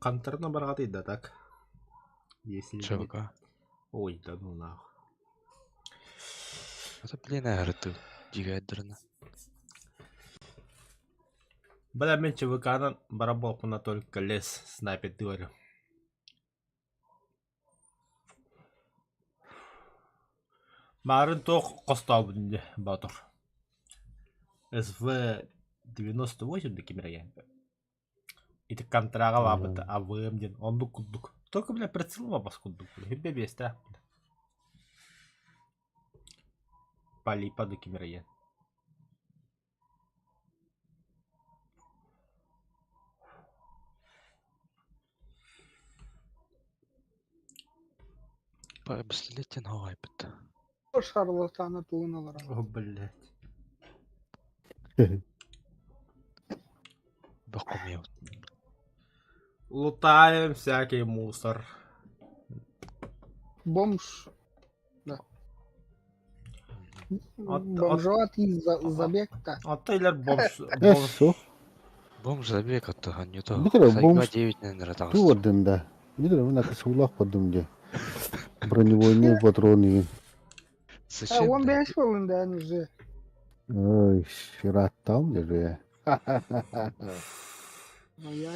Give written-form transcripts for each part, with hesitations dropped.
Канторна баргаты да так. Если Чувака. Ой, да ну нахуй. Это, блин, агрыту. Дигайдырына. Бля, мен ЧВК'нан бараболкуна только лес снайпер говорю. Марын тох костау бүгінде батыр. СВ-98 да кемерген. Это контрага вапыта, АВМ ден, онду куддук. Только, бля, прицелма бас куддук. Хебе бесте. Палипа да кемерген. Бістелеттен хавай бітті. Шарлатаны туыналар. О, блядь. Баққомеу. Лутаем всякий мусор. Бомж. Да. От- Бомжоватый забег-то. Оттайлар бомж. Эссо, Бомж забек аттыған юто. Бітіре, бомж Сайма 9-нен ратағыз. туырдында. Видели, мына кысуулак подымде. Бронебойный патроны. Зачем? 15 был, да, они же. Ой, шираттам дере. Я.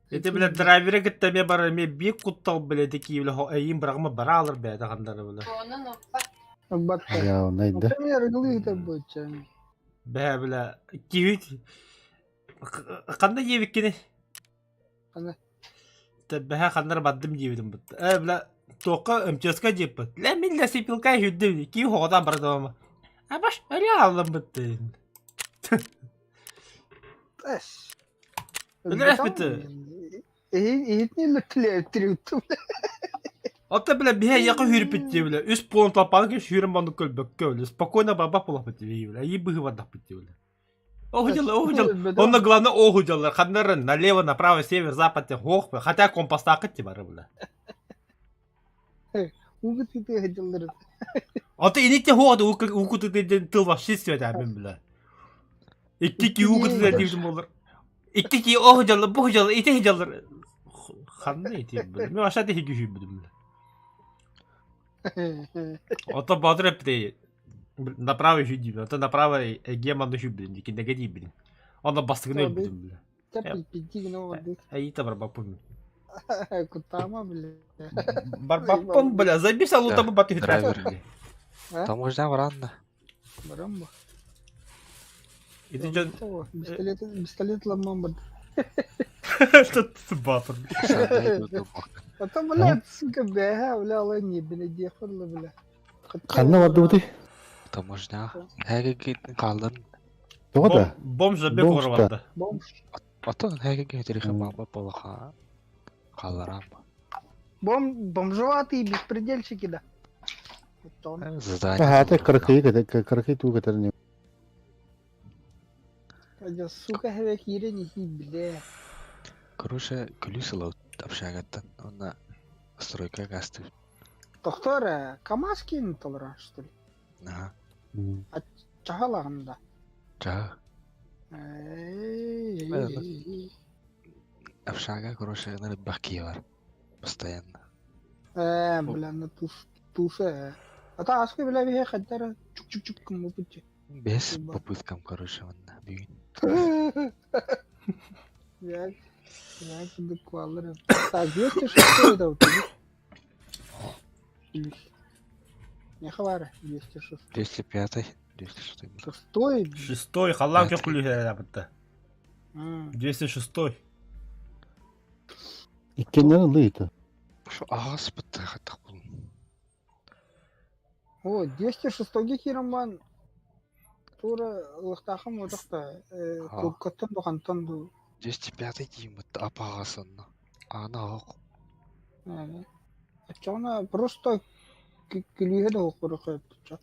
Это, блядь, драйвере гиттеме бара ме бик куттал, блядь, такие, блядь, айым брагма баралар, блядь, тагандары, блядь. Батка. Я найда. Например, глыта будет, чем. Бә, блядь, кивик. Кандай ебик кене? Кандай? Бәһә хандар баддым ебидим бит. Блядь, тоқа МЧСка жеп бит. Ла мен да сепилка хүддем. Ки хода бардым. Баш, әле алам бит. Эш. Үлрәс бит. Не летлеп трютту. Ата, блядь, бәһә яқы хүріп бит, блядь. Үс полон тапан ки хүрім банды көлбөккө, блядь. Спокойно баба полах бит, блядь. Ебы вадах бит, блядь. Охуджал. Он на главное охуджал. Хандар налево, направо, север, запад, хох. Хотя компас тақыт бары, блядь. Угут ты хотел. Ата иникте хоғады укуты тыл вообще сөйді әмін, блядь. Икки укуты дейдім олар. Икки охуджал, бухуджал, итехуджал. Қандай етем, блядь. Мен аша техе күйіп білдім, блядь. Ата батыр әпті. Направо жүйді, блядь. Ата направо геманды жүйіп білдім. Кендеге дейіп білдім. Ана бастығын өліп білдім, блядь. Тапи пяти воды. Әйті бар бапым. Кутама, бля. Бар бапым, блядь. Забейся лутамы батығы драйвер. трафик. Таможня варанна. Барамба. Иди жон... Пистолет ломам бад. Тут батыр. А то, блядь, сука, бэха, бля, лани, бля, дефорла, бля. Қанна барды бұты? Таможня. Хэгэ гейтін қалдырын. Тоғада? Бомж забек Бомж оры та. барды. Бомж. Атын хэгэ гейтеріхі мамба болаға. Қалдырам. Бомжоватые беспредельщики, да. Задание. Хата кыркый туу кетерне. Аja, сука, хевек ире нихи, бля. Короче, күлі сылау тапшағаттан. Онна стройка гасты. Доктор, КамАЗ кинул толран, что ли? Ага. Чахалаганда. Ча. Тапшаға, короче, баки бар. Постоянно. Бля, на туше. А та аски, бля, вихе хаттара чук-чук-чук кому пучи. Без попыткам, короче, онна бүгін. Я куда квалры. Так, 206 это вот. Не хвара, 206. 205-й. 206-й. Шестой? Шестой, халам ке құлы бітті. 206. Иккеннен лыйты. Шо ағас бітті қаттақ бұл. О, 206-ге кираман. Тура лықтақым отақта. Көттен доқантан ду. 205-й дейм бітті апа ағасынна. Ана ақ. Ачана просто күліге де оқыры қойып.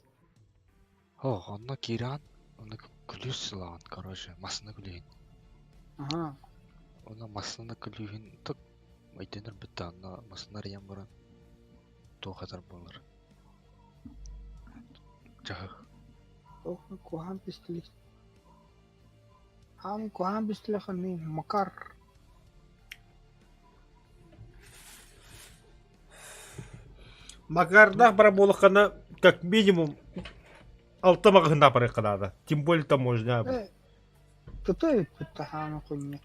О, онна киран. Онна күліс сылаған, короче. Масына күлейін. Ага. Онна масына күлейін. Тұк. Майденер бітті анна масына риян баран. Тоқатар болыр. Жағы. Ох, кухан пистолет. Ам кухан пистолет хани Макар. Макардах бара болыққана как минимум 6 мағында бары қадады. Тем более таможня. Тытой пытта хана кунья.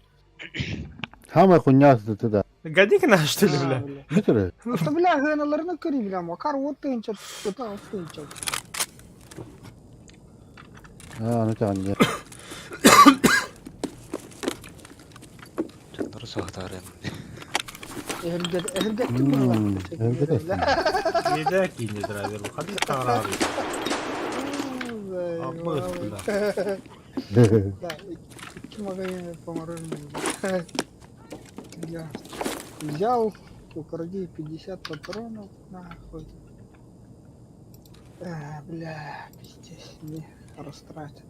Хама хуйнясы туда. Гадикина, что ли, бля? Битер. Это, бля, геналарына кыри, бля, макар вот тынчат, тыта тынчат. Ну тян. Жандар сағатарын. Эргет эргет. Еда кейіне драйвер. Қады тағырағы. Абыз, бля. Да, iki магазина помороженного. Я взял у Карди 50 патронов, нахуй. Бля, пиздец, не растрат.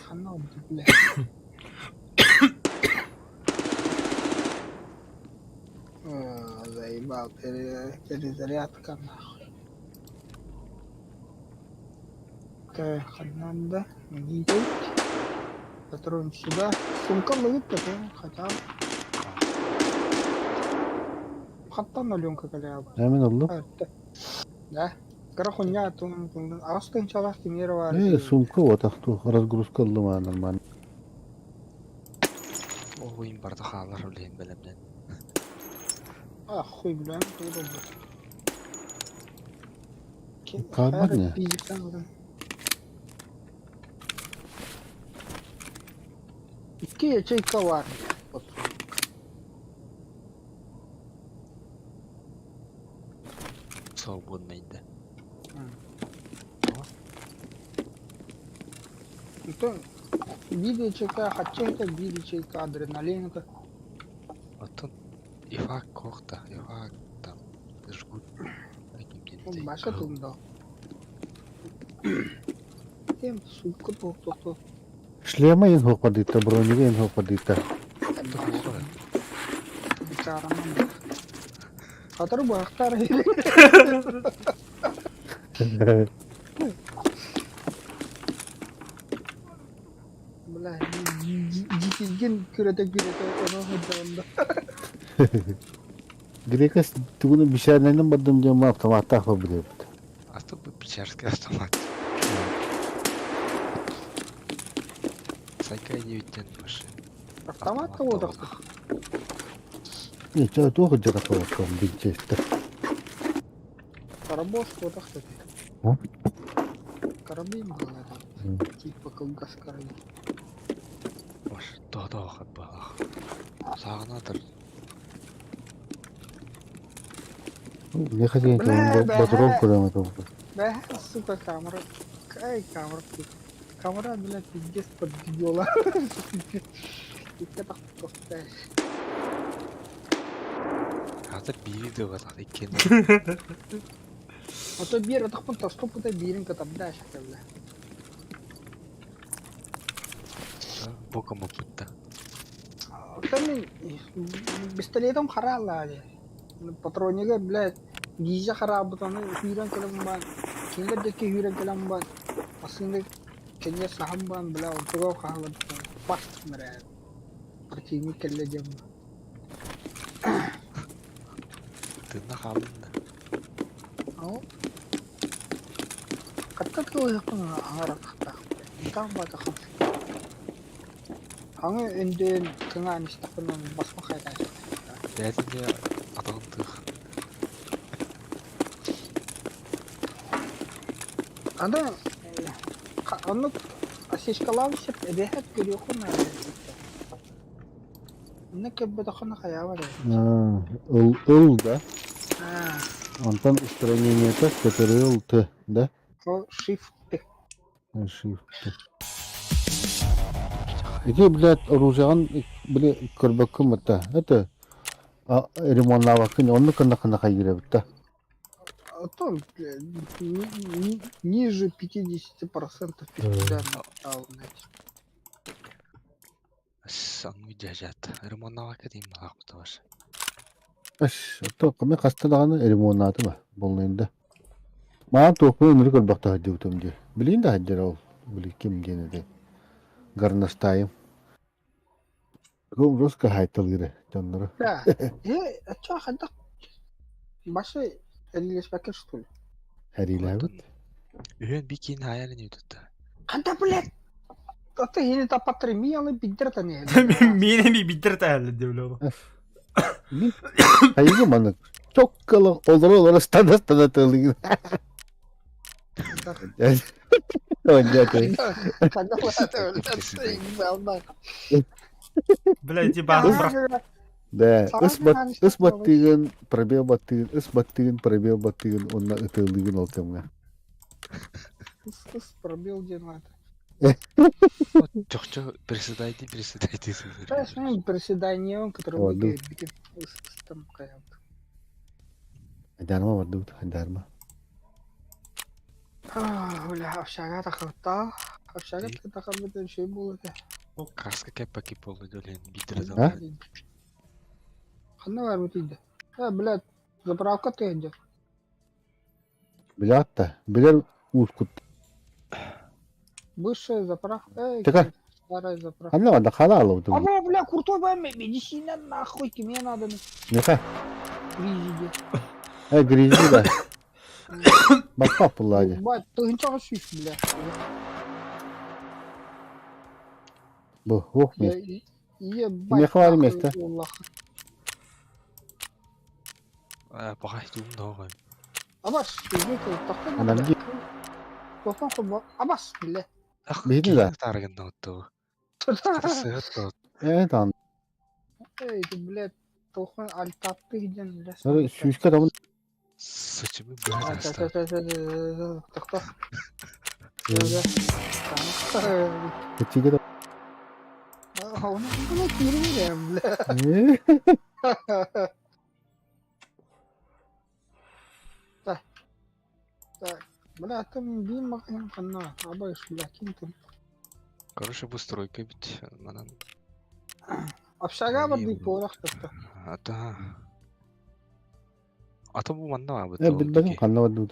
Хана, бля. Заебал, перезарядка, нахуй. Так, одна, идите. Патрон сюда. Сумка ловит патрон, хотя. Хатта налёнка каляба. Эмин олду. Да. Карахуня, тун, аста иншаллах тимер бар. Сумка вот ахту разгрузка алды нормально. Ол ойын барды қалар білейін білімден. Хуй, бля, куда будет. Кабар не? İki ячейка var. Свободный-да. Это bir ячейка, хачейка, bir ячейка, адреналинка. Оттон ифак коқта, ифак там жгут. Başka tunda. Тем сумка то. Шлема ин хопадыта, бронега ин хопадыта. Чараман. Хатар бахтар. Бля, дикиген күрәтә оны хәдәндә. Грекас тугуну бишәрнәнен бадым дема автоматта хобилеп. Астып печерский автомат. Сайка едет машина. Автомат кого так? Не, чё то хоть это просто бинчестер. Карабош вот так. А? Карабин был это. Типа колгас карабин. Маш, тоғ хат бағақ. Сағынадыр. Не хотел патрон куда-то там. Да, сука, камера. Какая камера? Камера, блядь, пиздец подбила. И ты так поставишь. Қазір бейді ғазақ екен. А то бир, это хоть что путай биринка там дальше, бля. Боком опытта. Там пистолетом харала, патронига, блядь, гиза харабутаны, хюрен каламбан, кинга деки хюрен каламбан, асында кенге сахамбан, бля, тугау хахалат, паст мере, противник келле жамба. Тынна қалында. Ау? Каттак ойықпын аңарат қаттақ. Там бата қамсы. Аңы үнден кыңа анистақпынан басма қайда. Бәдінде атағындық. Анда, оны осечкалавшып, әбәхет көріе құна. Оны кәббеді құна қая бар. Ул, да? Антон устранение так, который ул, да? О, шифт. Shift. Иди, блядь, оружияган, блядь, көрбөккүм это. Это ремонтлавакын, оны кына кайгырабытта. То ниже 50% пистолетно алынады. Саңғы жажат. Ремоннавака дейм мағақпыта башы. То каме касталаганы ремонтаты ба, болнайында. Маған тоқпен өмірі көрбақта хадди өтім де. Білейін да хаддер ол, білей кем дені де. Гарнастайым. Gom Roska haytal gire canları. Да. Чё, хадак. Башы эллеспекер, что ли? Heriyle evet. Үйен бикин хаялын өтөттө. Канда, блядь? Ты хини тапаттыр, миялы биддер не. Мені bir bitir təhəlli deyil oğlum. Min hayıgı manık. Çok kalın olur standart tığılıyın. Onca tey. Канда, блядь, блядь, Блядь, ебаный брак. Да, Сарайдан ısbat tığın, pробел баттığın, onunla ıtığılıyın olkamına. пробил день Жок приседайте. Да, с ним приседанием, который О, да. выглядит там каят. Hadarma vardı bu hadarma. Бля, общага такавта. Общага такавта şey булды. Каска кепаки болду делен битерде. А? Кандай бар бутийди? Блядь, заправка тенде. Bilat da, biler uskut. Бывшая заправка. Такая. Старая заправка. Anne var da kala alıvdı. Бля, крутой бай, медицина нахуй, мне надо Ne ka? визиде. Ha grizi de. Bak kapılı hadi. Бать, ты гончага шиш, бля. Bu, oh Я mes. ебать. Не хвали нахуй, место. Аллах. Багай дум доо. Абас, идите, тахта. Анам ди. Тохан хобба. Абас, бля. Бейни да. Тараган нотту. Evet anladım. Эй, ты, блядь, тохан альтапты где, бля. Sonra şüşke adamın Сычымы Тахта. kıçığı da. Onu kirmiyorum, bля. Так, бля, там бим максим ханна, абайш, бля, кинтим. Короче, бу стройка бит. Манан. Общага бар бит порах тахта. Ата бу манна абы. Bilmem kanlamadım.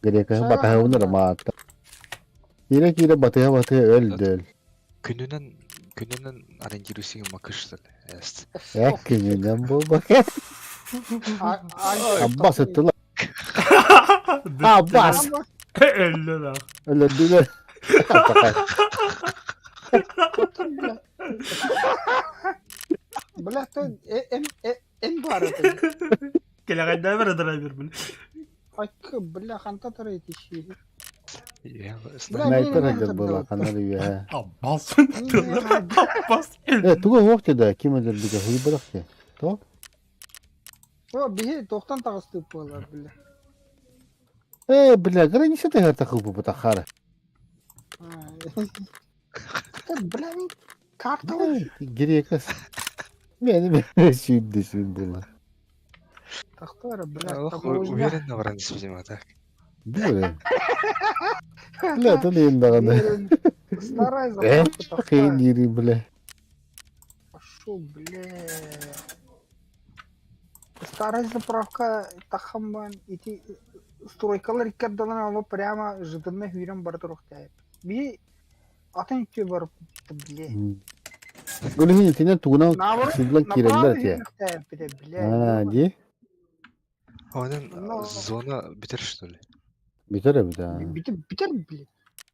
Geriye kadar bataya onur ama hatta. Yine bataya öldü. Күнүнөн ориентируйсуң макыштыр. Yakınından bu bak. Abbas ettiler. Abbas. Öldü lan. Öldüler. Бля, то эн бар это. Келегайда бір ыдырай бер bunu. Ак, бля, ханта тарайт иши. Sniper hadi bu kanları ya. Abbas. Abbas. Evet, tuğu vakti de kim öldü bir de huyu bırak ya. Tamam. О, беги, тохтан тагысты болар, бля. Бля, граница ты такой bu takara. Бля, карта var. Geriye kas. Benim şimdi lan. Тахта var, бля. Уверенно бараныз видимо так. Böyle. Bля, tanıyım da kanı. Старая заправка Kıyın тахта. yeri bля. Пошел, бля. Старая заправка тахамбан. Эти стройкалар иккаддан алып прямо жыдынна хүйрен барды рухтайып. Би атын икке барып, бля. Böyle hintine tuğuna Наоборот, sivlan kiremler ya. бля. Ha, diye. Анын зона битер что ли? Biter bir daha. Битер, бля.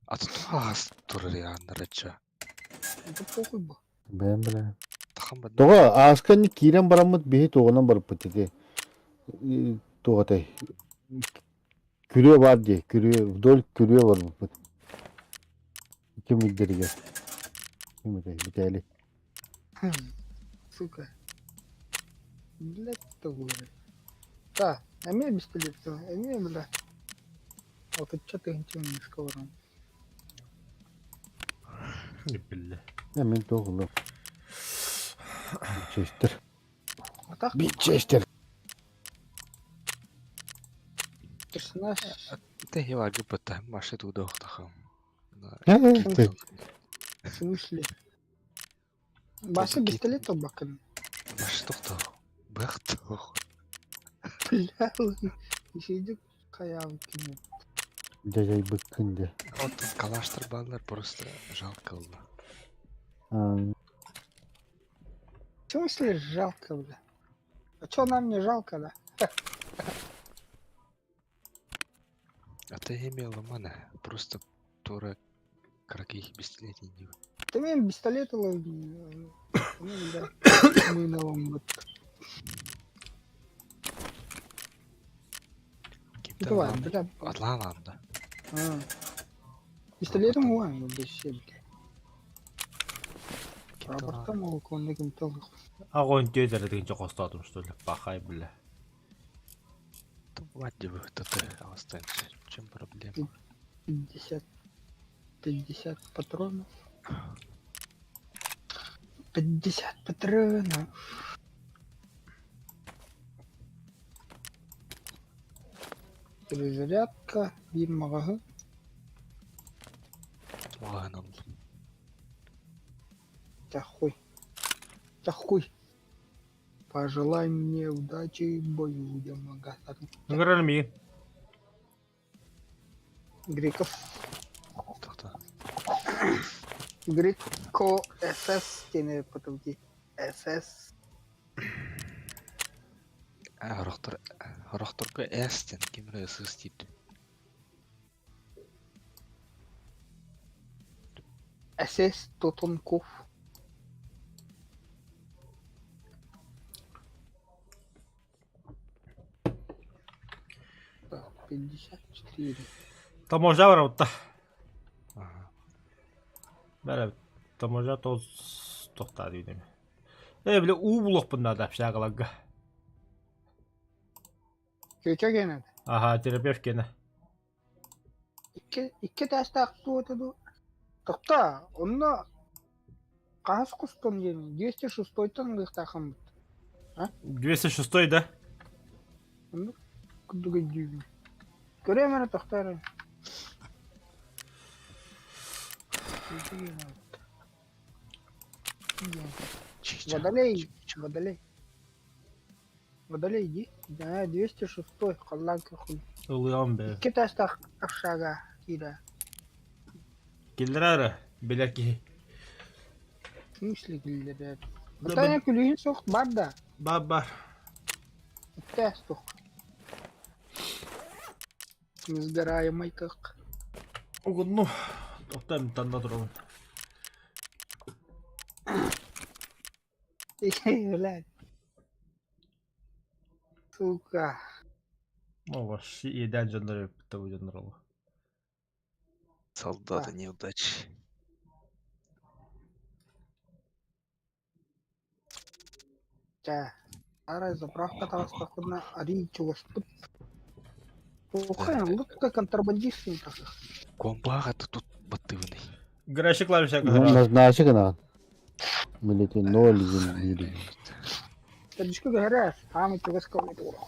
Аты тугас турар я андарача. Это похуй бы. Ben bile. Тахан бад. Toga askan kiren baramut bihi toğunan barıp bitdi. Toga tay. Kürüye var diye. Dol kürüye var bu. Kim midderi gel. Kim midderi biteli. Сука. Блять, что говорит. Да, имею пистолет, имею, бля. Вот это что ты ничего не сковорон. Billah. Hemen toğulu. Chester. А так, Chester. персонаж. Тэ хеваги бата маши тудох тахан. В смысле? Башы пистолет то бакын. Маши тохто. Бахто. Бля, еще иди каявы кинет. Cacay bıkkınca. Вот калаштар балдар просто жалко oldu. В смысле жалко, бля? А чё нам не жалко, да? А ты имел мана, просто тура каких бесстилетний. Ты мен пистолет алып, ну, бля, мыналам вот. Давай, бля. Атланам да. А. Пистолетом уан, ну, без щелки. Рапорта мол, конный кимтал. Агон тёдер деген жок остатым, что ли. Бахай, бля. Вадди вы это останется. В чем проблема? 50 патронов. 50 патронов. Перезарядка, биммага. Ладно. Тахуй. Тахуй. Пожелай мне удачи в бою, Ямага. Гральми. Греков. Кто-то. Греко СС, тяне потомки. СС. Рохторга эстен кимре сыстит. СС Тотонков. Так, 54. Таможа бар отта. Ага. Бәрі таможа тоз тоқтады үйдеме. Бля, ублық бұнда да шағыланға. Köçe gene. Аха, терапевт кені. İki taşta aklı oturdu. Tokta, onunla kaç kuston yemin. 206'dan gıhtakım. 206 да? Onu kudu gidiyor. Göremene tokta. Водолей, водолей. Водолей иди. Да, 206 қалланка хуй. Улыған бе. İki taşta aşağı kira. Келдір әрі, біляки. В смысле килдер? Bir tane külüğün sok var da. Бар. Тесс sok. Несгораемый как. Оғынну. Тоқтайым танда тұрауын. Блядь. Сука. Вообще, еден жандар өпітті бұл жандар олы. Солдаты неудачи. Да. Арай заправка тагаспакына ари чугаспыт. Охай, лутка контрабандистин таких. Комбага тут батывный. Граши клавиша кадыр. Наши гана. Милити 0 1. Тадышка гарас, хамы чугаскавны тура.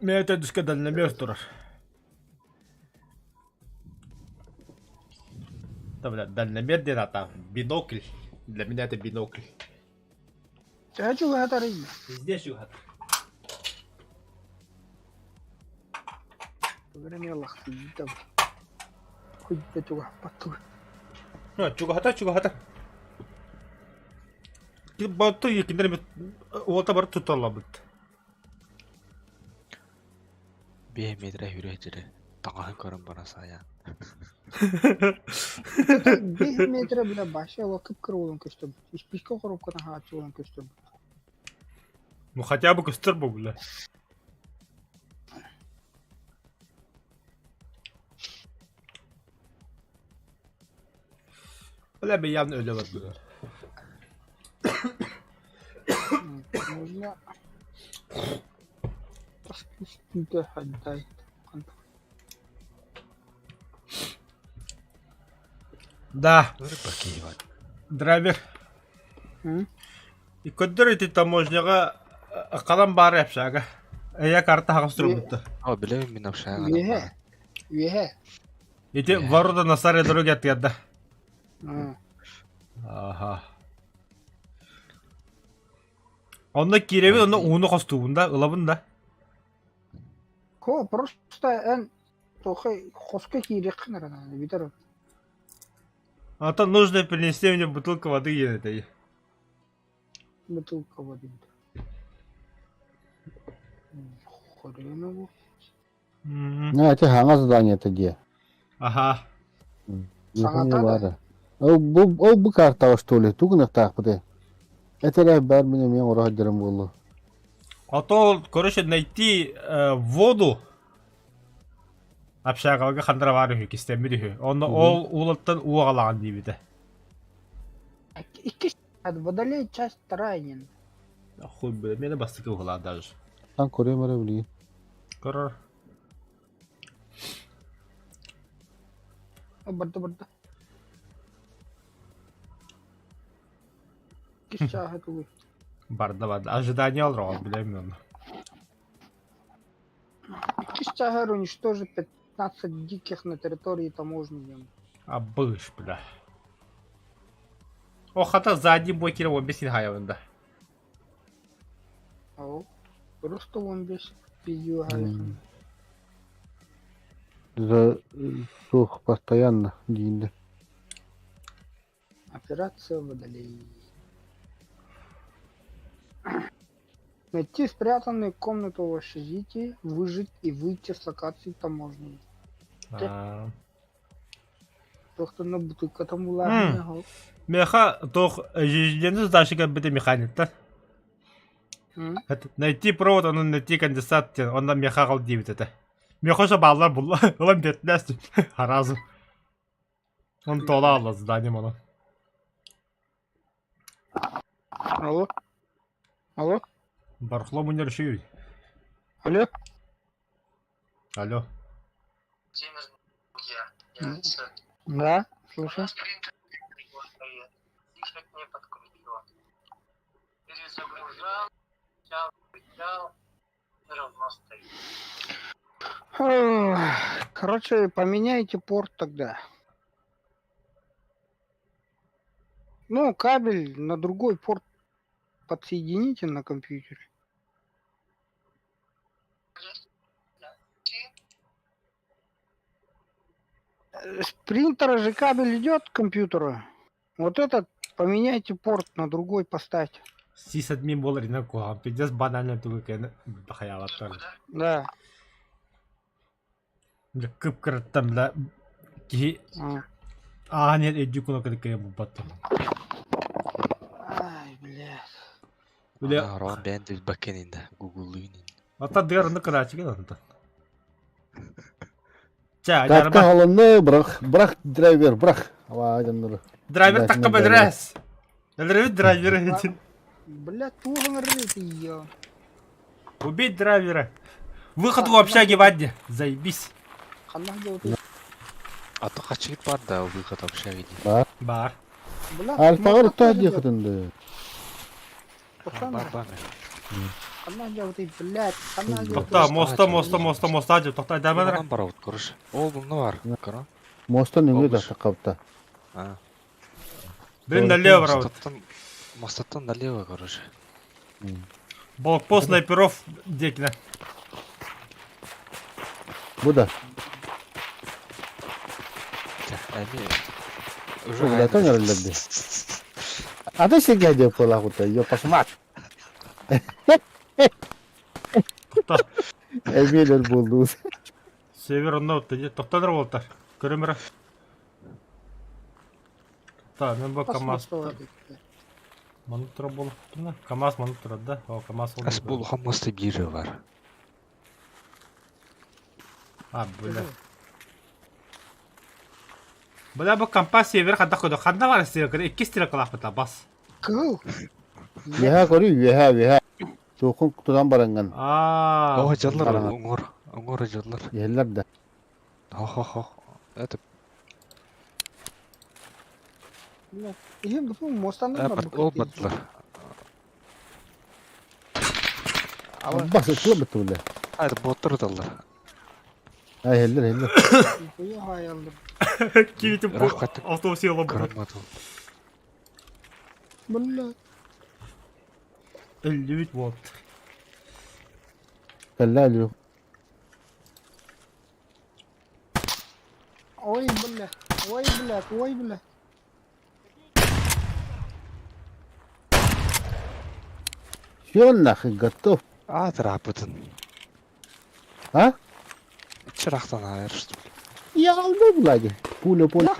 Мен өте дүшке дәлінемес тұрар. Да, бля, дальномер ден ата. Бинокль. Для меня это бинокль. Ча чугатар има. Везде шугат. Время лахсидам. Хоть да чугапату. Чугата. Батту екіндер олта бар тұталла бұд. Бе метре хүрежире. Таңаһын көрөн бана сая. 5 метр бля башы лакып кырылын көстөм. Испишке коробканы хаачылын көстөм. Ну хотя бы костер был, бля. Бля, бы явно öyle var bля. Нужно распустить отдай. Да, Рыбаки ебать. драйвер. И көддөрөйт таможняга калам бар япшага. Я карта хагыстырып бутты. А билем мен апшага. Веhe. Эти ворота на старой дороге отъедда. Аха. Онда киреби, онда уну костубунда, ылабында. Ко просто эн тохай хоска кирек нарана битер. А то нужно принести мне бутылку воды ей. Бутылка воды. Хрен его. Это ханга заданието где? Ага. Саңата бар. да. Ол карта что ли? Тугнах тахпыды. Это ля бар мен орахдырым болду. А то, короче, найти воду. Общагалга хандравары кистемири. Ол улаттан уагалаган дибиде. Iki saat водолей часть вторая не. Хуй бля, мені бастыки угла даже. Сан Корея мара били. Корор. Барда. İki saat uyuyor. Барда. Ожидание алрал, блядь. İki saat уничтожит 15 диких на территории таможни. А быш, бля. О, хата задний бой кира объяснит хайванда. Ау. Просто он без пиздю гайхан. За сух постоянно дейінді. Операция водолей. Найти спрятанную комнату в общежитии, выжить и выйти с локации таможни. Просто на бутылка там была. Меха, тох, ежедневно сдашика бите механиктар. Найти провод, он найти конденсат, он нам меха кал дивит это. Мехоша баллар булла, он бетлес, харазу. Он тола алла здание моно. Алло? Алло? Бархло мунер шиюй. Алло? Алло. Да, слушай. Короче, поменяйте порт тогда. Ну, кабель на другой порт подсоедините на компьютере. С принтера же кабель идет к компьютеру. Вот этот поменяйте порт на другой поставьте. Сисад ми болар ина куа, пиздец банально тугу кene бахаялаттар. Да. Кып кырттам да ки нет эджукуна кыркая бубатты. Ай, блядь. Бля, Рон бенди бакенинде, гуглуинин. ата дырны кырачы кен ата. Ча, Катка жарма. халынны, брақ драйвер, брақ. Ава, жанныры. Драйвер такка бедрес. Драйвер этин. Блядь, туган рыт её. Убить драйвера. Выход в общаге Вадди. Заебись. Ханах делает. Аты качыгыт бар да выход общаги. Бар. Блядь, Альфағыр ұтта декітінді. пацаны, Бар. ханах делает, блядь, ханах делает. Тоқта, моста деп тоқта дәмәдір. Онан бар вот, короче. Ол бұны бар. Кара. Мостан үңге Облыс. дақта қапта. А. Блин, налево, брат. Мостаттан налево, короче. Блокпост снайперов декина. Бұда. Уже Бұда нөрілерді. Ада сеге деп бола құта, ё пасмат. Тоқта. Әмелер болды. Север онна өтті де. Тоқтадыр болтар. Көрімірі. Тоқта, мен бұл КамАЗ. Маны тұра болып тұр. КамАЗ маны тұрады да. О, КамАЗ Әс бұл хамасты бері бар. А, бля. Бля, бұл компас север қанда қойды. Қанда бар север? 2 стилі қылақ бұта, бас. Кыл. Веха көрі, веха. Соқын құтыдан баранған. О, жаллар, Қараңғы. оңыр жаллар. Елер да. Хо. Это Блядь, иди, бұл мостаны ол батлар. Аббас ұтылы бұты бұлі. Это боттар даллар. Елер. Нихуя хаялдыр. Кивитім Рахат. автобус ела бұр. Карамату. Блядь. 53 вот. Кәлі әлі. Ой, блядь. 。 . 。 . 。 . 。 . 。 . 。 . 。 . 。 . 。 . 。 . 。 . 。 . 。 。 . 。 。 . 。 . 。 。 。 . 。 。 . 。 。 . 。 。 . 。 。 . 。 . 。 . 。 . 。 . 。 . Все нахуй готов. А, трапытын. А? Чырақтан айыр, что ли? Я алdım лаги. Пуля пуля.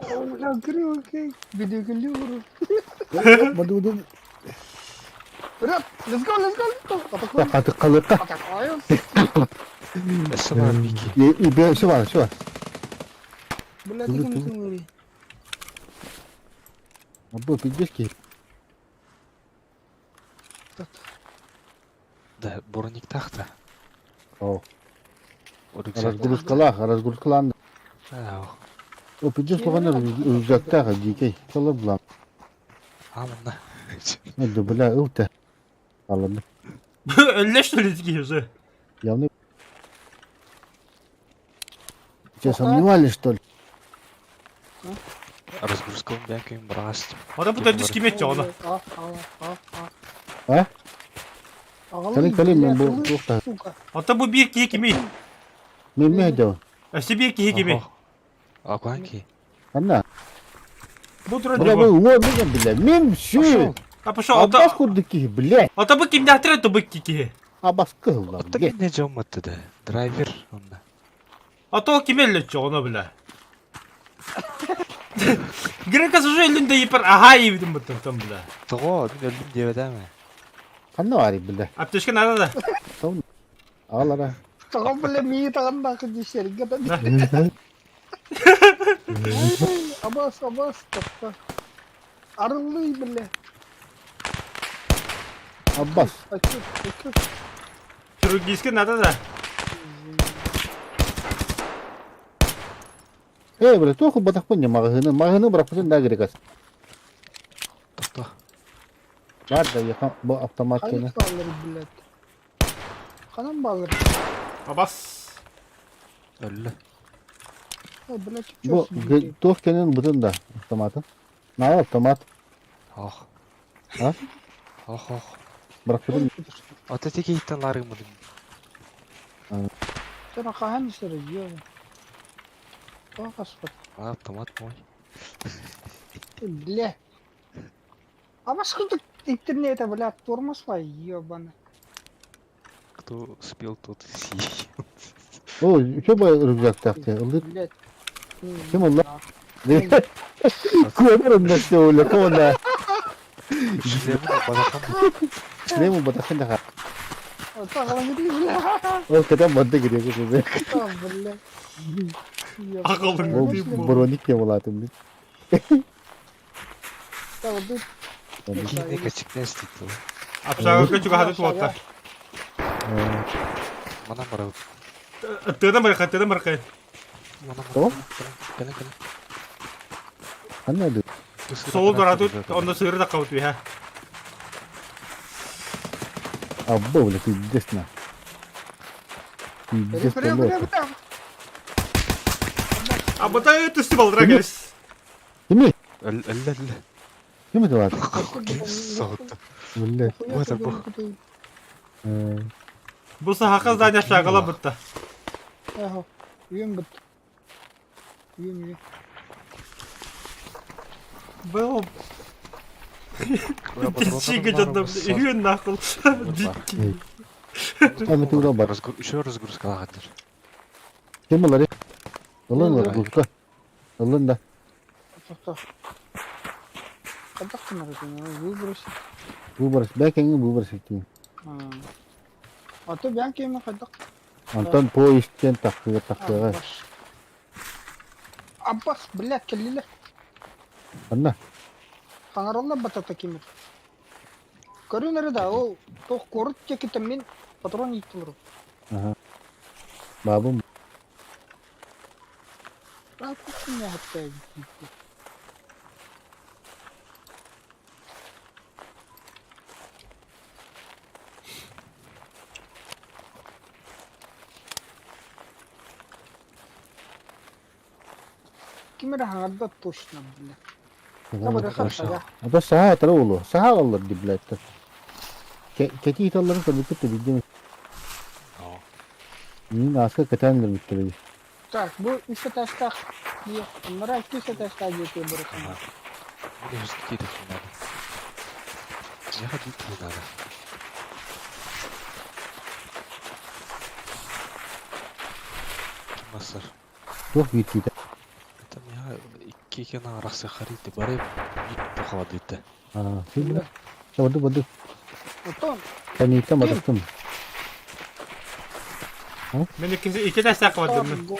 Оля грюки, бедегали уру. Буду. Вперед, let's go, let's go, let's go. Атакуем, Hadi kalıka. атакуем. Эсі бар, Мики. И бе все var, все. Блядь, Тулы, иди тулы. на ури. Або пиздешки. Да, бұрынник тақты. О, Рюкзак. разгрузкаланdı. Ау. O pidеш болғанда рюкзактағы дикей. Солар бұлам. Амына. Hadi бля, ылты. Алынды. Ölle что ли такие уже? Явно. Тебя сомневались, что ли? Разгрузка бән күйін бірағас. Ада bu da disk kim edecek ona? А? Кәлі, мен бұл тоқта. Сука. Ata bu bir ki kimi? Мен ме дәу? Әсі bir ki kimi? Акуанки. Ана. Bu Бля, duracak вы bu. ломите, бля. Мен все. Ha pошел, Аббас ata... курдыки, бля. Ata bu kim dahtıra to bu ki? Аббас кыл, Отта бля. мен не жауыматты да. Драйвер. Онда. Ata o kim elle edecek ona bile? Грекас уже elinde yipar aha yedim bu tam bile. Тұғы, мен өлдім деп әдәмі. Қанна бар, бля. Apteşke nerede da? Алара. Таган беле ми таган кыдышерге да. Абас тапта. Арылый беле. Аббас. Açık. Kırgızke nerede da? Бля, тоқу батақ пон не магазины. Магазины бірақ пон да грекас. Тоқта. Бар да, яхан бұл автомат кені. Hayır alır billet. Kanım bağır. Abbas. Өлі. O billet Бұл çok. тоқ кенін бұтын да автоматы. На автомат. Ох. А? Ох, ох. Бірақ пон Отта теке иттен ларың мұдым. Sen kahan sürüyor. O kaspat. Автомат мой. Бля. А сколько интернета, блядь, тормоз var ебаный. Кто спел, тот съел. О, що бай рюкзак тақты? Ылдыр. Блядь. Кім олар? Көмірін да все өлі, қонда. Шлемі базақан. Шлему батақын да қа. Тағылың еді, бля. Ол кәтен барды керек өзі. Бля. Ақылың Ол еді бұл. броник кем олатын. Кейіне кәчіктен істейді. Апшаға көчігі хады туатта. Мана бара. Тыдан барқай. О? Кәлі. Қанна ды? Соğul doratı, onda sığırı da kavutu ha. Абба, бля, пиздец на. Пиздец полет. А bu da üstü baldıra gelis. Кеме? Өлі. Кеме да бар? Соғытты. Бля. Bu sahaqa zdanya aşağıla bıtta. Eho. Uyum bit. Uyum. Bu Тичига жадам, үйін нақыл. Ами тура бар. Үші разгрузкаға қатыр. Кеме лари? Олын бар, бұлқа. Олын да. Кадақ тынар екен, выбросить. Выброс. Бәкеңі выброс еттің. А то бән кейме кадақ. Антон поезттен таққыға. Аббас, блядь, келлилер. Қанна? Хаңаралла батата кемер. Көрінері да, ол тоқ корыт текетім мен патрон еттілер. Бабым. Раққысын не хатта еттілер. Кемер хаңарда точно, блядь. Табыры қартаға. Ада саха атыры олу. Саха алыр ди, блядь. Кәти италарын да бүкітті бидден. Мен асқа кәтәнілер бүттірі. Так, бұл үш этаждақ. Мұра үш этаждақ жете бұрысында. Мені жүзді кейді Яха дит надо. Кимасар. Жоқ бит. Там я кекена арасы харите барып бит тухавадыты. Şimdi oldu. Отон. Sen iyi tam adamsın. Мен iki taş sakladым мен.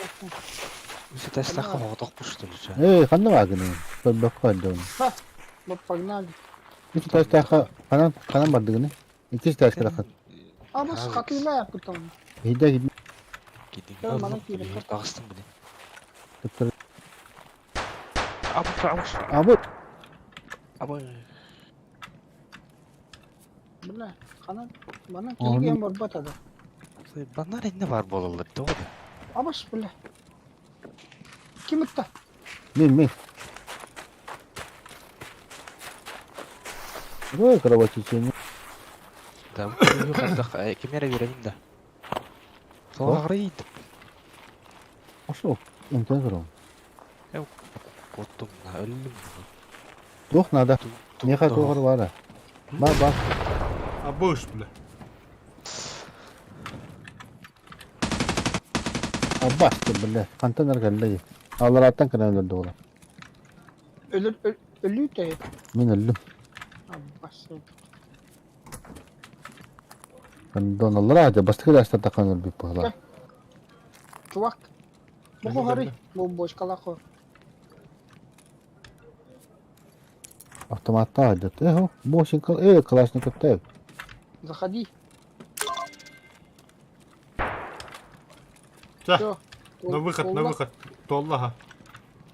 Үсі тәстаққа оғдақ бұшты лүчі. Қандай вагыны? Ben bakmadım. Вот погнали. İki taş daha kanan vardı gene. İki taş daha. А біз қатыйлайық потом. Hide gidin. Гидин. Ой, мана кейлі қырт. Дағыстың білем. Doktor. Абы. Abi Бля, қанат. Бана келген бар батады. Банар енді бар болалар доғды. Абаш, бля. Кім ұтты? men. Ой, кровати. Да, бұл қандақ кемері беремін да. Соға қарайды. Ашо. Интеграл. Қоттым, өлім. Жоқ надо. Не хочу говорить. Бар. А будешь, бля. Bastı bile. Kantaner geldi. Allah'tan kanal öldü ola. Ölü de. Ben öldüm. Абаш. Ben don Allah aja bastı kadar hasta takan bir pahla. Чувак. Бұғы ғари. Бұл бош қалақы. Автоматта aja. Бошин кал. Калашников тек. Заходи. Всё, Всё. на выход. Толлаға.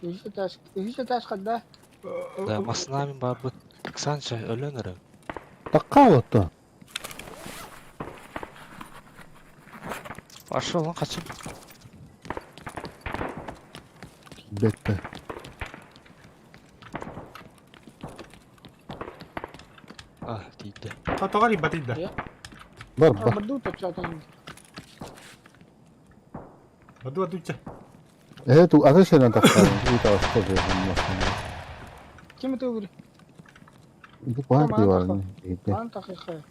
Үйші ташқа да. Да, масынамын бар бұд. Ксанша өлінірі. Такка отты. Ашы олан қачым. Bekle. Дейді. Қатоғар ибатыйда. Бар. Бұрды ұтып жатайын. Аду че. Ту агрессивно такка. Это что же? Кем өте өгірі? Это кванты var. Баған тақиқы.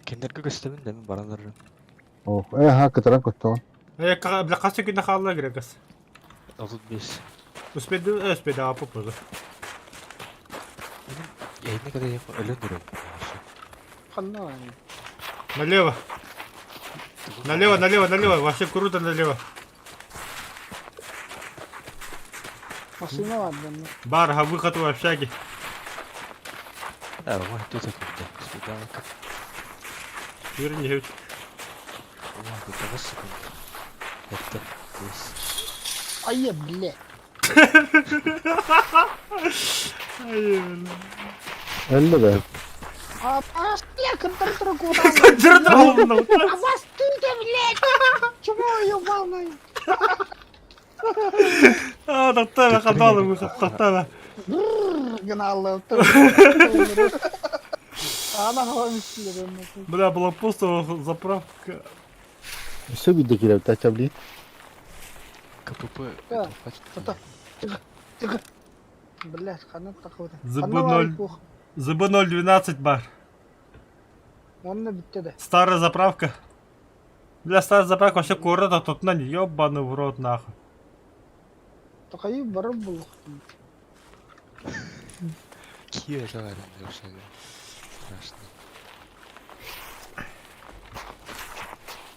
Кендергі көстемін дәмін бараныры. Ох, hakikaten kötü. Бля, қасы күнде қалыла керек ас. 35. Успеди, а попозже. Яйны kada өлінірі. Қанна var. Налево. Налево. Вообще круто налево. Машина var bende. Бар, выход в общаге. Да, ой, тут өтімді. Спидалка. Верни, гевч. Ой, тут ағыз секунд. Әтті. Айе, бля. Öldü be. Абаш, бля, контр-тру Концентрирован. Абаш, ты где, блядь? Чего ее волнует? Тоқтама, қадалы выход, тоқтама. Гналы. Ана хавамистер. Бля, была пустая заправка. Все видно кирев тачабли. КПП. Да. Тихо. Блядь, қанат тақылды. ЗБ 012 бар. Онны бітті де. Старая заправка. Бля, старая заправка вообще курата тут на не ёбаный в рот нахуй. Тақайы барып бұл. Кие жағарым деушеді. Страшно.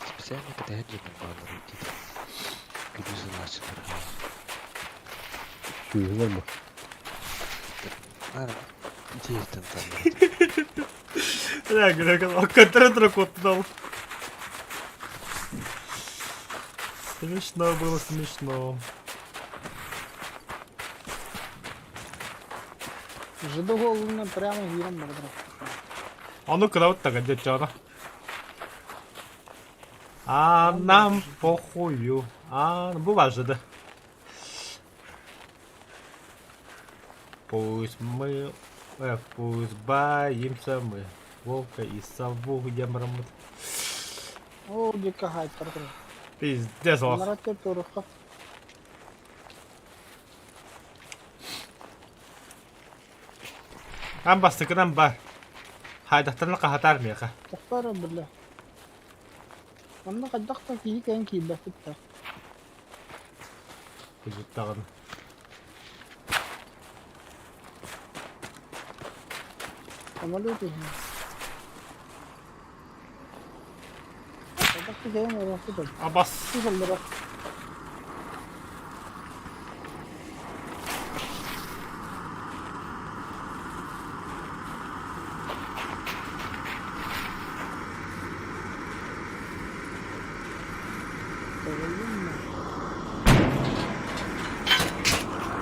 Специально когда я джемін бағылыр өтеді. Күдізі ласы тұрға. Şu güzel bu. Нарым. Идеястан танымайды. Бля, контроль код дал. Смешно было, смешно. Жиды голына прямо виром бардыр. А ну-ка, вот так, где чё она? А нам похую. Бывает же, да. Пусть боимся мы волка и сову ямрамут. О, дика хайп бардыр. Пиздец, лох. Нарате турыққа. Амбастыкынан бар. Haydahtarla kahatar mıyaka? Тахтара бля. Онна каддакта кии кен кийбэффиттэ. Kızıttağını. Самолеты. Каддакта кийин орохту. Abbas. Сузалдыра.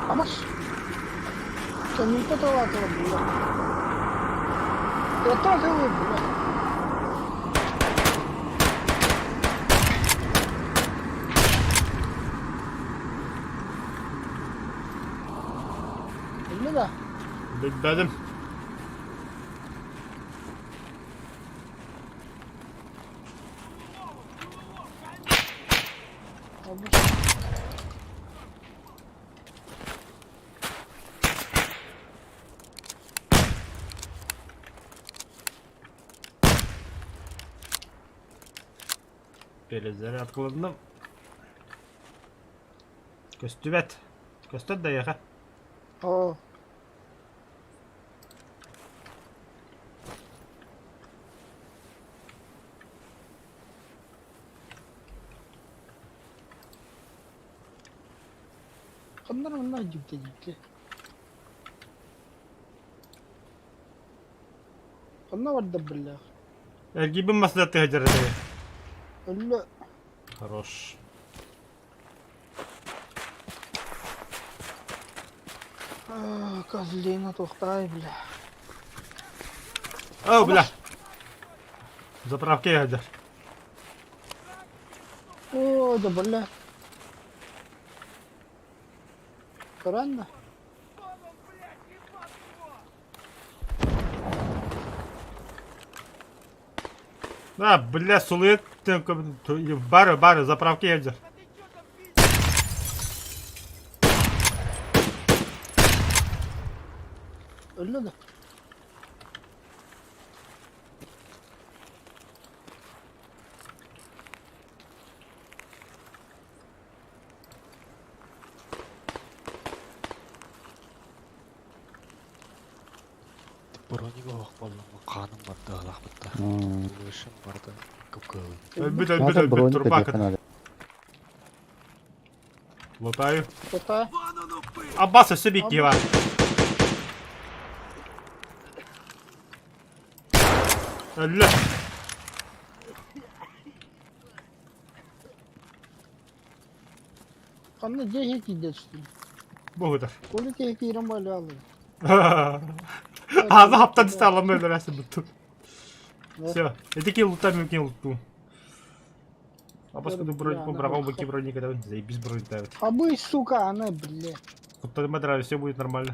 Амаш. Чамилта таватала бля. Это ты бля. Ne da? Bilmedim. Pelizleri atkladım. Köstübet. Köstübet de yaka. Oo. Bunlar ciddi. Bunlar var da billah. Ergibin maslahatı hacer edeyim. Öyle. Хорош. Козлина тухтай, бля. О, бля. Заправки hacer. О, да бля. Странно. Да, бля, сулует. Бары, заправки hacer. Öyle de. Бронига ох болдым. Каным барды алак бытта. Өлөшүм барды. Көкөй. Өлбүт, броника турбак. декан аля. Лутаю. Что-то. Аббас өсі бекке бар. Өлі. Kanne cehe kiyde işte. Bu kadar. Kolu cehe kiyirim böyle alıyor. Ağzı haptan işte alamı öldürersin bütün. Ne? Все. Эти лута мюки луту. Аббас Да, куду броник, бля, брагал нахуй. баки броника, давай. Заебись броник давит. Абы, сука, она, бля. Вот тогда мы все будет нормально.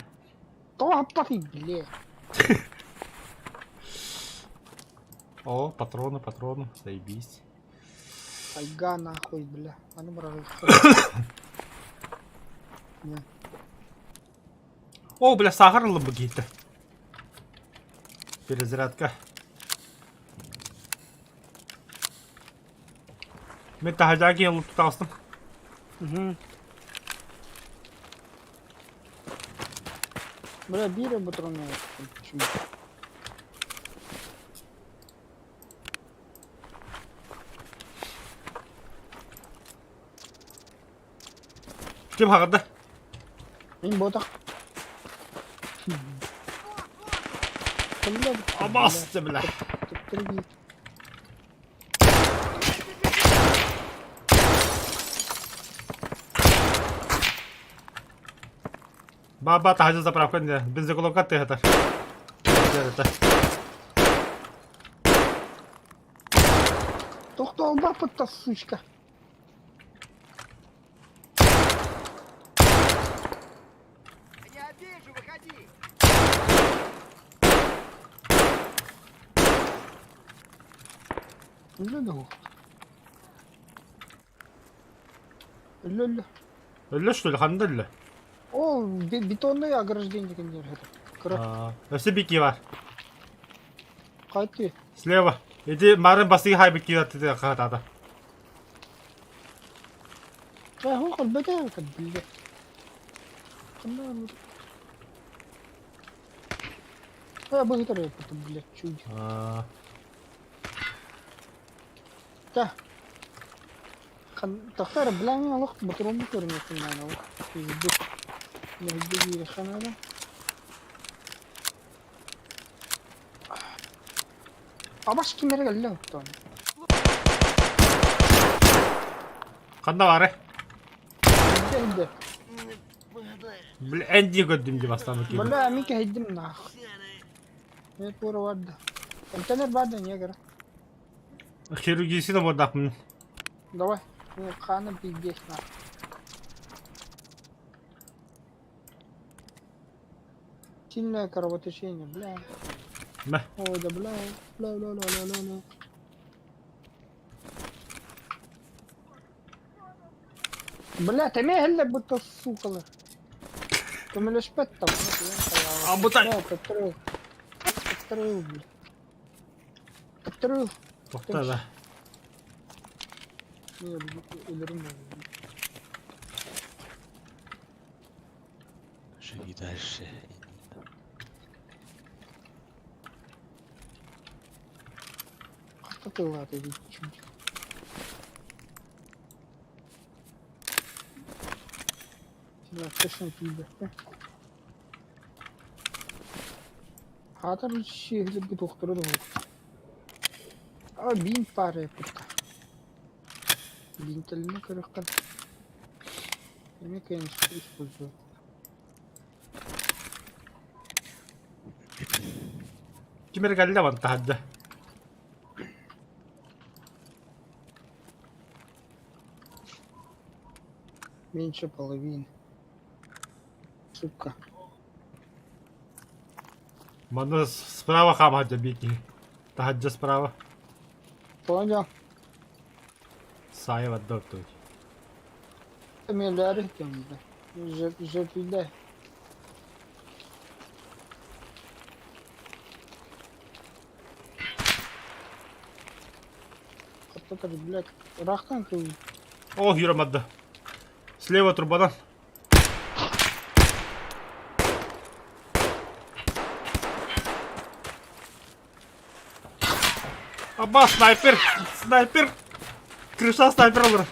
То апахи, бля. О, патроны, заебись. Айга нахуй, бля. А ну, брат. Не. О, бля, сахарлы бы какие-то. Перезарядка. Мен тахадаки лут тутастым. Угу. Бля, бира патроны. Почему? Kim haqırdı? Benim botak. Bля, Аббас, бля. Тырги. Баба тахажы заправка не. Biz de kulak attı yeter. Yeter. Тохто албапытта, сучка. Я вижу, выходи! Öyle de o. Öyle. Öyle что ли? Ханда ли? О, бетонное ограждение, конечно. Крак. Öse biki var. Кайты. Слева. Иди, марын басыгы хайбы кидатты да кахатада. هو البداية كانت بالله خلنا يا بغيت أريد كتب بالله شو ده تختار بلاني وقت بتروم بترمي في معنا وقت في البيت نهدي لي خنانا أباش كم رجع له تاني 간다 말해. هدا بالعندي قدم دي بس انا كده. والله أميك هيدي من آخر هي كورة واحدة التاني بعدين يقرأ خيرو جيسي ده بدك من. دواء خانة بيجيش معه تينا كروتشين بلا ما هو ده بلا لا لا لا لا لا لا بلا تمي هلا بتصوق له كم ليش بتطلع ابو طيب. كترو كترو كترو توقتا ده. شهيد الشاهين. خطط تجي شو لا كشن في ده هذا الشيء اللي بتختاره ده بين باره بتا بين تلنا كرقد يعني كان يسوي كيمر قال لي وانت هدا. меньше половины сука Мана справа хам хада бики. Тахаджа справа. понял Сая вадда той. ты мне даришь там же туда кто-то блядь рахтан ты О, Юра Мадда. Слева трубадан. Аба, снайпер! Снайпер! Крыша снайпер olur.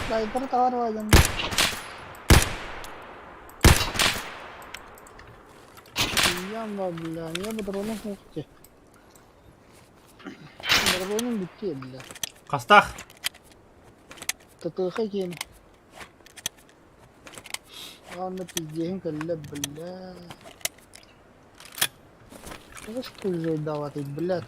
снайпер товар возьмем Ямба, бля, я патронов мухте. Патроны битте, бля. Кастах. تطيخي كين انا تجيهم كلب بالله ايش كل زي دواتي بالله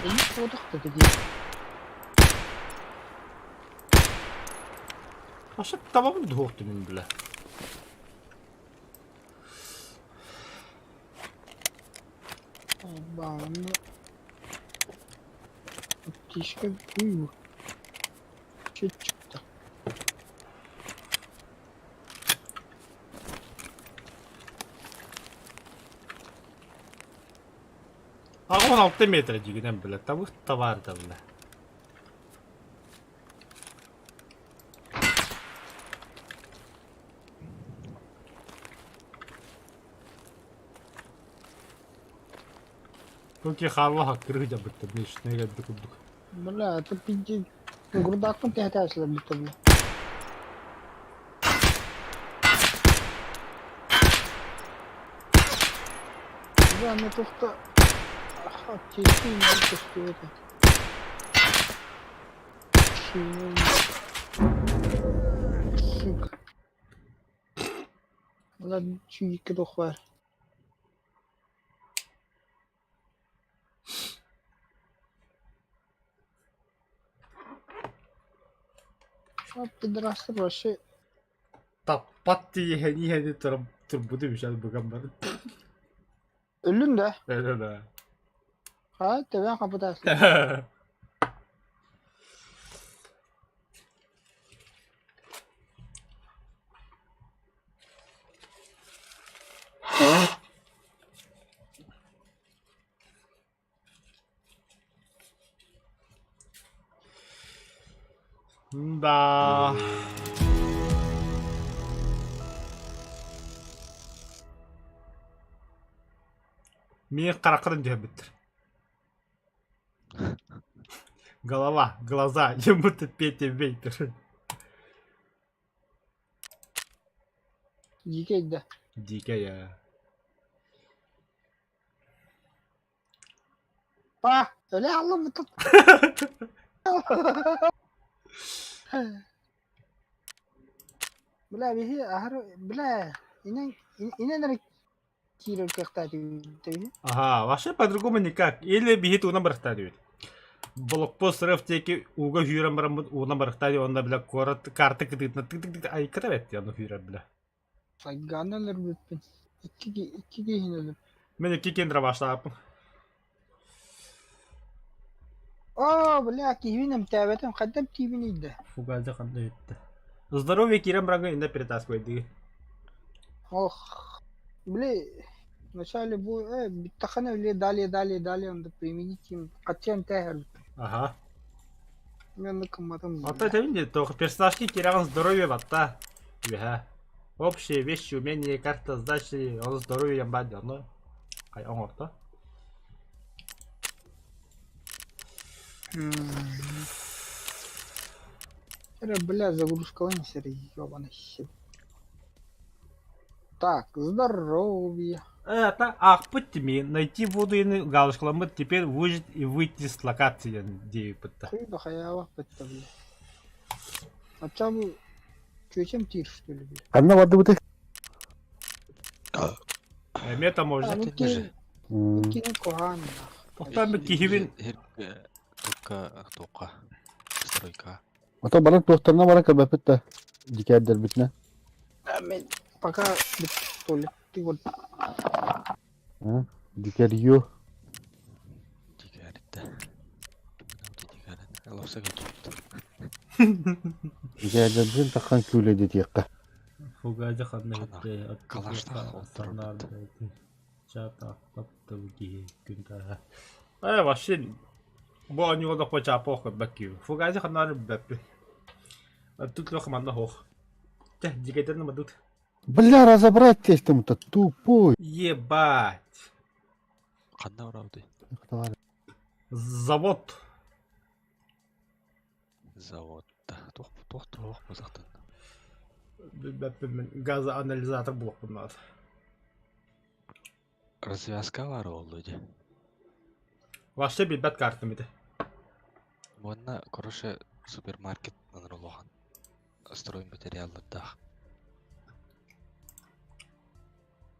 ايش وضحت تجي Aşağı tamam mı doğuktu benim bile. Бам. Птичка гу. Чуть-чуть. Aga 16 metre cigiden bile. Tavuk da var da bile. Только халва крыжа битти. Неш неге дукудук. Бля, это пиздец. Грудаком ты хотел слабить бля. Бля, ну то-то... Ага, тихий, ну что это? Сука. Ладно, чуть-чуть дохвар. Пидорасы вообще. Tappat diye yeni tur bu demiş hadi bakalım bana. Ölün de. Öyle de. Ha, teben kapıdarsın. Da. Мне каракырын деп бітір. Голова, глаза, ему-то Петя Вейтер. Dikeydi. Дико я. Bak, öyle alın mı tut? Bla bihi ahar bla inen nerek kiro kekta tabii. Ага, вообще по-другому никак. Или бегит уна барахтадывает. Блокпост теки уга хүйрен барамын уна барахтадывает, онда бля корот карты кыдытна тык-тык-тык ай кытабет яны хүйрен бля. Sayganlar bütün. İki giyin ölür. Мен эки кендра баштаапын. Oo bla kihinem tabetem kaddam tibiniydi. Фугаза кандай етті. Здоровье кирен баранга инде перетаскивайдыгы. Ох. Бля, вначале bu битахана бля далее он применить им катен тагер. Ага. Мен кыматым. Ата тевинде только персонажки терян здоровье батта. Веха. Общие вещи, умения, карта сдачи, он здоровье ямбать давно. Ай, он орта. Бля, загрузка лансера, ёбаный щит. Так, здоровье. Это ахпыттими найти воду и галышкаламы теперь выжить и выйти с локации дейпытта. Хуй да хаява пытта, бля. А чабу чучем тир, что ли, бля? Kanna vardı bu tek. Мета может. Ну ки, кини кохана. Тоқтан бі кихивин. Тоқа. Стройка. Ata bana doktoruna bana kabapet de. Dikerler bitne. Мен пока туалет ты вот Diker yiyor. Дигаритте. Дигарит. Лапса götürdü. Dikerler bizim takkan küyle diyekka. Фугази ханна Калашта отурбут. Чата таптауги күнта. Вообще бо они вот поча поход бакю. Фугази ханна бэппи. Тут лёха манна хох. Те, дикайтерна мадут. Бля, разобрать тестом-то тупой. Ебать. Қандай орауды? Завод. Заводта. Тоқ базақтан. Газоанализатор блок надо. Развязкалар олды. Вообще билбет картами де. Мұнна, короче, супермаркет нанырылған. Стройматериалдарды.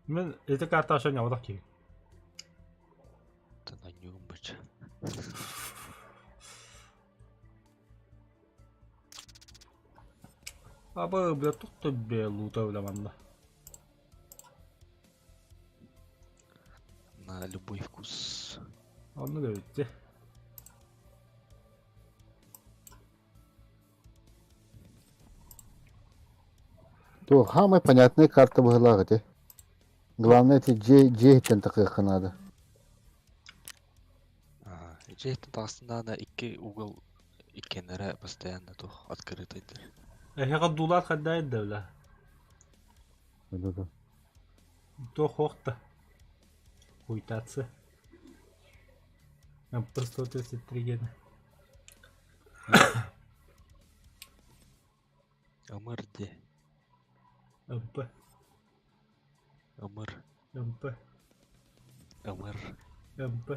Мен эти карта ашан явдак ки. Тана нюгім бача. Абы бля tuttu бе лута уламанда. На любой вкус. Onu da bitti. То, самая понятная карта была, где. Главное, это J-тен такая надо. Жейтін тағысында да екі угол екенері постоянно тух открытыйдыр. Эхе дулар хаддай да бля. Да. То хохта. Хуйтаться. М133 гена. Ымырде. МП. Ымыр. МП. Ымыр. МП.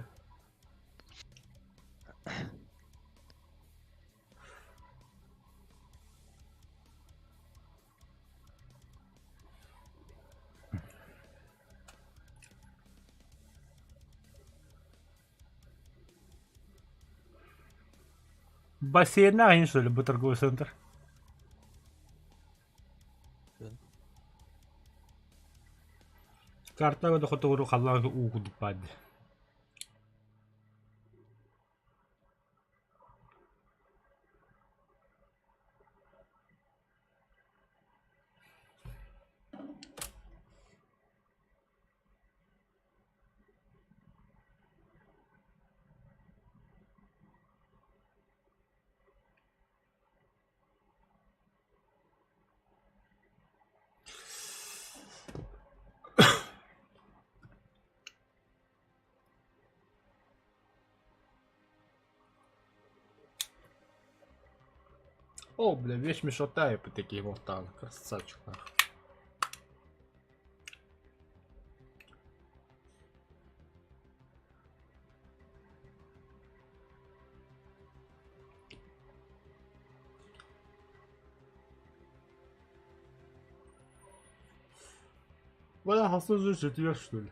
Бассейн нагин, что ли, был торговый центр? Карта да хотогору халлага угудуп бады. О, бля, вещь мешотая по такие морталы. Красавчик. Бля, хасны же четверг, что ли?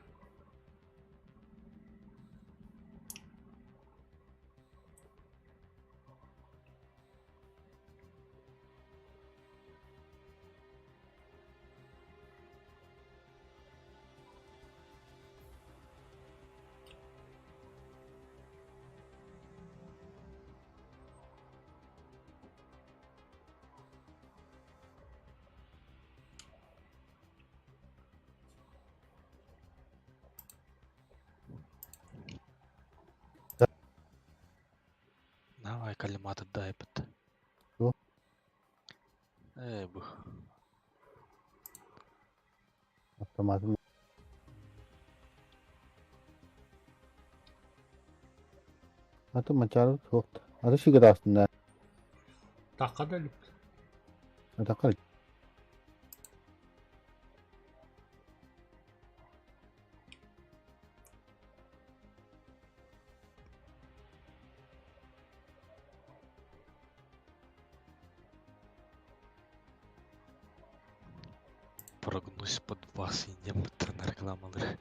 Давай калиматы дай бит. Что? Бух. Автоматом. Аты мачару соқты. Аты шигет астында. Таққа да люп. Атақар. Прогнусь под вас и диаметр на рекламалар.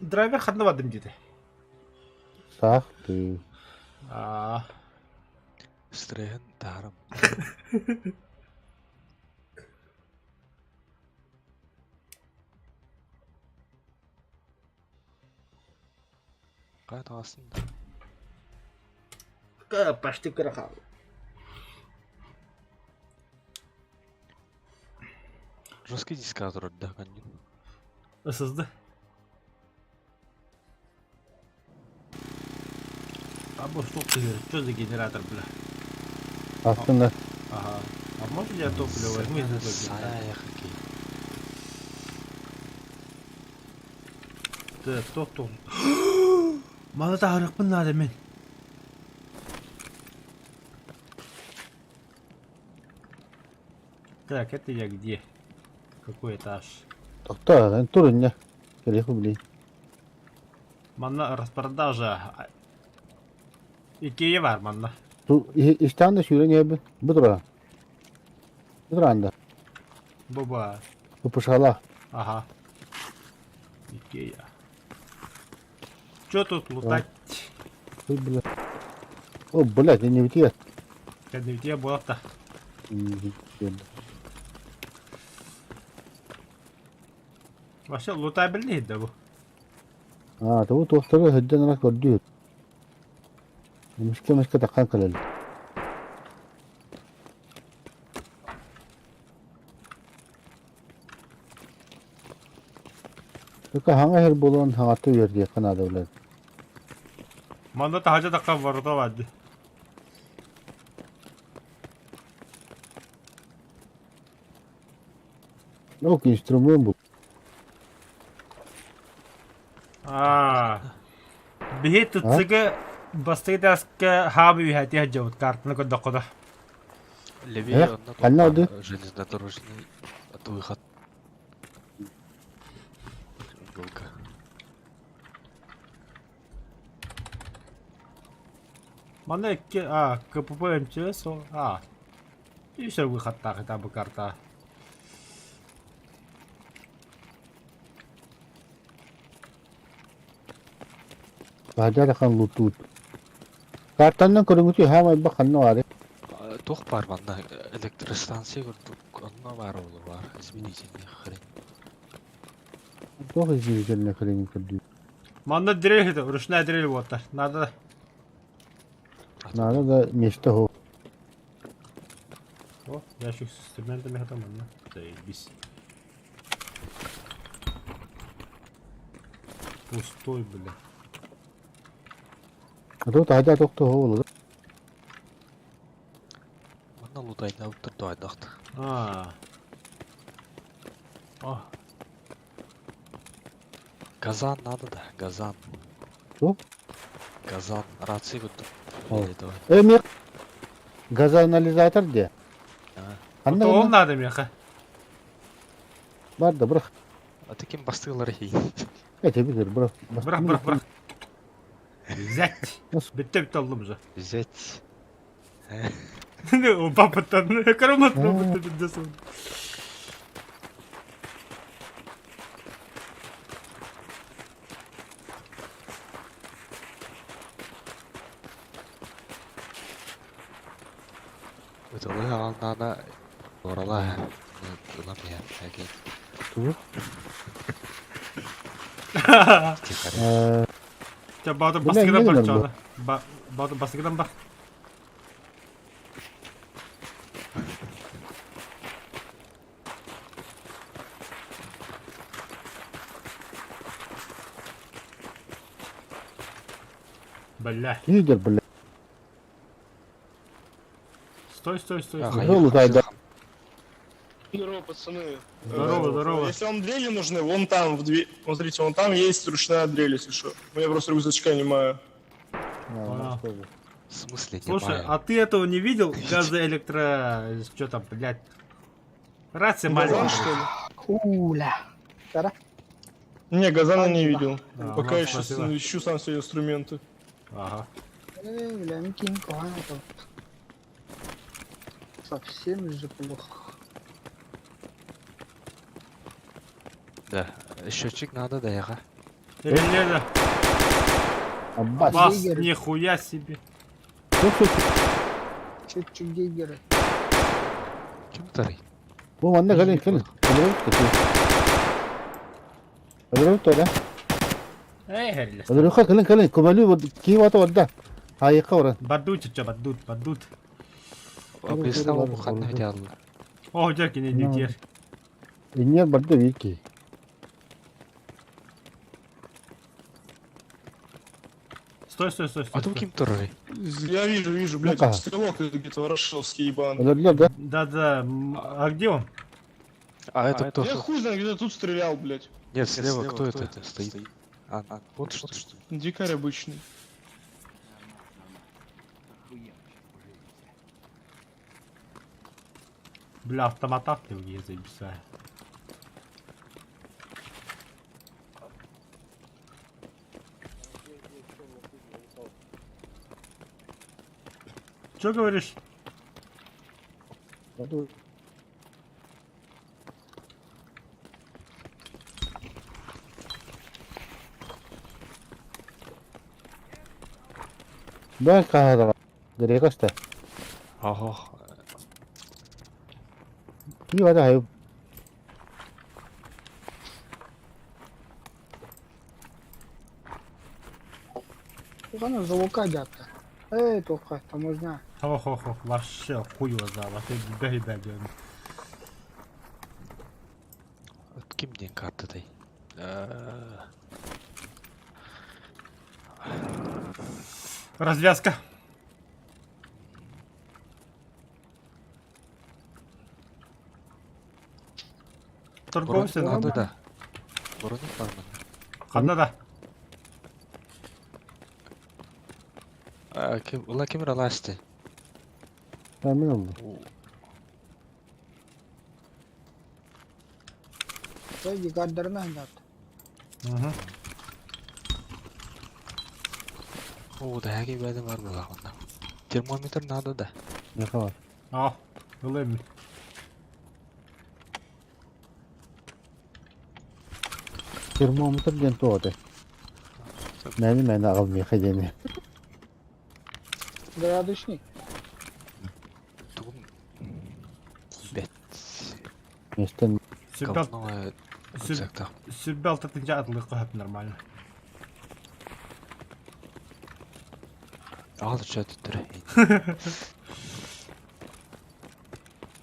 Драйвер хаднавадым дейді. Сақ. Ты. Стреген тарам. Кайт астында. Почти крахал. Жесткий дискатор отдаханин. Isızdı. Abi çok güzel. Çözdü generator bile. Астында. Ага. А можно я топливо возьму из этого Сая яхаки. генератора? Топ. Мана да харықпын надо мен. Так, это я где? Какой этаж? Тоқта, турын не. Келеху блин. Мана распродажа. Икея var мана. Ту işten de şöyle ne bu? Bu dura. Bu duranda. Боба. Bu пушала. Ага. Икея. Чё тут лутать? Bu bile. O блядь, не бития. Когда у тебя было-то? Вообще лутабельный да bu. А, то тоқтары хөдден ана көрдү. Мышка таққан калал. Только хаңа хер болон хаңаты берди канада улар. Манда тахажа такка варда вады. Ок инструмент бу. Бихи тутсыга бастыгдаска хаби вихати хаджавут картына көдді қода. Левее Эх, одна канал, только железнодорожный от выход. Гулка. Манда ekki, КПП МЧС, и все выход-то хотя бы карта. Баджа таққан лутут. Kartandan көрүнгүтү хама баканна бар. Тух бар банда электростанция көрдүк. Онна бар болу бар. Изменительный хрен. Тох изилгенне хрен көрдү. Манда дрель это, ручная дрель вот. Надо. Надо да нечто хо. О, ящик с инструментами готов, да? Заебись. Пустой, бля. А тут айда токто хо болду. Онна лутайда утурду айдакты. О, Газан надо да, газан. Что? Газан, рация көрдүк. О. Давай. Эми газоанализатор де. вот он надо, меха. Бар да бирок. А таким бастыгылар хей. Эте бир бирок. Брақ. Зәт. Бітті алды бұза. Взять. О, папаттан. Караматына бітті бітті сон. Өтөлі алнана орала. Улам я. Әген. Ту. Тихаре. Тебя бауды Бля, басқыдан не бақ білем жауды. Бауды басқыдан бақ. Бля. Лидер, бля. Стой. Здорово, айда. Здорово, пацаны. Здорово. Если вам дрели нужны, вон там, вот смотрите, вон там есть ручная дрель, если что. У меня просто рюкзачка немая. В смысле, не Слушай, маю? а ты этого не видел? Газоэлектро... Что там, блядь? Рация Газан, маленькая. что ли? Хуля. Тара. Не, Газана не Спасибо. видел. А, Пока ну, еще спасибо. ищу сам себе инструменты. Ага. Бля, Микин, погано тут. Совсем же плохо. Да. Счетчик надо, да, яга. Или Аббас. Бас, Гейгер. нихуя себе. Чуть-чуть гейгеры. Ким тарый? Bu manda kalın. Ödürüm toda. Эй, Херлес. Ödürüm kalın. Kumalı ki vata vada. Hayıka oran. Бадут. Объяснял Olur, Муханна olur. хотел. О, дядьки, не Ну. дер. İnyer barda viki. Стой. А тут Ким тарый? Я вижу, блядь, Ну-ка. стрелок где-то ворошиловский ебан. Ödürler de. Да. А где он? А это кто? Я хуй знаю, где тут стрелял, блядь. Нет, слева кто это стоит? А, вот что. Дикарь обычный. Бля, автоматах ты мне записаю. Что говоришь? Ben kahada. Geriye kaçtı. Ага. İyi vada hayır. Она за лука дядка. Эй, только там можно. Ох, вообще хуй его зала. Ты бегай. Ким ден картадай? Развязка. Торговцы Надо, надо. да. Бороник барман. Ханнада. Ула ким ралашты? Emin oldu. Эй, гигадерна дядка. Угу. О, да, яги бәді бар бұлағында. Термометр надо да. Ne kadar? Al. Yollayayım. Termometre den toda. Məni almaya xədəni. Градусник. Тугун бет Местен Сүрбел, говно сүр- күтсәктә. сүрбел тытынча атлы кыһап нормально. Ал чат тире.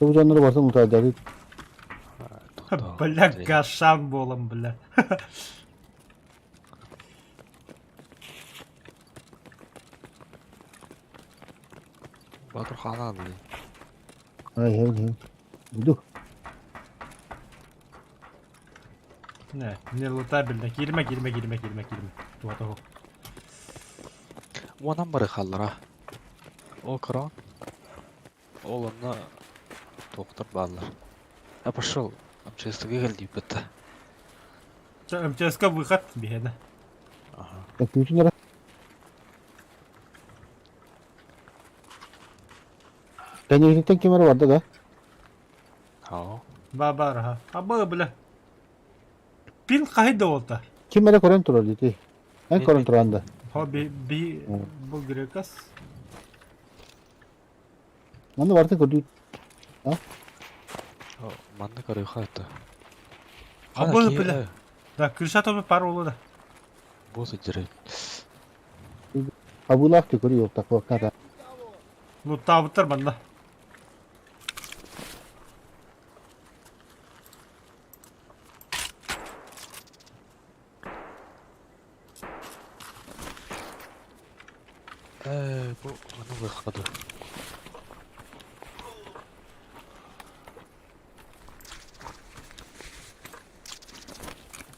bu canları varsa mutadari Бля, гашан болам, бля. Батыр ханан. ay hey. Budu. Не лута, бля. Кирме. Туа того. Онан бары халлара. О кран. Олонна доктор баллар. А пошел. Амчестыга geldi битте. МЧСК выход бегена. Ага. Tak bütün ara. Deneylikten kemer vardı da. Хао. Баба раха. Абы, бля. Пин кайда олта? Kemere koran turar dedi. En koran turanda. Хо би бу грекас. Onu vardı kodu. О, манна карый хата. Абы, бля. Да, крышатовы пар олу да. Бос идере. Abulak ki koru yok takva kata. Лута бутар банда. Бу аны выходу.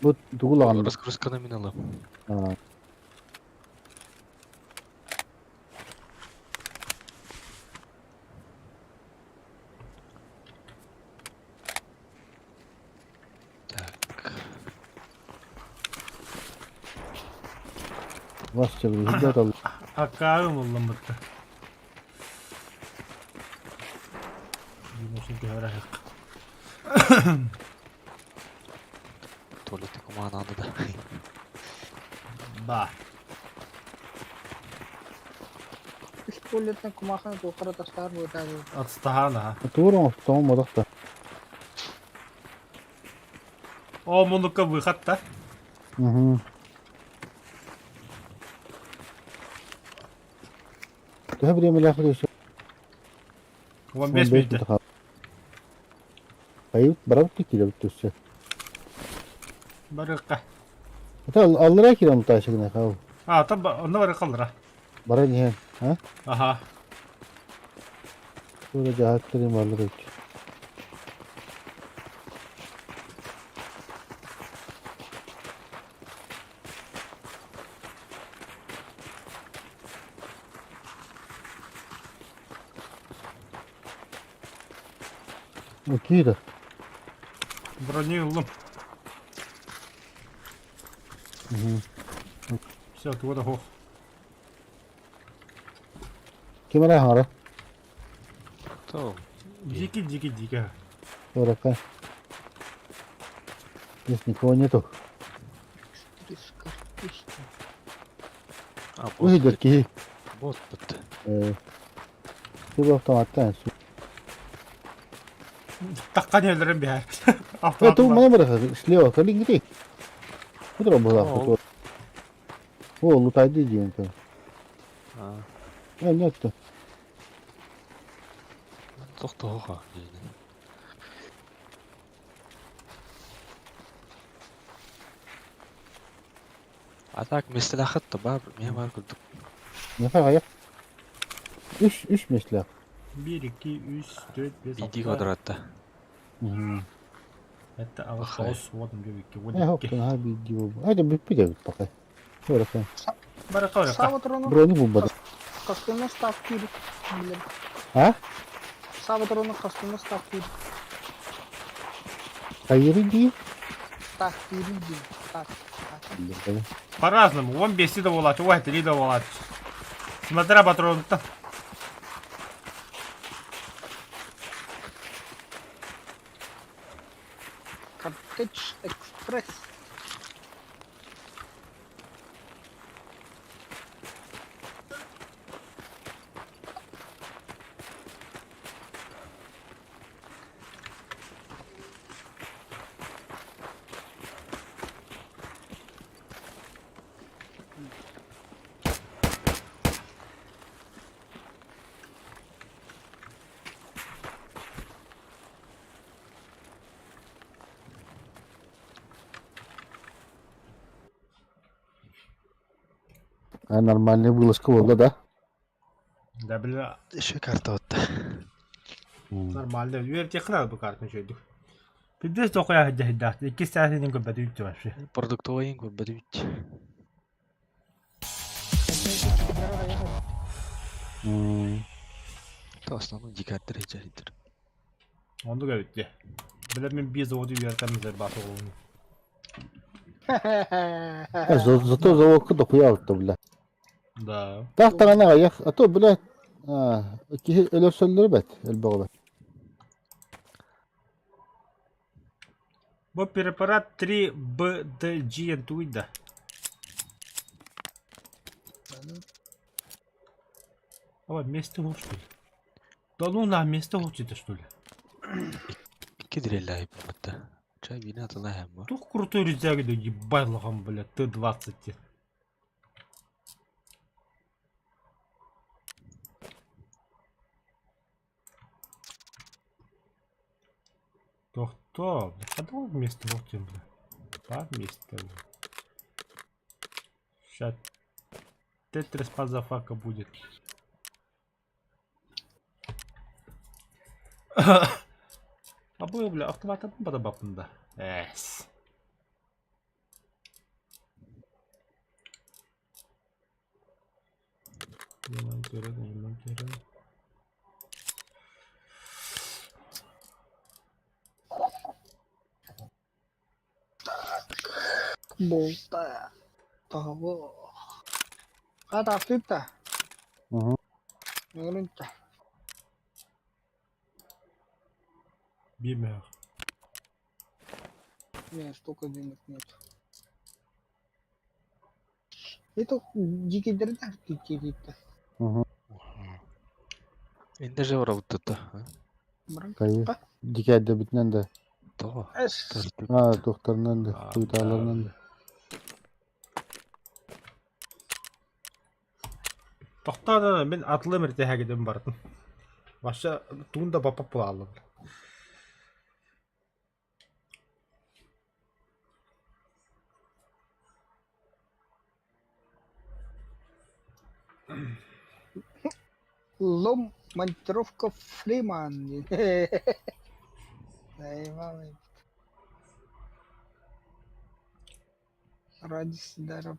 Bu tuğulan. Раскрысканы миналы. Так. Vas çeviri. Hiddet al. Акаым оллам бутта. Димошин кehörä. Туалетте команды да. Ба. Туалетный кумахан тохара таштар бойтар. Отстахана. Tuğuran tamam odak da. О, мунука выход та. Hı hı. Daha bir yemeğe yaklaşıyor. 15 минут. Hayır, bırak ki kilo tutuşu. Барыкка. Hatta aldıra kilo mu taşı ne kav? А, там оны бары калдыра. Bara niye? Ha? Аха. Böyle cahatları varlık. Okey de. Бронюлым. Hı hı. Все, туда хох. Kimere hara? То. Дики. Sonra kay. Здесь никого нету. А, Выйдет ки. бот битте. Şu автоматтан. Таккан елдерин бе. Это у меня быrak. Слева калин гри. Куда была? О, лутайди диенто. А, Нет. тоқтоға. А так mesela хатта бар, мен бар күлдік. Ne kadar ayak? Üç mesela. 1, 2, 3, 4, 5, 6. Иди квадратта. Это Ага. авахаус, вот он говорит. Ne yaptın abi gibi. Hadi bir de bakayım. Sonra sen. Баракалка. Саватрону Broni bulmadı. костюмный ставки. Блин. Ha? Саватрону костюмный ставки. Hayırı değil. Ставки. Так. По-разному. Вон 5 да волать, ой, 3 да волать. Смотря патрон-то. Коттедж экспресс. Нормальный вылазка была, да? Да, бля, Еще карта отта. нормально. Юр технал бы карту шойдук. Пидес тоқая хадда. 2 саасын инго бадуйт вообще. Продуктовый инго бадвич. Это основной дикартер хичаритер. Онду гэвитте. Бля мен би заводу юртамыздар басу олуну. Зато заводка дохуя-то, бля. Да. Тахтар ана аяқ, а то, бля, ки өлөсөлдөр бет, элбөгө бет. Бо препарат 3BDG ентуида. А вместе лучше, что ли? Да ну на место лучше-то, что ли? Кидрелла айпмата. Чай вина талаем. Тух крутой рюкзак, да ебайлахам, бля, Т-20. Кто? Когда вместе лучше, бля? Два вместе, бля. Сейчас Тетрис пазафака будет. А был, бля, автомат бада бапында. Эс. Ремонтируем. Болта. Того. Хата ты-то. Угу. Нырынта. Бимер. Нет, столько денег нет. Это дикий дердак ты-то. Угу. Инде же враутта. Кайы. Дикәдә битнән дә. То. Эс. Доктарнан да, туйталарнан да. Тоқтады, мен атлы мәртеге гидем бардым. Баша туында бапап була. Лом монтировка Фриман. Заебал. Радиус удара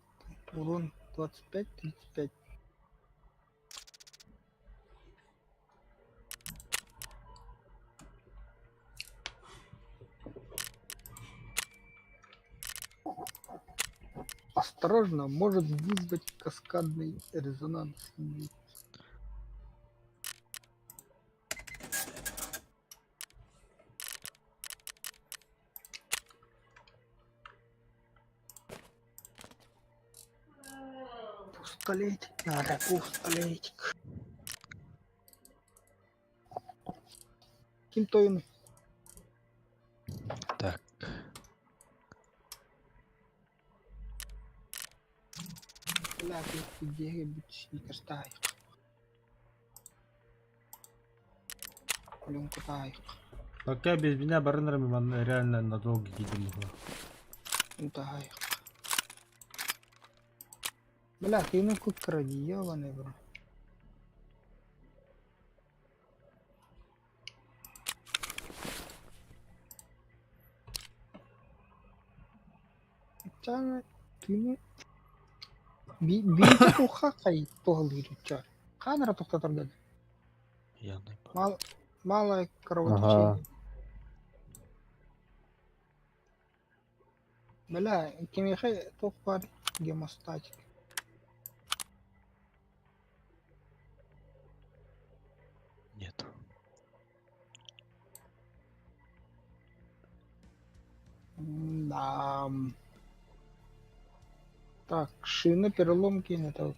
урон 25-35. Осторожно, может вызвать каскадный резонанс. Пустолетик надо, пустолетик. Ким то він? Так. Бля, ты где-нибудь не кастаешь. Блин, катаешь. Пока без меня барынерами man реально надолго гидем. Катаешь. Бля, ты ну как крадиёваный, бро. Чана, ты ну... Бейті тұлға қай тоғылды кетіп қаныра тоқтатырды. Яны. Малое кровотечение. Бля, кемехе тоқ бар гемостатик. Нет. Да. Так, шины, переломки, это вот.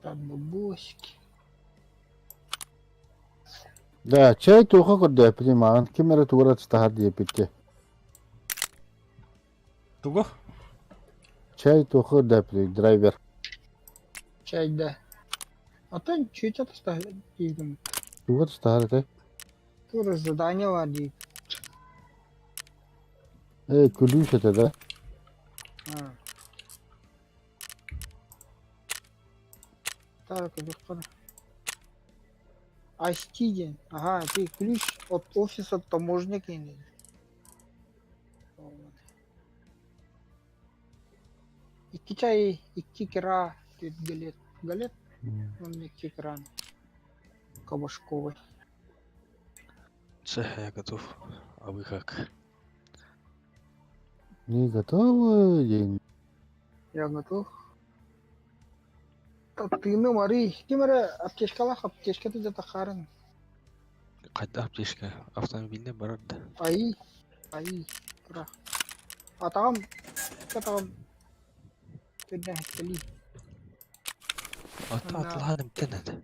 Так, бабосики. Да, чай туха кодда приман, кемера турат стахар дие питте. Туго? Чай туха да при драйвер. Чай, да. А то чуть это ставит. Тугат стахар те. Тура задание вади. Кулюш это да. Так, легко. Астиден. Ага, ты ключ от офиса таможника. İki çay, iki kira галет. Галет, он iki кира. Кабашковый. Все, я готов. А вы как? Не готовы, день. Я готов. Ты ну мари, ты мара аптечкалах, аптечка ты где-то харен. Қайда аптечка? Автомобильде барады. Ай, кира. Атагам, кенде хекели. Ата Ана- атылғаным тенеді.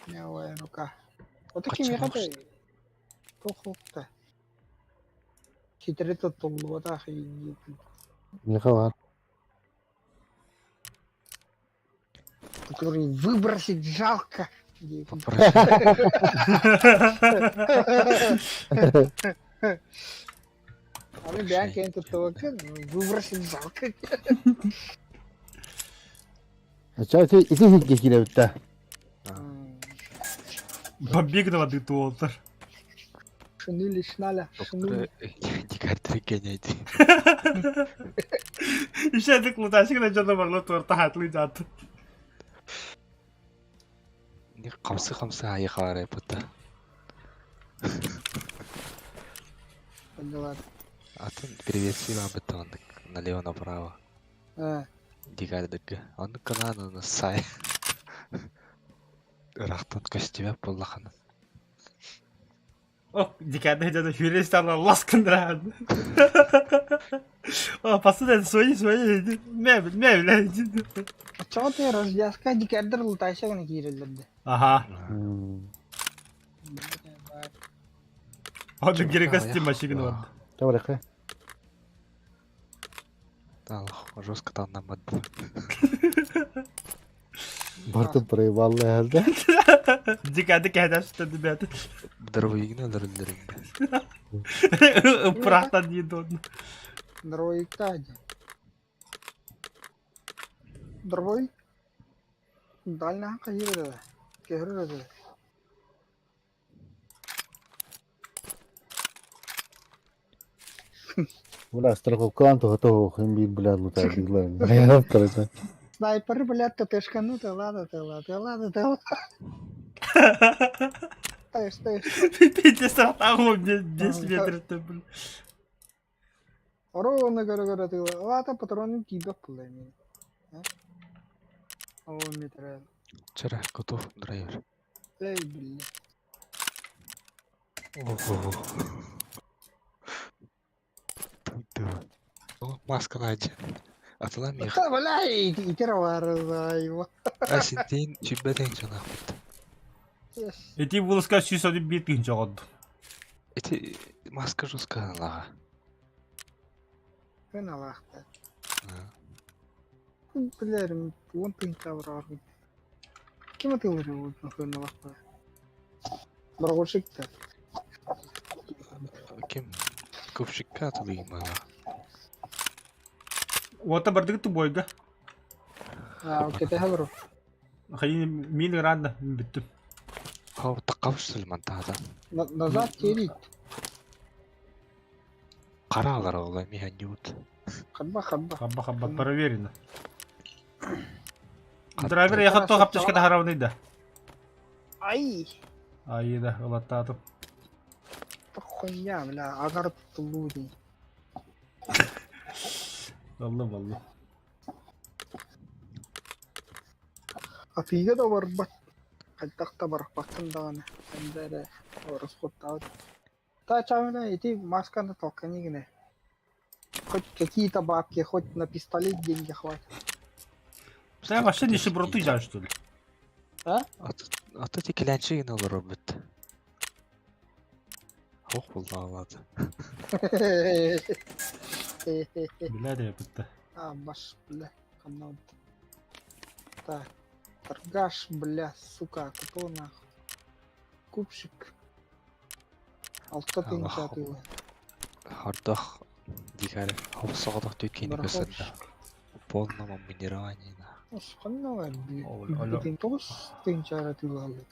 Не ой, рука. Вот такие Качан мехаты. оқышты? Тохлукта. Хитрет толлу да хи. Не хавар. Который выбросить жалко. Попрошу. А мы бянки это только выбросить жалко. Ача, иди хикке кире битта. Побігнула ти туолтар. Шунули шналя, шунули. Дикартыр кенеді. İşedik lutashigna canavarlar torta hatlы жатты. Не қамсы айы қарай бұтта. Поняла. Атын перевеси вам это налево направо. Дикардыгы. Оны кананы сай. Рахтан костюмя боллаханы. Oh, dikende jada hürestarlar laskındır. Oh, pası dedi soyu. Mevle. Чего ты развязка дикардер лутайся на кириллерде. Aha. Hadi geri kastım maşıgın var. Табарака. Ал, жестко там намады. Бартын проебаллы әлді. Dikende kehder sütürdü beydi. Дровыгін өлірілдеріңді. Pırahtan değil onu. Дрой тади. Дрой. Дальна кайырды. Кehirdi. Бля, страховкан то хим бит, бля, лутай биглар. Я вкарата. Снайпер, блядь, ТТшка, ну ты ладно. Стоишь. Bir sıratan o 10 metrede. Ровно говорю, ты ладно, патроны тебя пулами. О, метр. Чара, готов, драйвер. Эй, блядь. Ого. О, маска найди. Атыла мех. Да, блядь, и первого его. А сентейн чүббәтен жана. Eti buluşka süsödü bir gün çoğundu. Эти маска жестко лага. Кына лахта. Блядь, вон ты таврар. Кем ты уже вот кына лахта? Баргошик-то. Кем? Көпшікке атылыйын мага. Ota bardık tu boyga. Окей, ты говорю. Hayır mil randa bittim. Хау таққабыш сылман тағда. Назад керит. Қаралар олай механют. Хабба. Хабба проверено. Драйвер я хатто хаптышка да харавнıydı. Ай! Ай да улаттатым. Хуйня, бля, агар тулуди. Vallahi. Афига да бар бат. Кайтакта бар баттын даганы. Эндере расходтау. Та чамина эти масканы толкани гине. Хоть какие-то бабки, хоть на пистолет деньги хватит. Sen başta dişi burutacaksın что ли? Аты текеленшігін олар бітті. Хоқ болды алады. Bile de yapıttı. А, баш, бля, канал. Так, торгаш, бля, сука, кто нахуй? Купщик. Алта тенчатый. Хардақ дегәрі. Хоқ соғдақ төткені көсінді. полном минировании. Ушқанна бар. Алло. Бүтін 9 тыгынча тыгылды.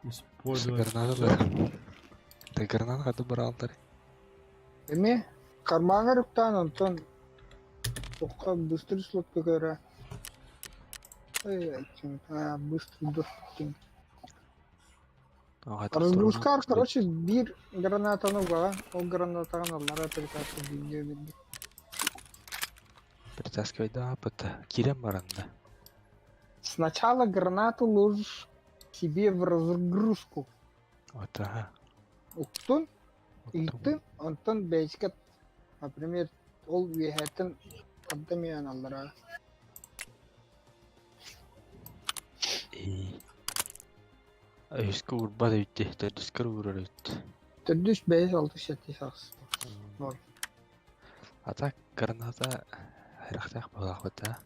Использовать. Гранаталар. Ты гранат кады баралдар. Эме кармаңа руктан онтон тоққа быстрый слот пекера. Быстрый доступ. Разгрузка, короче, бир гранатаны бар. Ол гранатаны аллара перетасып видео берди. Притаскивай да опыта. Кирем баранда. Сначала гранату ложишь себе в разгрузку. Вот ага. Уктун, илтин, онтон бейскет, например, ол вехетін қаддамиян аллара. Өйскі урбады үтті. Төдіскір урар үтті. Түрдүш бейс алты шетті сақсы. Бол. Ата граната хайрақтақ болақ бұта.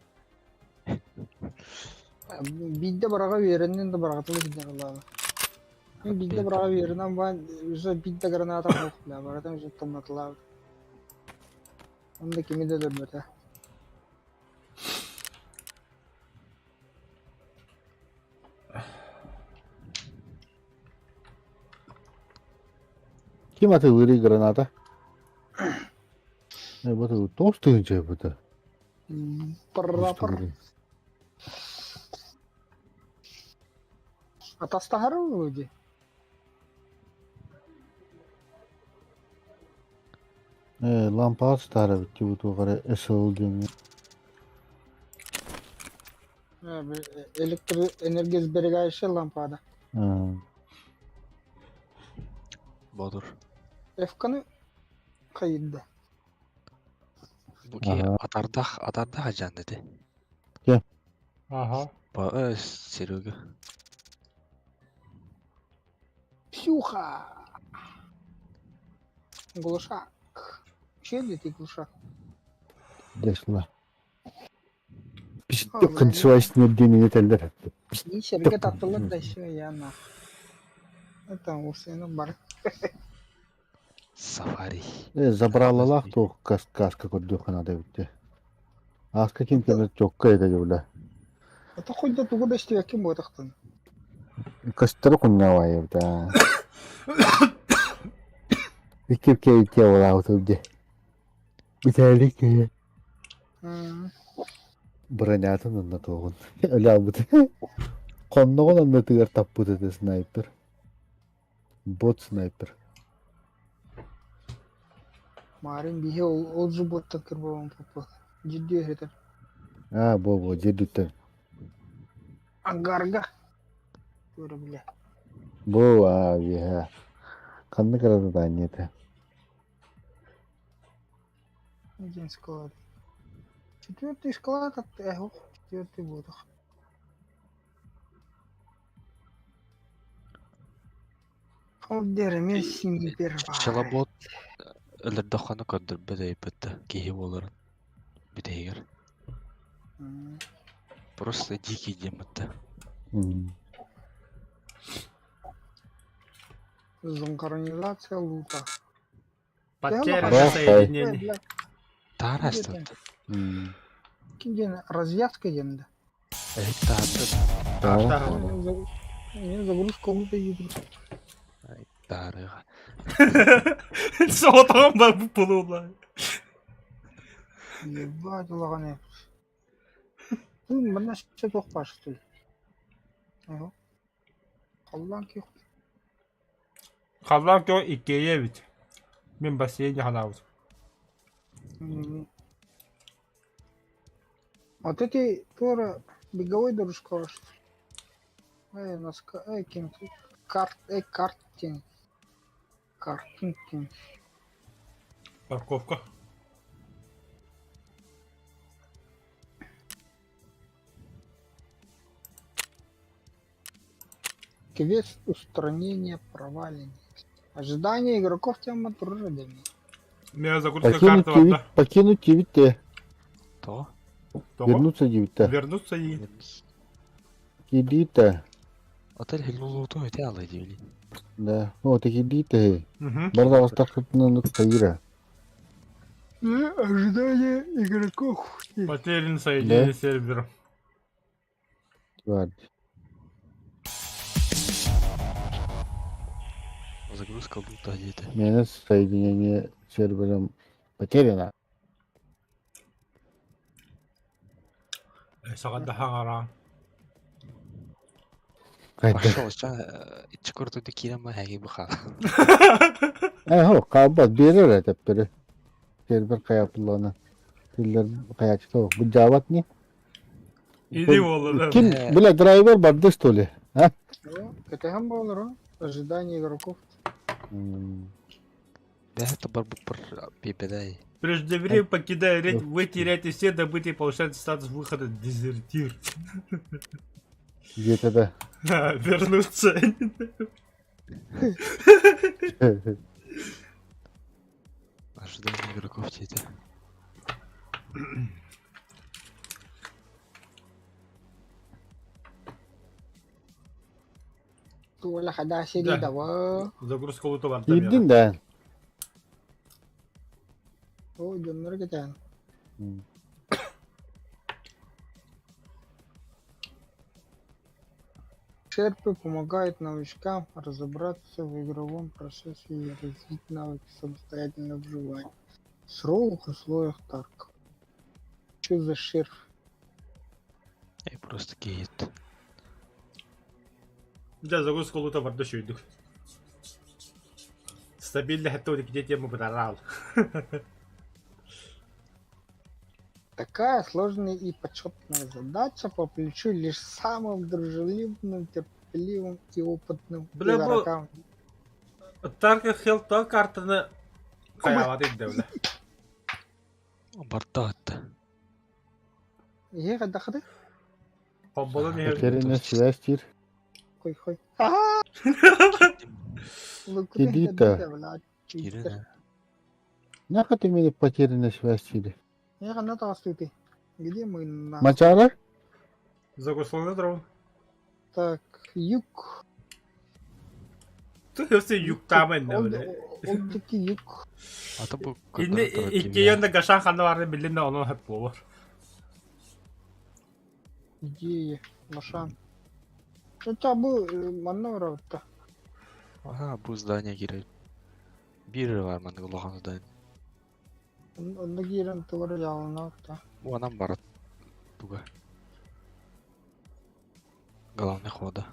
Бидде бараға вереннен де барағатылы бидде қалағы. Мен бидде бараға вереннен баған өзі бидде граната қоқыла. Баратан өзі томнатылағы. Онда кеме де дөрбеті. Kim atı ıri granata? Bu da dost önce bu da. Пырра-пыр. Атастахары өде. Lampa starı bitti bu tuğara esol demiyor. Электр энергия сберегающая лампада. Бодур. Эфканы кайытды. Bu ki atarda hacan dedi. Ага. Ba Серега. Псюха. Глушак. Че ты глушак? Дешла. Biz sıkıntısı var işte dediğini yeterler. И серге таттылар да еще я на. Это усыны бар. Safari. Zabrallalak da o kaska koydu kanada bitti. Aska kim kemer çok kayda jovla. Это хоть до того дошли, каким ботахтан. Kastır kunya var evde. Bir keyke ola otobde. Bir tane ki bırakatın onda toğun. Öyle aldı. Konnoğun onda tığır tappu dedi sniper. Bot sniper. Марин бихе ол же боттан кырбабан попа. Жидди хетер. Бо cidden. Ангарга. Көрө биле. Bu abi ha. Kanlı karadı da anniyete. Один склад. Четвертый склад, четвертый ботах. Холдер, мен снайпер бар. Çalabot ölürde xana kadar bedey bitti. Kihi olur. Bideyger. Просто дикий демонта. Зонкаронизация лута. Потеря Ага. соединения. Тарастан. Кинген развязка енді. Мен загрузка лута ебір. Тарыға. Соғытаған ба бұл пұлула. Ебать, ұлаған еп. Мына шет оқпа что ли? Қалдан ке. Қалдан ке 2'ye бит. Мен бассейне халауыз. Вот эти тоже беговой дорожка ваш. Наска, картинг. Картинг. Парковка. Квест устранения провалений. Ожидание игроков тема трудами. Меня загрузка карты ватта. Покинуть Тивите. То? Вернуться Тивите. Вернуться и... Кидите. Отель хилулуту өте алай дейли. Да. Вот и кидите. Мгм. Барда остаточно кайра. Ожидание игроков. Потерян соединение с сервером. Var. Загрузка лута где-то. Минус соединение с сервером потеряно. Сагадда хагара. Қайта. Пошел, чекурту кирем ма хаги баха. Ho, kabat birer etep biri. Server kayapılığını. Filler kayaçta o. Bu cavat ne? İyi oldu. Kim? Bile driver bardı stoli. Ha? Кетем болро. Ожидание игроков. Да, это бар пипедай. Преждевременно покидая рейд, вы теряете все добытые, получаете статус выхода дезертир. GTA'da. Вернуться. Ожидание игроков где-то. Тула хада сири Да. дава. Загрузка лута var. Girdin de. О, донор кетен. Шерпы помогают новичкам разобраться в игровом процессе и развить навыки самостоятельного выживания в суровых условиях Тарков. Что за шерф? Я просто гейт. Да, загрузка лута var da şuydu. Стабильно готовы где тему подорал. Такая сложная и почетная задача по плечу лишь самым дружелюбным, терпеливым и опытным Бля, бо- игрокам. Тарка хелта картаны каялады devle. Бартат. Ега дахды? Поболу не Потеряна связь тир. Хой. Ага! Ну, куда Иди это то. девла? Кирина. Нахуй ты меня потеряна связь тир? Ега на ты. Где мы на... Мачара? Загрузка на дров. Так, юг. Ты все юктамен devle. Олдики юг. А то был İnne iki yönde gaşan kanı vardı bildiğinde onu hep olur. Идея. Машан. Это был маневр-то. Ага, bu здание girer. Biri var mı Allah'ın здание. Onda giren tuvara ялынакта. Bu anam бар. Туга. Главный хода.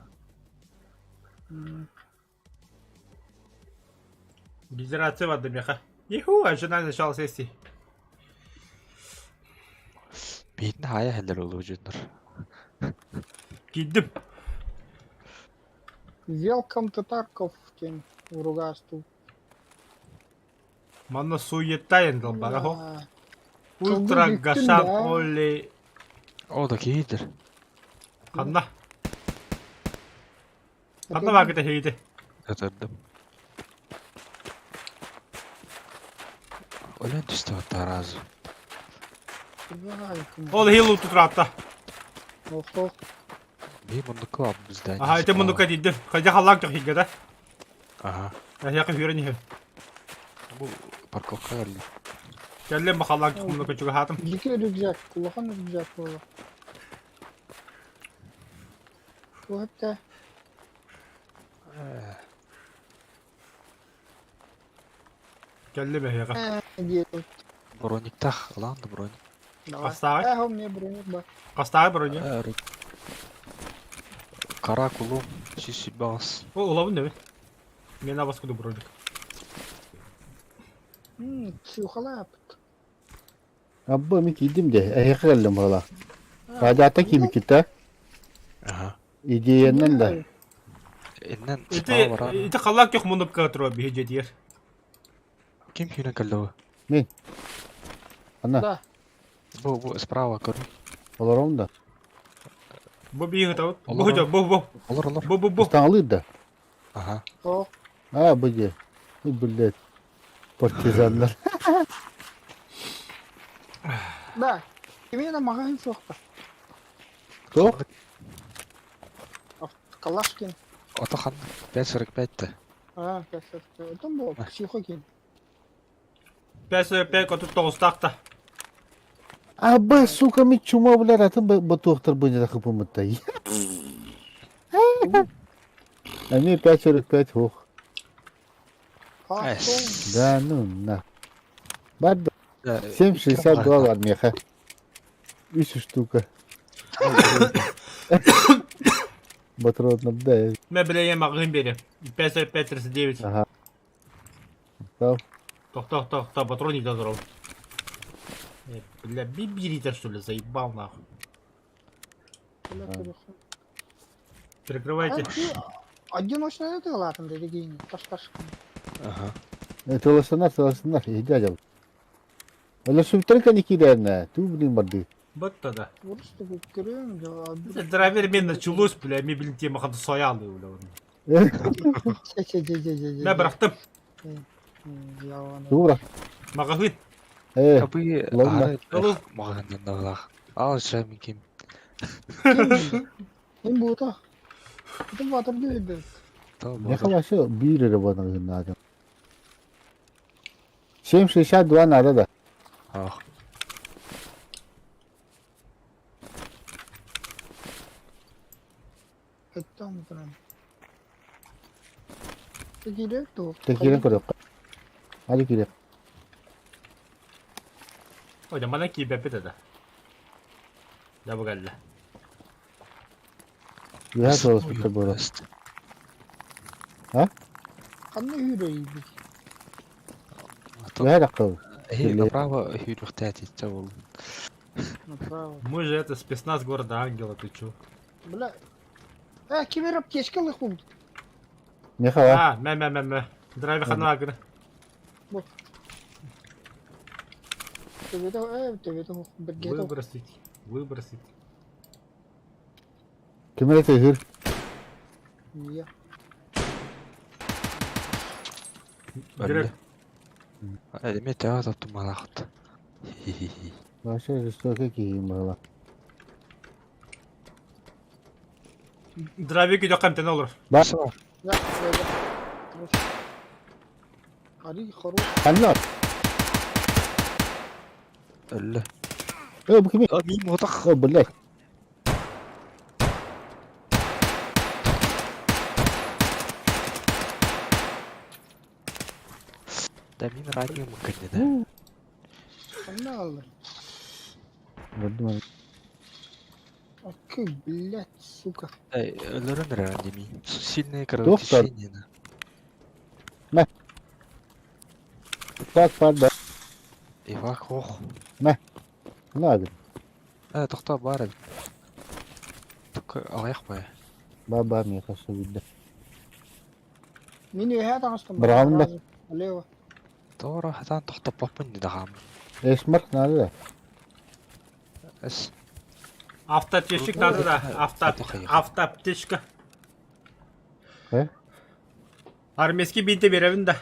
Генерация vardı meka. Yuhu ajından начал сессии. Бейдің хая хәлдер олу жүндір. Gittim. Welcome to Tarkov, тень в ругасту. Манна суеттайын дыл бара хо. Да. Ультра Кылды гашан да. олли. О, да кейдір. Kanna. Kanna vakit heydi. Yatırdım. Ölen düştü hatta razı. Ol heal tutratta. Охо. Bir bunu kılab bizden. Aha ite bunu kadiddi. Kaja halak çok higada. Aha. Ya hüren he. Bu parkovka geldi. Geldim bak halak çok bunu kaçık hatım. Дикий рюкзак. Кулахан рюкзак было. Что это? Geldim ya. Делают. Броник так, ладно, броник. Давай. Оставь. У меня броник бар. Kastaya bronye. Kara kulum, şişi bas. O olavın ne mi? Mena baskudu bronye. Психолап. Abba mi gidim de. Ayakı geldim valla. Rajata kimi kita? Aha. İdiyenden de. Elinden İte çıpa var ha. ite halak yok bunu katro bir hecediyer. Kim yine kaldı o? Ana. Да. Bu sправа kır. Olaram da. Bu bir hata. Allah Bu hoca bu. Olur olur. Bu. Bustan alır da. Aha. О. Ha bu ye. Bu billet. Partizanlar. Да. Именно магазин сохта. Çok. Калашкин. Atakan 5.45'ti. А, как это? Там был психокин. 5 39 такта. Аба, сука, ми чума бля ратым батуахтар быня да хыпымыттай. А мне 5,45 ох. Эс. Да ну на. Бар Да, 7,62 var меха. 3 штука. Батрот да. Мен білеген мағын бері. 5 39. Ага. Тау. Тоқта, патрон не дозрал. Бля, биберитер, что ли, заебал нахуй. Перекрывайте. Одиночный это ладно, регини. Таш. Ага. Толасынар, дядя. Оля только не кидайна. Ту, блин, барды. Вот тогда. Вот что вы керем, да. Драйвер мен началось, бля, мен білін темақанды соялды, бля. Мен бірақтым. Тура. Мағын. Абы ладно. Алло. мағаннан нағылақ. Ал жамин кем. Им бута. Это ватер деді. Меха вообще бирі работаны надо. 7,62 надо да. Ах. Это он прям. Ты керек то. Tekeren korok. Hadi kirek. Hocam bana ki bepe dedi. Ya bu geldi. Ya soğuz bitti burada. Kanne yürüyü. Ya dakika. Эй, направо хюрюх тяти цавол. Направо. Мы же это спецназ города Ангела, ты чё? Бля. Кемер аптечка лыхун. Меха var. А, мэ. Драйвер хана агры. Тебе бергето. Выбросить. Kime tehir? Я. Direkt. Элеме тяга таптым малахт. Başka restoran ki bana. Драйвер gidiyor kamten olur. Bak. Я. Ари хорош. Kanlar. Элле. Bu kimi? Мин модах. O bilek. Да мин радио муканне да. Канне алды. Gördüm. Окей, блядь, сука. Эй, Лорен радими. Сильное Доктор. кровотечение. Tak pardon. Ивак хох. Надо. Тохта бары. Только алаяқ бай. Baba mеха söyledi. Мини хата астам. Браунда. Лева. Тора хатан тохта попын дагам. Esmer nerede da? Эс. Автоаптечек надо да. Автоаптечка. He? Армейский бинте беревин да.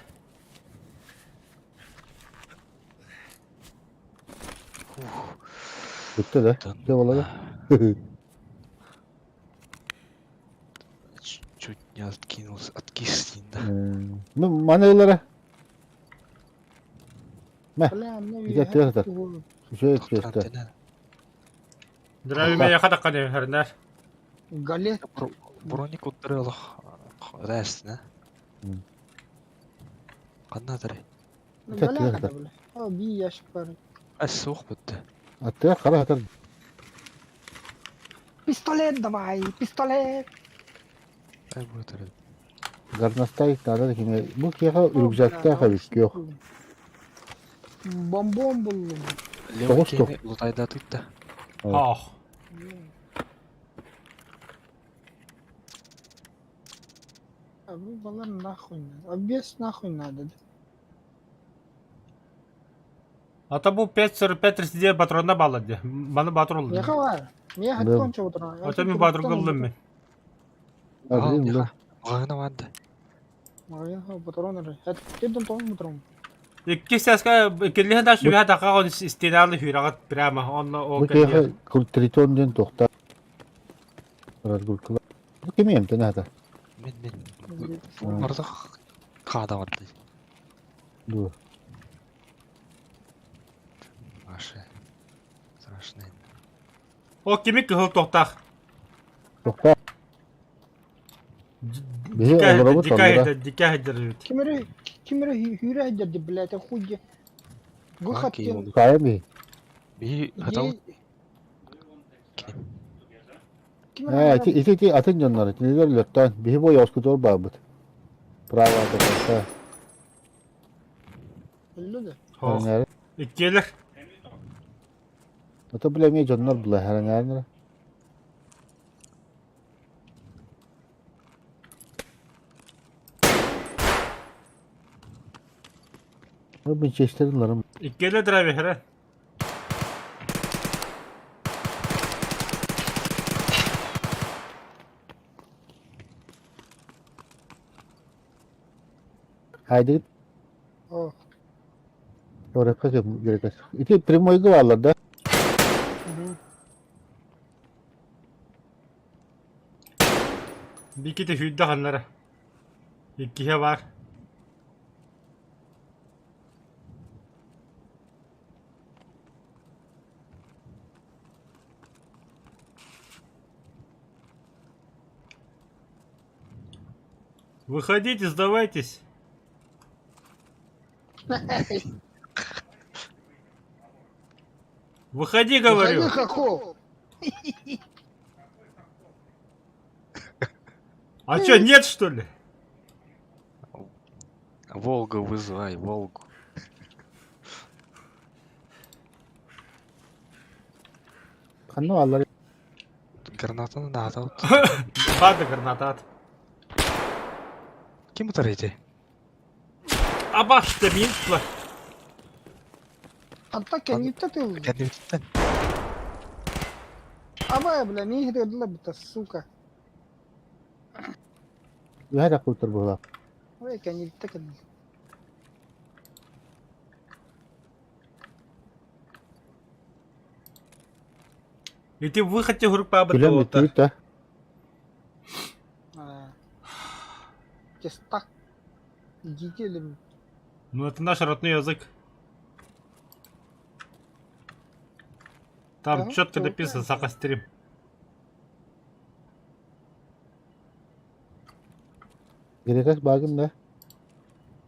Bitti de. Ne oldu? Чуть не откинулся, откиснин, да. Ну, manevralara. Бля, мне Где ты это? Şöyle Тохтан etkileşti. тенен. Драйвер мен яқа таққан ернер. Галет. Броник ударил рәст, да? М. Қанна дәрі. Галя, бля. Би яшик бар. Әс соқ бітті. Attı kara atar. Пистолет давай, пистолет. Әй бұл дәрі. Garnastay надо da kimi. Bu kiyaha rüzgâkta kabik yok. Бомбом был. Лево Тоғыз тоқ. кейіне ұлтайда тұйтты. Ах. А вы балар нахуй надо. Обвес нахуй надо. Ата бұл 5,45 патронна балады. Баны батыр олды. Меха бар. Меха Да. конча отыра. Ата мен батыр қылдым мен. Abi bu. Мағына ванды. Меха патроны. Это кедден тоң патрон. Икки сәсқа келлehen да шүбе тақа он истиналы хүйрағат прямо. Онны о Bu kiyaha tritondan toxta. Razgulkula. Bu kimi emte nada? Мен. Мұрдық қада ванды. Du. Страшно. О, кими кыгыл тоқтақ. Тохта. Биһи олоробут оллара. Дикаһыдыр. Кимере хюре дерди, блядь, охуе. Выход Кая биһи. Би хатау Ити атын жоннары. Тинилер лөттөн. Биһи бой оскутор бабыт. Права да калса. Öldü. Herangары. Иккелер. Ото билеме жоннор була herangары. Bu çeşitlerim. Иккелер abi хера. Haydi O. oraya kaçıp gerek. İki primoyu varlar da. Bir kiti hüdde hanlara. İkkihe var. Выходите, сдавайтесь. Выходи, говорю. Выходи, каков? А чё, нет, что ли? Волга вызывай, Волгу. Kanı varlar. Гранатаны да атау. Ладно, граната at. Kim bu taraydı? Абах işte minutla. Hatta kendi tutuldu. Kendi bitinden. Ama ya bile niye hediyordular bir tas suka. Ver akıltır bu. Ve kendi tutuldu. И ты выходи, говорю, по Gülem ободку. bitti de. Кестак. Идите ли? Ну, это наш родной язык. Там Ага, четко всё, написано Сахастрим. Gerek bagın da.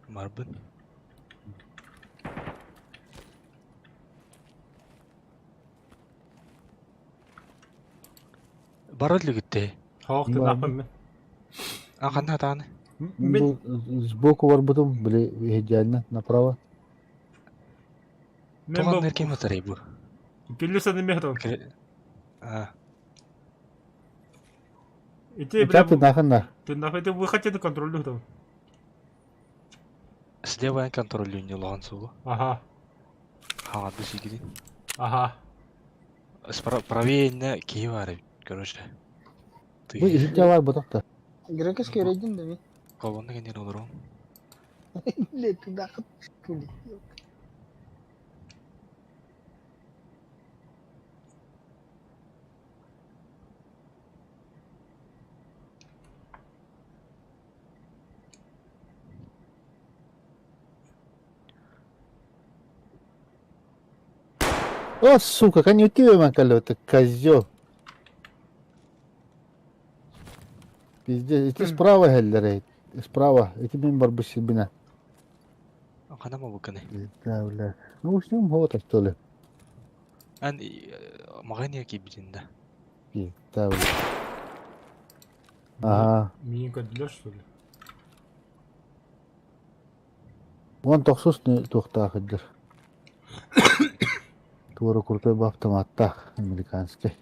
Marbın. Барат ли gitti? Хох, ты Ну, нахуй мен. Aqanna tane. Мен Bu sboku var budum. Bile hediyeline направо. Туган бұл нерке ме тарай bu? келесі немехтон. А, И ты, бля, Çatı nakınlar. ты нахуй, ты выходи на контроль там. слева контролюнне логан сугу. Ага, Хагады сигидин. ага. Правее не киевары, короче. Bu Ты ihtiyaç var budakta. Грекос кередин да ми. колонна генер олорун. Ле туда тули. О, сука, конъюнктивы макали, это козёл. Пиздец, эти справа хеллер, справа, эти мен бар бина. Aqana mı bakane? Да, бля. Ну, с ним вот что ли. Ан магания кибидинде. Да, бля. Ага. Миника для что ли? Вон тохсусны тухта хеддер. Тура крутой бы автоматта американский.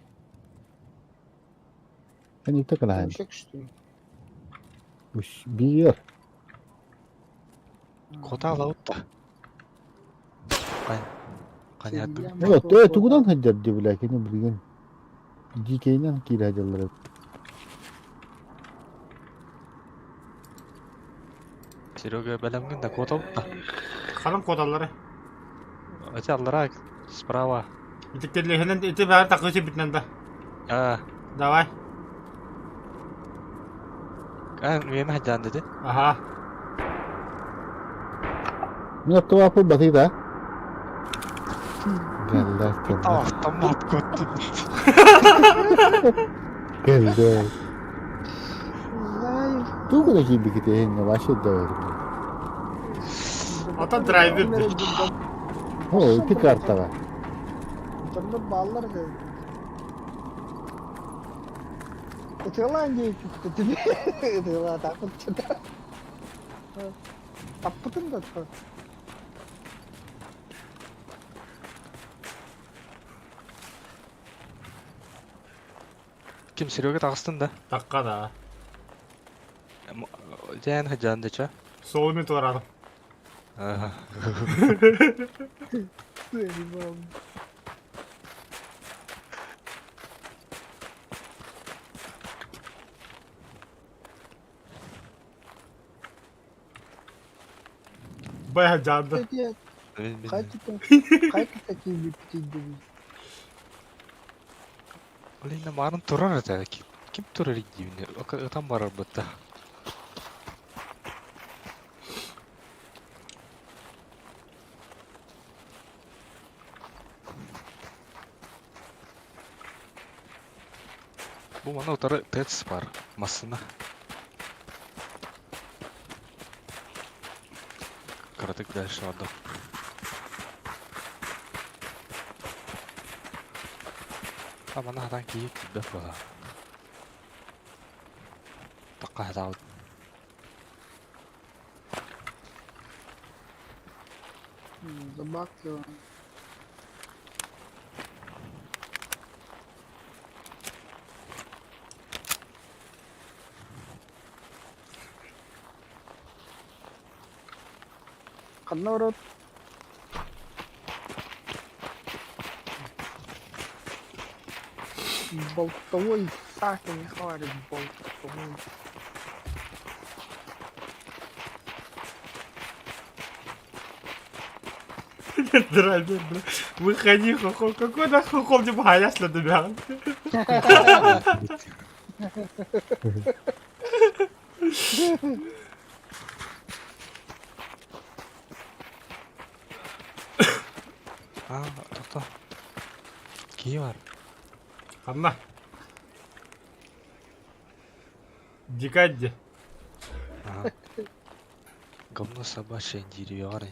Они так рахан. Мужик, что ли? Уж бир. Кота лаутта. Канят. Ну, то тугудан хеддер ди бля, кини билген. Дикейнен кире жаллар. Серега белемген да кота лаутта. Ханым кодалары. Эти аллара справа. И ты лехенен, и ты бәрі тақысы бітнен да. А, Давай. меме хаджан dedi. Ага. Ну, то апы батыда. Галлар. Aa, Tamam kotti. Geldi. Ай. Тук да киби ките хенне башы да. Ата драйвер. О, ипи картага. Sonra bağlar da. Ötüyorlar diye çıktı. Ötüyorlar takut çıktı. Tapıtın da çıktı. Kim Серега тағыстын да? Такка да. Жән хаджанды ча? Солымен туарадым. Бая жанды. Kaç takıyı bitirdi. Олейна марын тұрар ата. Ким тұрар идейміне? Отан барар бұтта. Бұл мана отары тәтіс бар. Масына. Кратык дальше адам. А мана адан кейіп күйбек бала. Таққа хадауд. Забакlı. Kanlı болтовой сахар не хватит болтовой. Драйвер, бля. Выходи, хохол. Какой нахуй хохол не боясь на тебя? Тоқта. Кей бар. Анна. Дикадди. Говно собачье деревья.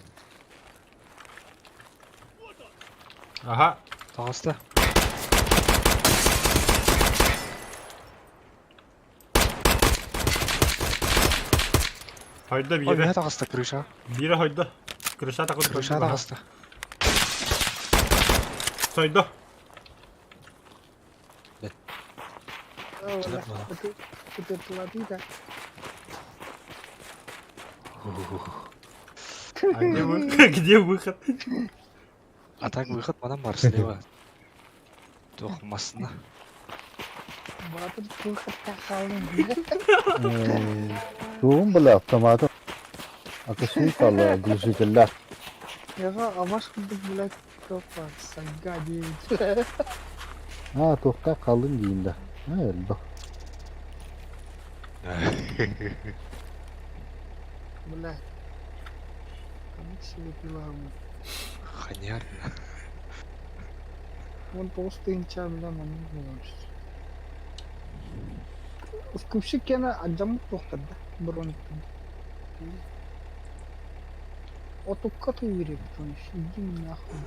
Ага. Тағысты. Hayda Ой, biri. мен тағысты крыша. Biri hayda. Kırışa takıldı. Крыша тағысты. Soydu. Это латида. А где выход? А так выход мадам бар слева. Тоқ масына. Батыр выходта қалдым. Туğum bile автоматы. Akışı kalı глушителler. Яға амаш қылдық біләк топа. Саңға дейін. Ha tohta kalın giyinde. Ha öyle. Бля. Как себе пила. Ханяр. Вон толстый инчан да маны болмаш. Күпшік кені ажамық тоқтады. Бұрын. Отыққа той берек. Иди нахуй.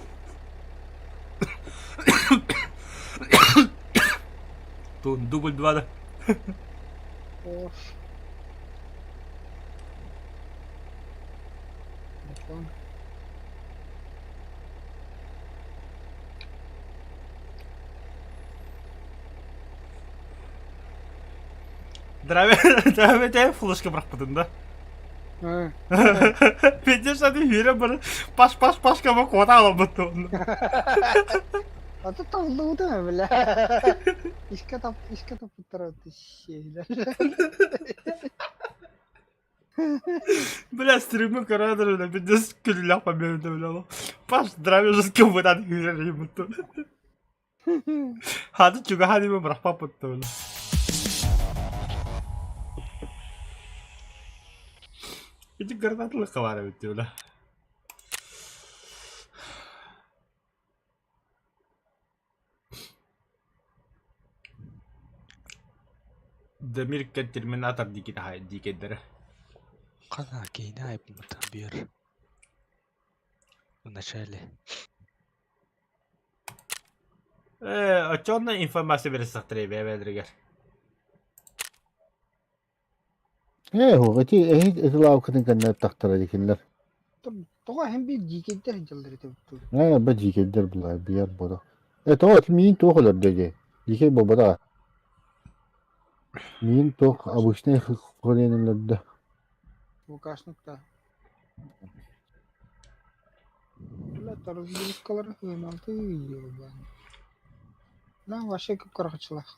Тут дубль 2 да. Ош. Bakalım. Драйвер флешка бırakmadın da. Ha. Ben de sana hüre bana paş kama kota alamadı onu. Atı tavlı değil mi böyle? İşke tapıtırdı şeyler. Бля, стримы карадр, бля, ben de külülah pamemde öyle ama. Paş драйвер же скобадан hüre ремонту. Hadi çünkü hadi mi bırakma pıttı öyle. Itu granatlı kavara bitti öyle. Демиркен терминатор дикедері. Қана кейіне айыпмыта бер. Вначале. Очонна информация бересақ требе әбәдірігер. هو غتي إيه إطلاع كتن كنا تختار ديكلر Тоға hem bir diketler жылдары тепті. بجي كدر بالله بيار بودا تو مين تو خلر دجي ديكي بودا مين تو обычный خلين لده Лукашникта. Ла таразбиликкалар хыналты йобан. На ваше көп карачылах.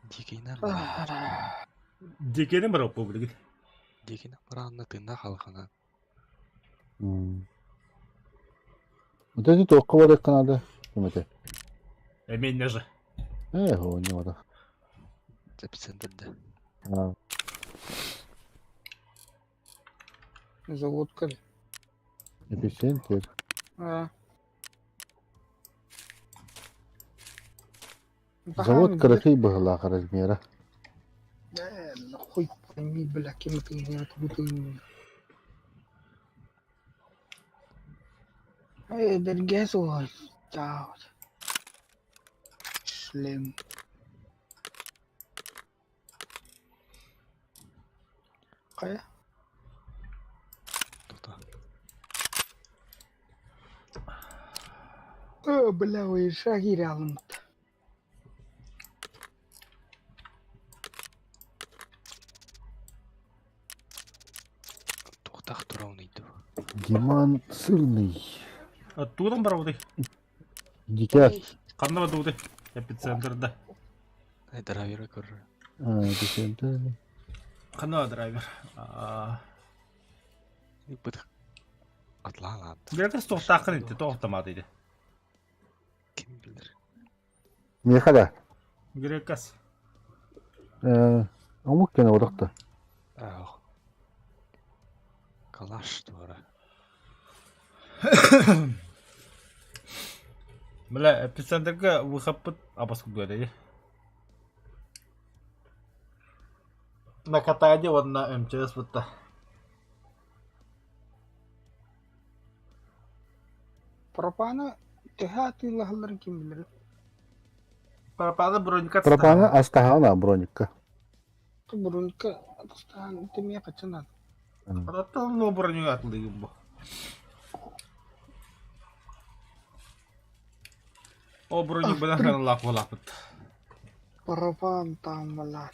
Дикейнер Дикені бір опу білігін. Дикейнер баранны тында халқына. вот эти то кого надо кемете Әмен нәжі. هو не вода Эпицентрде. Завод кады. эпицентр завод карахи бахла размера Хуй пойми, бля, кем ты не отбутый. Дергес ой. Чао. Шлем. Кая? Бля, ой, шаги рядом. Тоқтақ тұрауынайды. Диман сырный Тудан бар өді. дикер Қанда бады өді. Эпицентрді. Ай, драйвері көрі. эпицентр Қанда ба драйвер. Бұдық атлан. Беркес тоқтақын етті, тоқтамады еді. Кім білдір? мехада Беркес. мمكن ورقته Ау. Калаш туара. Бля, эпицентрге выхаппыт абаску göredi. На катаде вот на МЧС вот та. Пропана tehati lahlar kim bilir. Пропада бронька. пропана астахана броника Burunka atastan temia kaçanan. Ата ну броню атылды bu. O броню bilen kanalak bolapıt. Пропан там малат.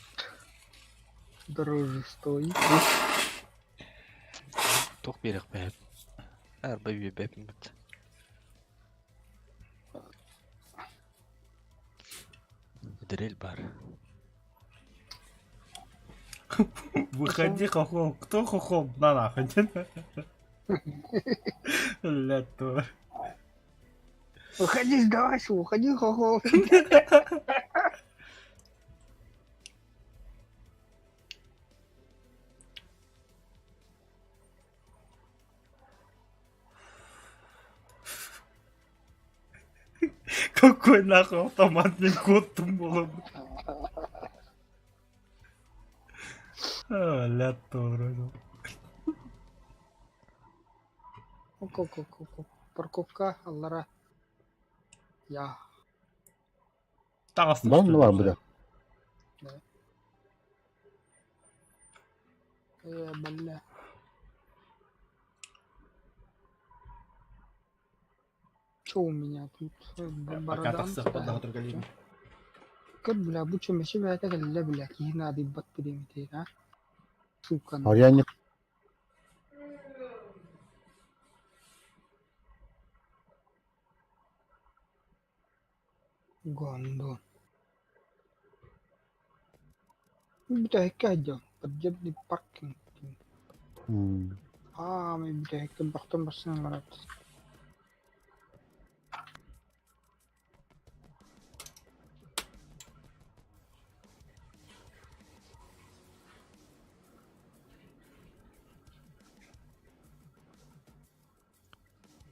Дороже стоит. Тоқ берік бәп. Әрбай бәп мүт. Дрель бар. Выходи, хохол. Кто хохол? На нахуй. Лето. Выходи, сдавайся, уходи, хохол. Какой нахуй автоматный код тумболон. Лето вроде. Парковка, Аллара. Я. Тағасы Бан var burada. Бля. Что у меня тут? Пока таксы подага тургалин. Как, бля, буча меши, бля, это гля, бля, кихна ди бат пидемите, а? Сука. Орянник Гондон. Bisa hekka aja, kerja di parking. May bisa hekka baktan basan marat.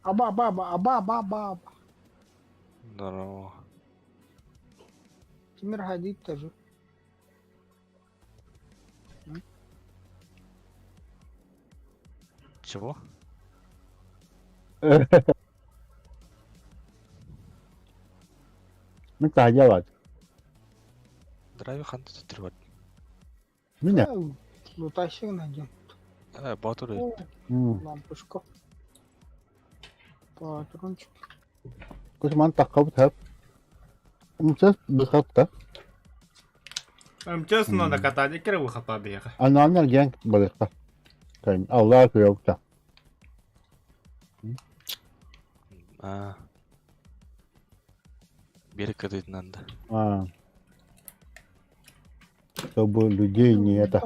Aba. Здорово. Кимер ходить тоже. Чего? Мен тажа бар. Драйв ханты tutturib. Мен Лутащик найдем. Батыр. О, лампушка. Патрончик. көз ман таққабы тап. Умсыз бихатта. Честно, на катание кері выхатады яға. Ананар ген балықта. Кайын Алла көйөкта. Берег отойти надо. Чтобы людей не это,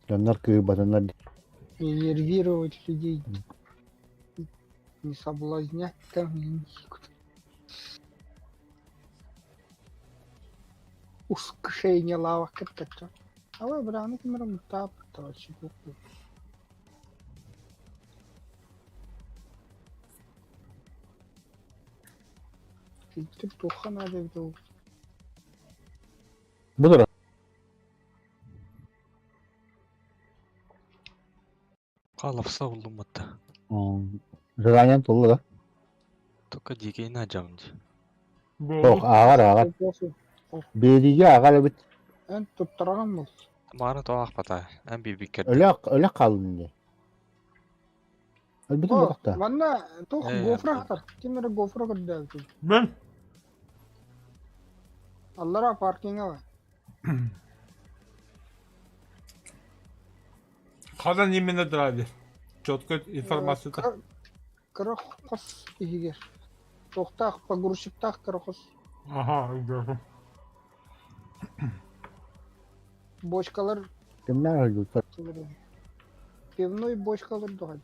наркобатанар. Не нервировать людей. Не соблазнять там никуда. Ускшение лавок как-то. А вы, браны, кемером тап, товарищи. Ты туха надо видел. Бұдыр. Қалапса болдым бата. Желанием толы да. Только дегейін ажамды. Жоқ, ағар. Бериге ағар бит. Эн туттараган бол. Мағаны тоғақ бата. Ән бейбеккерді. Өлі қалын де. Әлбетін бұдақта. Ванна, тух гофра хатар. Кемері гофра кырды. Мен? Аллара паркинга var. Қазан именно драйве. Четко информация. Кырықыз егер. Тоқтақ, погрузчиктақ кырықыз. Ага, görüyorum. Бочкалар, Кімнер өлді? пивной бочкалар дұғады.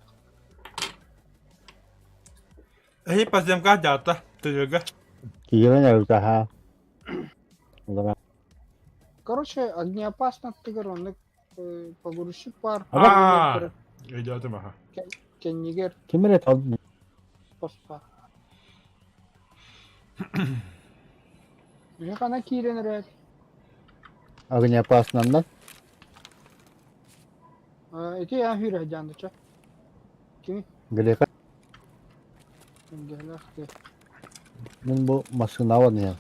Эй, поземка дята. Тыгы. Киген өлді, ха. Короче, огнеопасно тыгыр, онды погрузчик бар. Идет им, ага. Кеннигер Кімер ет алды? поспа. Уже қана кирен рәд. Агын япасынан Эти я хүйрі жанды ча. Кими? грека. Гелахты. Мен бұл машина var ne ya?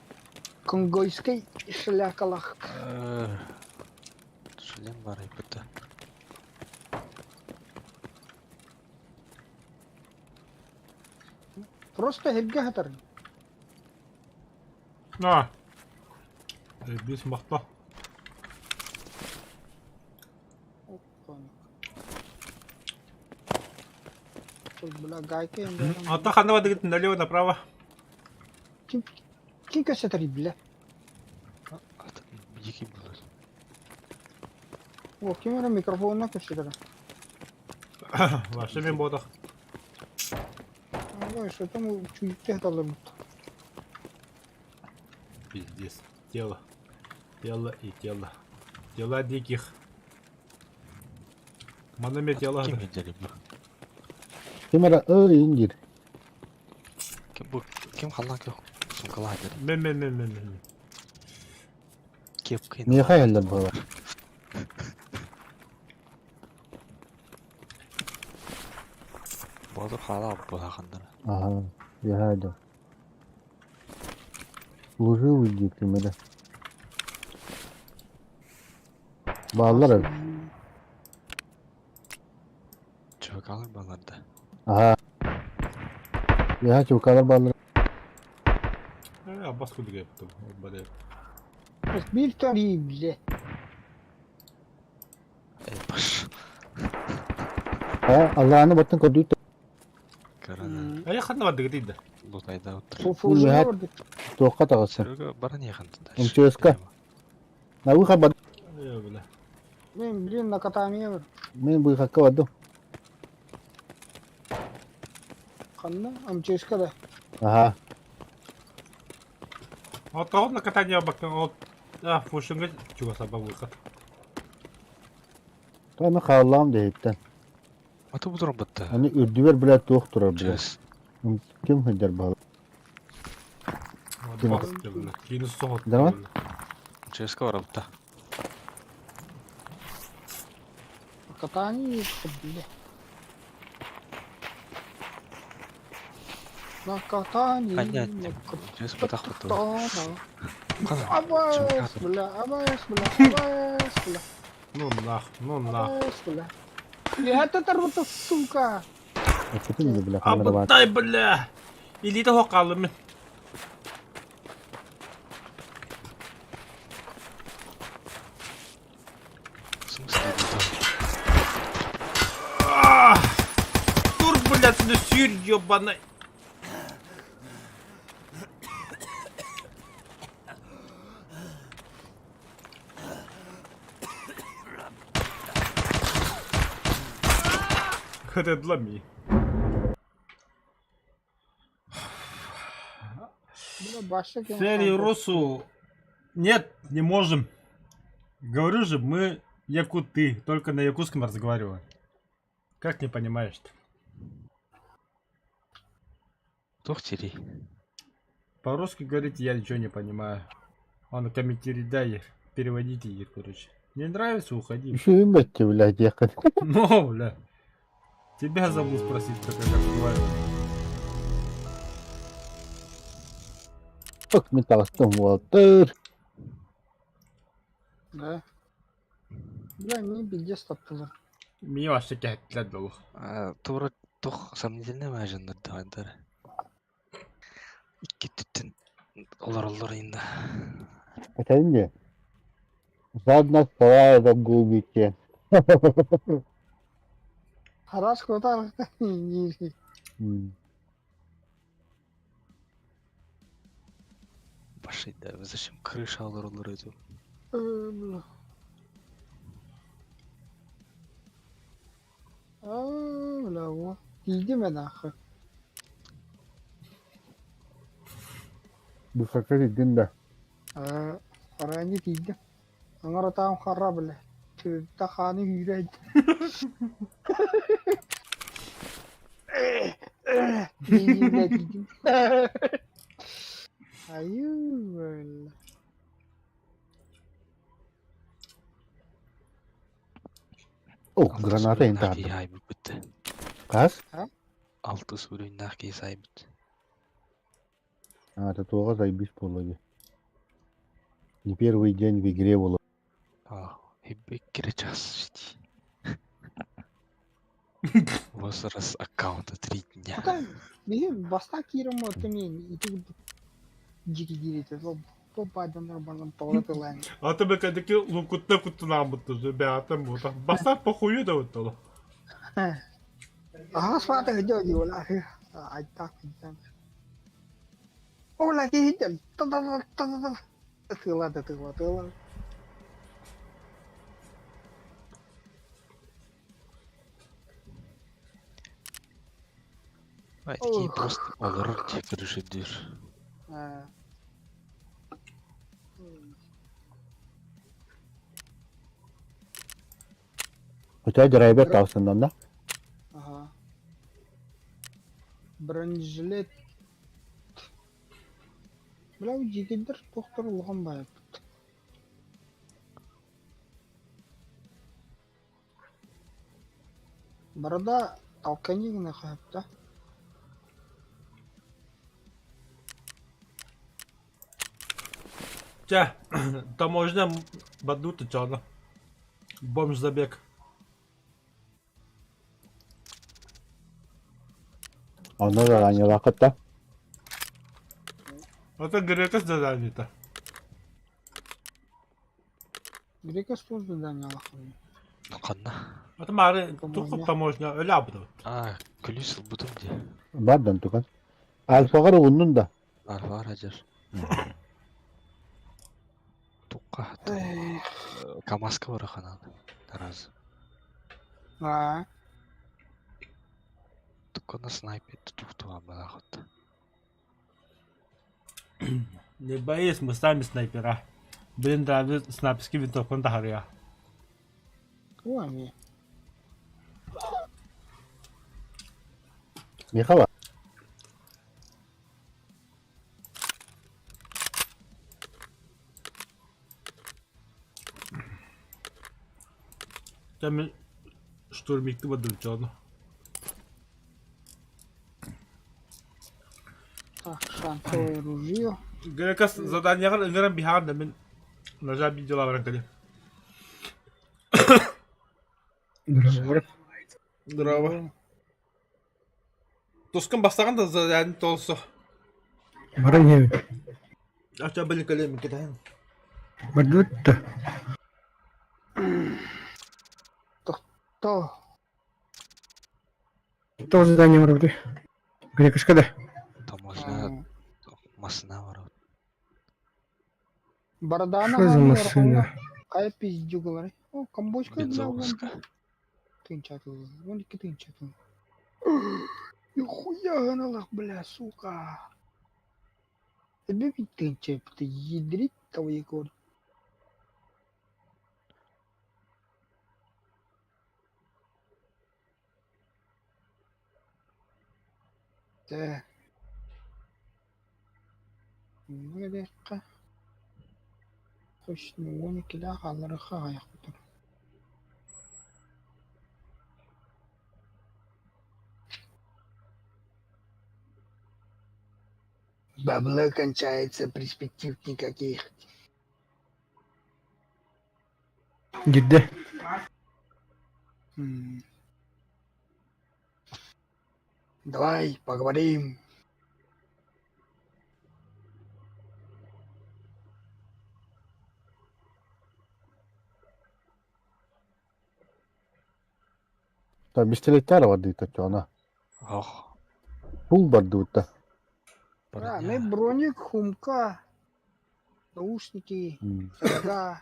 Конгойский шлякалах. Шлем бар айпыта. Просто хелге хатар. Бес мақта. Бля, гайки. Ата ханова двигатель налево, направо. Ким көсетер бля? Екі болды. О, кемера микрофонына көсетер. Вообще мен бодақ. Ой, что там чуть-чуть хаталар. Пиздец. Тело. Тело и тело. Тела диких. Манаме тело. Кем ендері бұл? Кімер ингir. Кем қалан кеу? Сұңқыла әдері. Мен. Кеп қиын. Ne hayaller bu var? Болды қала болағандыр. Aha, ya hadi. Уже уйди кімер. Bağlar abi. Чөкалар баларды. Aha. Ya çukalar bağlar. Аббас кудыга yaptım. Böyle. Bir tane bile. Баш. Ha, Allah'ını batın kodu. Карана. Aya ханова двигатель. Лутайда отыр. Фуфужа варды. Тоққа тағысы. Түргі барын еқантында. МЧС-ка. На выход бад. Бля. Мен, блин, на катамия var. Мен выходқа бадым. Қанна, МЧС-ка да. Aha. Вот кого на катание бактан от. Фушинга чуга саба выход. Та мен қалам deyipten. Аты бұдырым бұтты. Hani ürdüver bile toq durar bile. Чөс. Kim hıdır bağlı? Бас. Кинус сохот. Давай. ЧСК варалта. Катание ходили. На катании. Понятно. ЧСК тахпыты. Абайс, бля, абайс, бля. Ну нах. Абайс, бля. Я это торбота, сука. Öteki mi bile kamera var? Абытай, бля. Илиті хоқалы мен. В смысле, это? Тур, бля, ты сюр, ёбаный. Редлами. Бля, башек. Серии Русу. Нет, не можем. Говорю же, мы якуты, только на якутском разговариваем. Как не понимаешь-то? Тохтери. По-русски говорите, я ничего не понимаю. Он комментирует, да, переводите их, короче. Не нравится, уходи. Üşüğüm etti bile yakın. Ну, бля. Тебя забыл спросить, как я разговариваю. Çok mu taktım Walter? Да. Бля, не пиздец таптылар. Меня вообще кәттілер дол. Тура тох сомнительный мәжіндір давайдар. Икки түттін олар енді. Efendim mi? Zadnak para da gubike. Хараш кота. Башай, да, зачем крыша олар эту? Бля. Бля, во. Иди мен ахы. Bu sefer idin de. Арани тиді. Аңар атам хара біле. Та ханы үйрейді. Аю, бля. Oh, granata indirdim. Нахки айбыт бітті. Kaç? 6 сүрін нахки сайбыт. Это 9 ay bir pologi. Не первый день в игре было. Хебек кире час жди. Возраст аккаунта 3 дня. Ата, bizim баста кирім отымен итіп жеке кереті. Бұл падандар барған тоғытылайын. А тебе кәдеки лукутна кутына мұтты ребята мұта. Басар похую да өттілі. Ағас фата ғыдеу dey ола. Айтақ күйтен. Ола кейден. Тығылады. Такие просто олар текір жүдер. У тебя драйвер тауысынан да? Біріншілет. Білау жекендер тоқтыр ұлған байып. Барада толканигіні қайыпта. Тя, таможня бадуты чана. Бомж забег. Onda da aynı vakitte. Это грека задание-то. Грекас тоже задание алақын. Қанна? Это мары, только таможня, öyle yaptı. Күлісіл бұдым де. Bardan tukan. Alfagar onun da. Арфар ажар. Тұққа. Камаска бар қанан. Таразы. Тұққана снайпер тұқтуға бала құтты. Не боись, мы сами снайпера. Блин, да, снайперский винтовку на горе. Ой, Михала. Там штурмикті бадыр жону. Так, шансовое ружье. Грекас заданияға ыңғыран бихағанда мен нажа видеоларын кәлем. Дұрава. Тоскын бастаған да задания толсы. Баран ебі. Ача білін кәлем кетайын. Бардутта. То. То задание вроде. Грекаш kada? Там можно масына бар. Бардана Что за машина? Кай пиздю говори. О, комбочка. Бензовозка. Тынчатыл. Вон iki тынчатыл. Нихуя ганалах, бля, сука. Тебе ведь тынчат, ты ядрить того Егор. Да. Нелегко. Хош, ну, он кида халарха аяқтыр. Бабла кончается, перспектив никаких. Ciddi. Давай поговорим. Та пистолеттер бар дейді жона. Ох. Пул бар дейді. Мы броник, хумка, наушники, сага,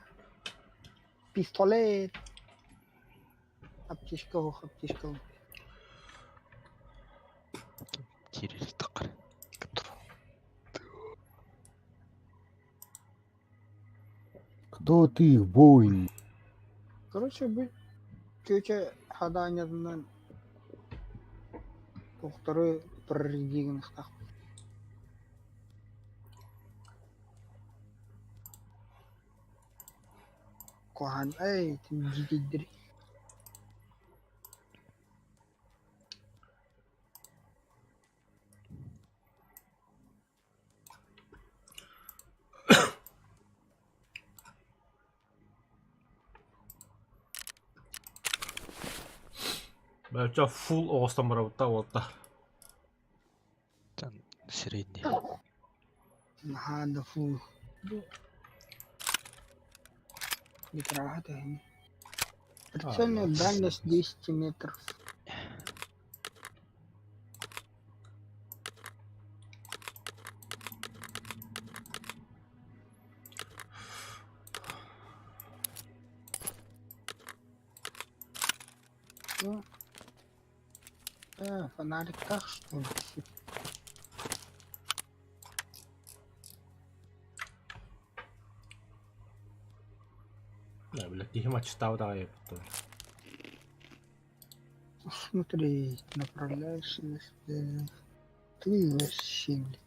пистолет, аптечка. Тирели тақыр. Кто ты, воин? Короче, bu köçe hadanyadan doktoru birliğini ıstaq. Kohan ey timcidir. Бәлча фул оғыстан бара бұтта отта. Там средний. Надо фу. Не трогать. Прицельная дальность 10 метров. Ну, фонарик так что ли? Да, блядь, тихо мачтау да я потом. Смотри, направляешься, если ты вообще, блядь.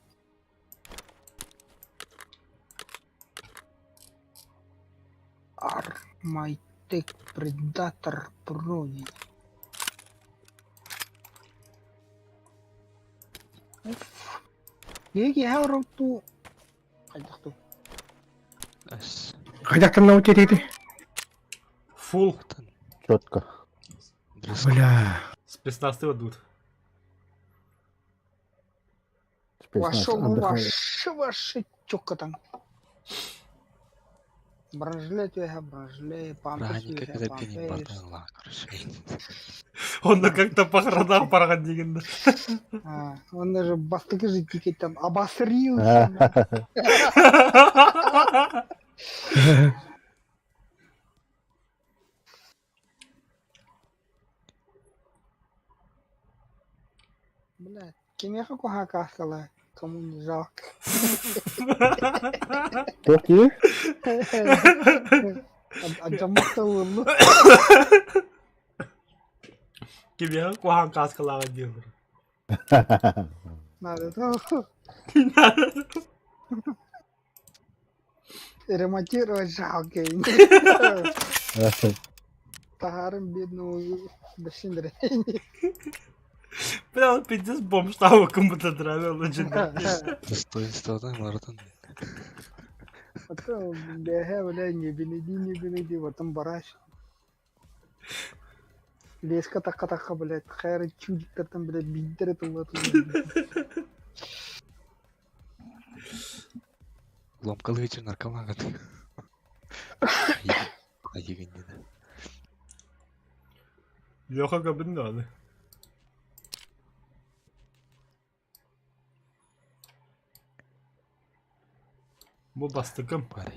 Армайтек Предатор брони. Неге хавралту? Қайдақту? Әс. Қайдақтан нау терейді? Фул Четко. Бля. спецназды вадут. Ваши чокатан. Бранжле твоя, бранжле, пампес Раника твоя, когда пенин пампес. бардала, короче. Он как-то по хранам параган дегенде. Он даже бастыгы же тикет там обосрился. Блядь, кемеха куха каскала, кому не жалко. Токи? Аджамакта улу. Кемеха кухан каскалаган дегенде. Надо то. Ремонтировать жалко. Тахарым бедную досиндре. Бля, пиздец, бомж того кому-то драли, лучше. Достоинстводан барытын. А то беге, бля, не бенеди, вот там бараш. Леска така, блядь, хайр чудик там, блядь, биддер тулат. Ломкалы için наркоман. Ayıgın. Леха габин надо. Bu бастыкым. Пари.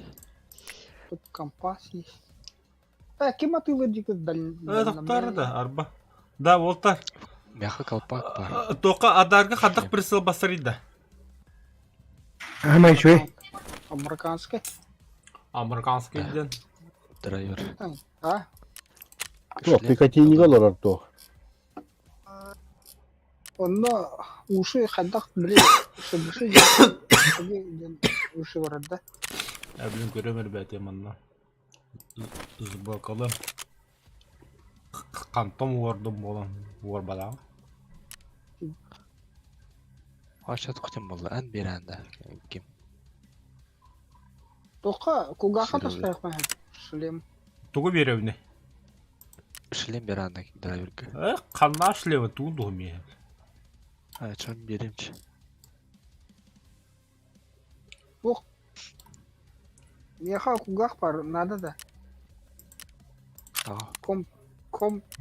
Тут компас есть. Кем атылыр Тоқтары да, арба. Да, олтар. Мяха колпак бар. Тоқа адарга хадақ присыл басарыда. Ама еще. Американский. Американский ден. Драйвер. А? Туох пикатини олорор туох. Онно уши хадак, блядь, уши уши бар да. Әблін көрөмір бәте манна. Збакалы. Қантым ордым болан. Ор бала. Aşağı tıkçım oldu. En bir anda. Kim? Тоқа, куга Шлем. хаташтайық ма? Шлем. Туғы беревіне. Шлем bir anda драйверге. Қанна шлемі туын тұғым. Ha, çön birimci. Ох. Меха кугах бар, надо да. Ага.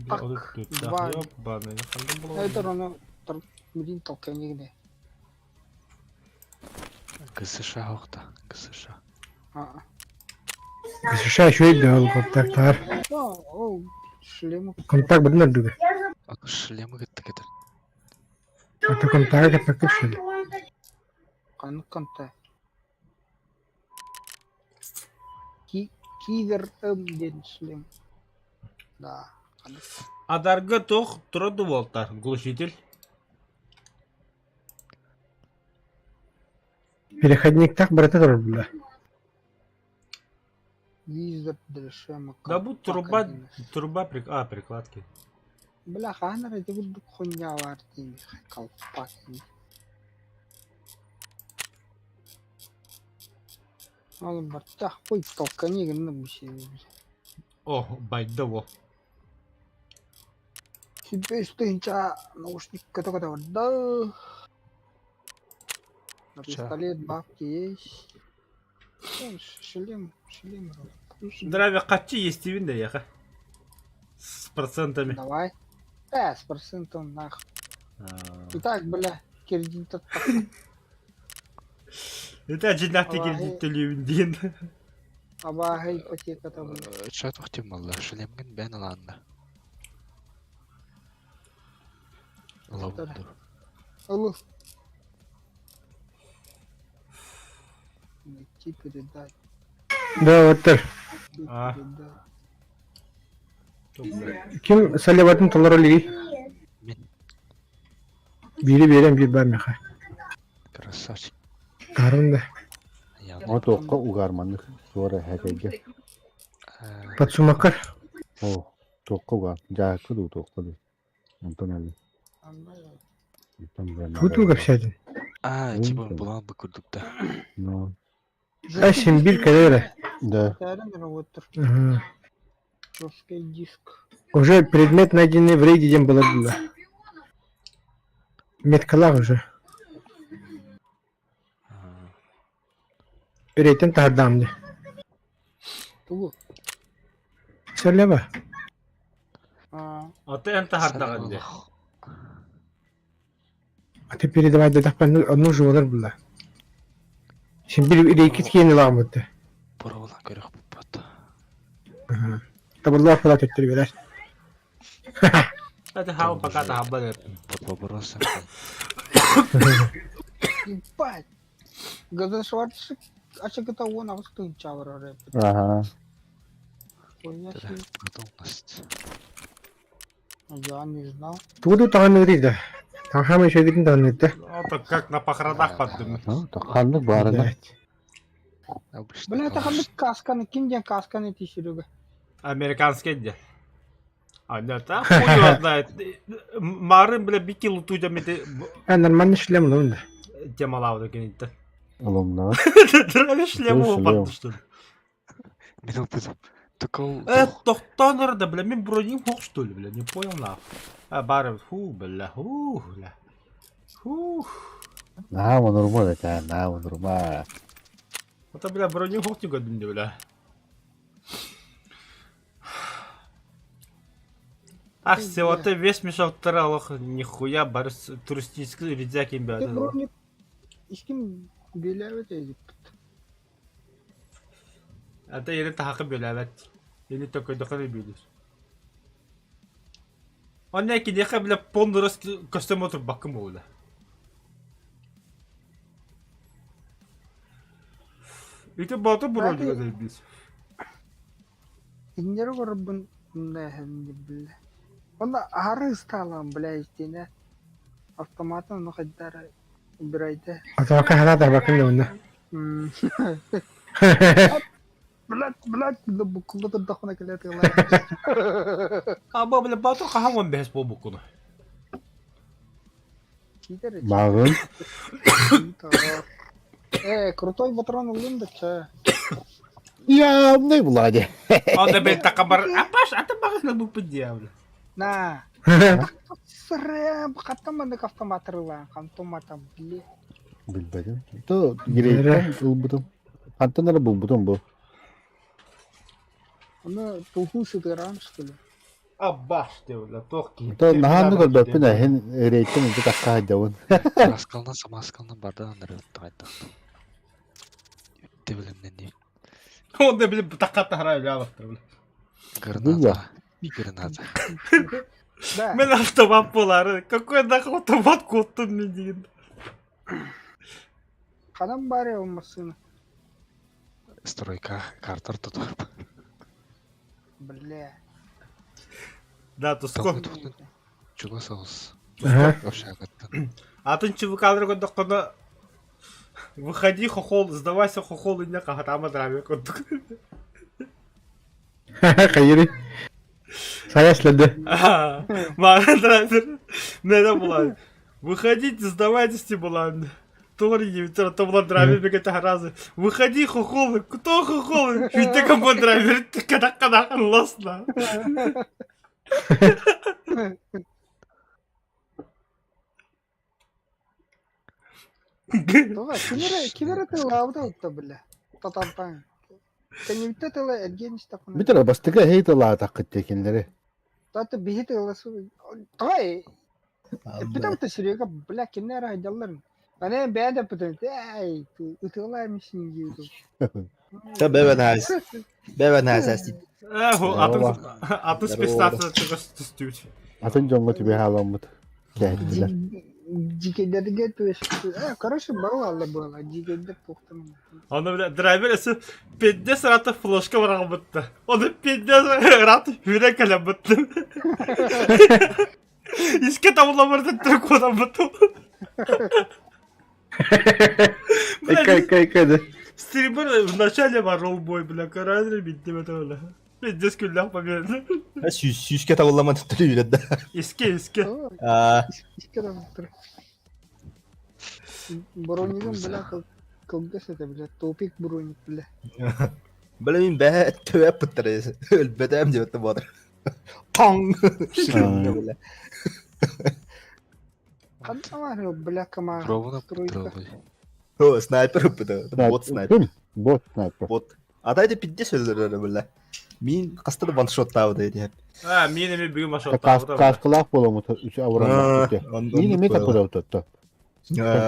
Так, два. Ебаный, қандай болу. Это оны мидин толкай негде. Kısışa hokta. Kısışa. США еще и дал контактар. О, шлему. Контакт бұрын өндігі. Akı шлемі gittik edir. Ата контакт атнакты шелі. Қаны қанта. Кивер ден шлем. Да. Адарга тоқ тұрады болтар. Глушитель. Переходник так брата тұрыр бұлда. Визер дешема. Да бұл труба прикладки. Бля, ханар эти будут хуйня вартими. Колпак. Алын бар. Так, қой толка негін бұшей. О, байды ол. Себе стоинча наушник ката-ката бар. Да. На пистолет бабки есть. Шлем. Драйве қатчы естивін де яқа. С процентами. Давай. С процентом нах. Итак, бля, кредит от Это жинақты кредит төлеуін дейін. абага ипотека-то бля. Çöy tıkçım oldu. Şlemgin ben alanda. Lavundu. Алло. Найти передать. Да, оттыр. А. Передать. Ким салебатын толар олиги? Бири берем бир бар меха. Красавчик. Тарында. О туохқа угарманды. Суора хәкәйге. Подсумакар. О, туохқа угар. Жаакы ду туохқа ду. Антон әлі. Футу капсядин. Aa, Тибон bulan bu kurduk da. Ну, Ай сен бир кәлері. да. Тәрін работыр. Жесткий диск. Уже предмет найденный в рейде дем было было. Меткалар уже. Рейтен тардамды. Тугу. Салеба. Аты әнті хардаған де. А ты передавай дедахпан одну живолар было. Сен бир рейкет кейіні лағымыды. Bora olan görük bu batı. Табырлар фалат өттір берер. Әті хау пока тағабан әт. Batı burası. Ебать. Газошварцы açıkta он австын чаврары. Ага. Хуйняши. Готовность. Я не знал. Туду тағаны өрейді. Таңхамы шөгетін тағаны өтті. Ото как на похоронах бардым. Ну, таққанлық барында. Обычно. Бля, это хабит касканы. Кимден касканы тишируга. Американский де. А, нет, а хуй его знает. Марын, бля, bir kilo tutacağım eti Нормально шлем, ну да. темалавда кенетті. Алымнар. Драйвер шлемі Шлем. опатты, что ли? Мен опытым. Так ол... Тоқтан да, бля, мен броним хок, что ли, бля, не понял нахуй. Бары, бля, бля. Наама нормал екен, наама нормал. Это, бля, броним хок не годынды, бля. Ах, всего-то весь мешок таралох, нихуя, барыс туристический рюкзак им бяды. броник ешкім беләбет едіп. Это еле тахакы бөләбет. Еле такой доканы бөлür. Ondan ki ne kadar pondurus kostüm oturup bakım oldu. İşte batı broncu kadar biz. Индер көрбін нәһінде білі. Онда ары ұсталам білә істене. Автоматын оны қайдары бір айды. أتوقع هذا بكم لونه. Блядь, bu kulda da dakuna keleti gılar. Ama böyle batı kahaman behs bu bunu. Gider. Мағын. Крутой патрон алдым да ча. Я мындай булади. Onda ben takabар. Апаш, ата багына bu пидявлю. На. Сыры, каттаманы автоматырла, автоматом биле. Билбедим. То гирейттен ылбытым. Кантанары булбутум бу. Оны туху сыдырам что ли? Абаш devle toki. То наханны көрбөппүн ахин рейттен үтү такка хайдабын. Маскалынан самаскалынан бардан рөттü қайдақ. Үтті білімнен не. Onda bile takat harayı alıktır. Граната. Граната. Да. Ben автомат buları. Какой нахуй автомат kottun ne diyeyim. Қадам бар ya olmasını. Стройка картар тұтар. Бля. Да, то сколько. Чула соус. Ага. Вообще агаттан. А ты ничего кадры когда когда выходи хохол, сдавайся хохол и не кахатама драме коттук. Hayır. Sayaçladı. Маған драйвер. Не да булан. Выходите, сдавайтесь булан. Тори евтер, то булан драйвер бегет харазы. Выходи хохол, кто хохол? Видите как драйвер когда лосна. Тоға кемері тылауды ұтты білі. Татампаң. Кәнемітті тылы әрген іштақына. Битер бастыга хейтала таккыт экендери. Таты бейі тылысы. Тоғай. Бітамты сүрегі біля кемнері айдаларын. Ана бәді бітім. Әй, ұтылар мешін ейді. Бәбән әсәсті. Атын спецнация тустуть. Атын жоңго тибе халамбыт. Кәһиттилер. Дикелерге төшті. Короче, барлалы было. Дикелдер тоқтым. Onu bile driver esi 50 ratı flaşka var bıttı. Onu 50 ratı hüre kalem bıttı. İske tamamlamarda Türk olan bıttı. Кайда. Стример в начале var ролбой, бля, карадр bitti mi öyle. 50 küllах победы. Сүйіске табылама түттірі үйреді. İske. İskere bıttır. Брониган, бля, кылгас это, бля, топик броник, бля. Білі мен бә төәп бұттыры. Өлбәдәм деп өтті батыр. Таң! Шықырында білі. Қанда var ya, бля, кама. Пробуна стройка. пробуй. О, снайпер бұты. Бот снайпер. Бот снайпер. Бот. Адайды 50 өлдірі білі. Мен қастыры ваншот тауы дейді. Ha, minimi büyük maşa Каскылак боламы үч авыран кетти. Мини мета көрөп тотту.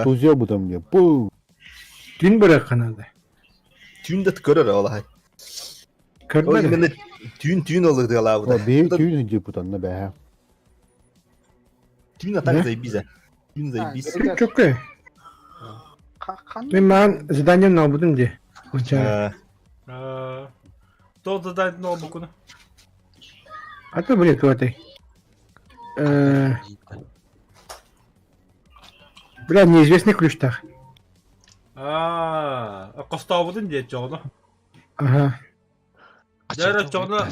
Тузия бутам ди. Бу. Dün bırak kanadı. Түйінді көрір олай. Ой, Körmedi. мені түйін олырды алау О, бұда. бей түйүн жи бутанна бе. Түйін атақ зайбиза. Түйін зайбиз. Çok iyi. Қандай? Ben zadanjem nabudum diye. Hoca. То додать ноутбуку. А то блин, кто это? Бля, неизвестный ключ-то. Коставудun diye çoğunu. Ага. Дәрі çoğunu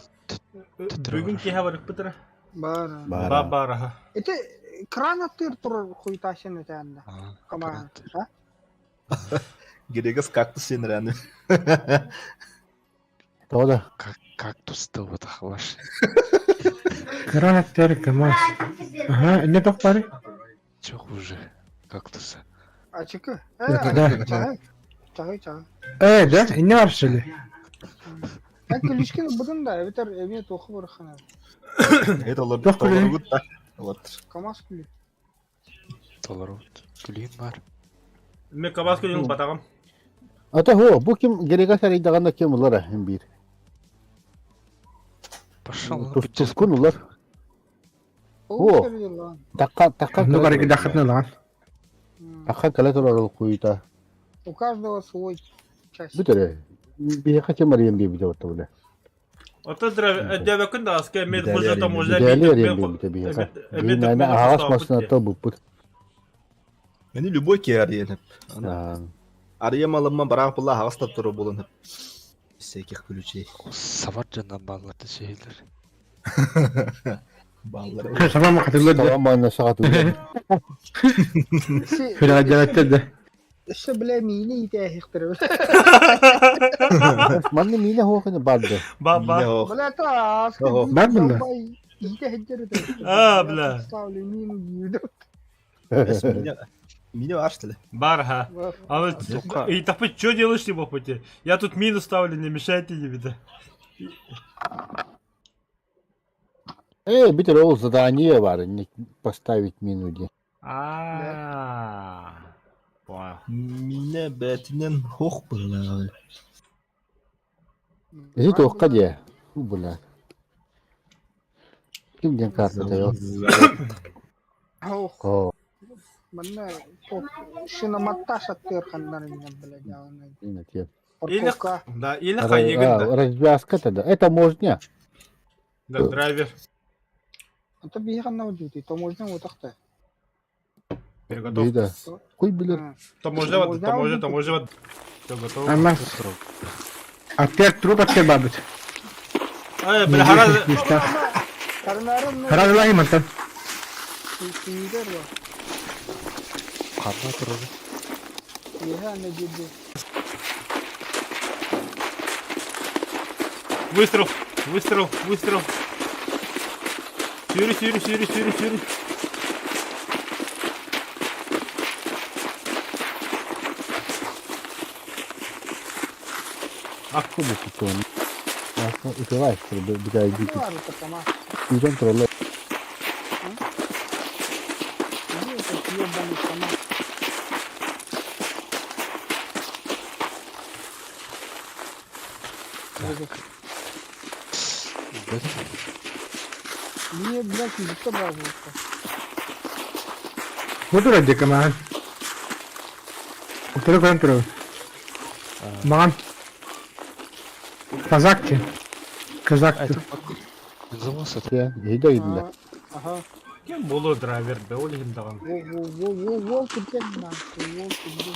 bugün ki haber bıtıra. Бар. Бара. Бара. Это кран аттыр тур хуйташын өтәнді. Аа, Кама. крантыр. Ha? Герегас кактус сенерәне. Тода. Кактусты вот ахваш. Гранаттар КамАЗ. Ага, не тох бары. Чё хуже кактуса? Açıkı. Да. Çağır. Да, не var şöyle. Ben külüşken bugün da evet evine toku bırakın. Это олар Жоқ, толар күлі. гут та. Вот. Kamaz külü. Толорот. Күлейін бар. Мен кабас көлің батағам. Ата хо, бу ким герегас арайдаганда ким улар hem bir. Пошел. Tuskun ular. O О. söylüyor lan. Takka Ну, барыгы дахатны lan. Takka kala tor kuyta. У каждого свой часть. Bitere. Bir kaçım arayayım bir de ortada. Ота дәвә көн да аска мен Бидәлі хожа там арayayım, уже Değerli arayayım bir de bir yaka. Bir nane ağaç masına ta bu put. Мени любой ке арыйын. Арыйым алымма барак булла хагыстап туру булын. Всяких ключей. Савар жандан балларды şeyler. Баллар. Tamam hatırladı. Tamam bana saat uyuyor. Şöyle aceletti de. İşte bile mini yitehiktir. Manne mine hoğunu bardı. Ба. Bile ta asker. Oh. Ben bunda. Yitehiktir. Бля. Ставлю mini yiydi. Меня арштеле. Барха. А вот и так что делаешь ты по пути? Я тут мину ставлю, не мешайте ей, да. Bir de o zadaniye var. Поставить minu diye. Понял. Меня бәтинен хох булла. Ezi tohka diye. Bu bula. Kimden kartı yok. Oh. Oh. Bana çok şuna mattaş attır kanlarından bile canım. Yine diye. Или, Portoka. да, или хаеган, да. Развязка-то да. Это можно. Да, драйвер. Это беган на вдюти, то можно вот так-то. Переготовка. Да. Kuy bilir. То можно вот, то можно вот. Все готово. Ama atlar trup atlar babet. Бля, хараз. İşte. Karınlarım ne? Karar layım atan. Sinirler var. Қанна тұрады. Yeha ne gibi. Выстрел, выстрел, выстрел. Сюри. Aklı bu kutu onu. Aslında ıtıvar. Bir daha Ne gidip. var orada tamam. Yüzden trolla. Ne yapıyor bana tamam. Niye bırak yüzükte bazı olsa. Bu duracak ama. Oturup kan duruyor. Mağan. Kazakçı. Kazaktı. Замаса. Ya, iyi de gidin de. Aha. Кем болу драйвер, да, олегин даган. Вол курген на. Вол курген.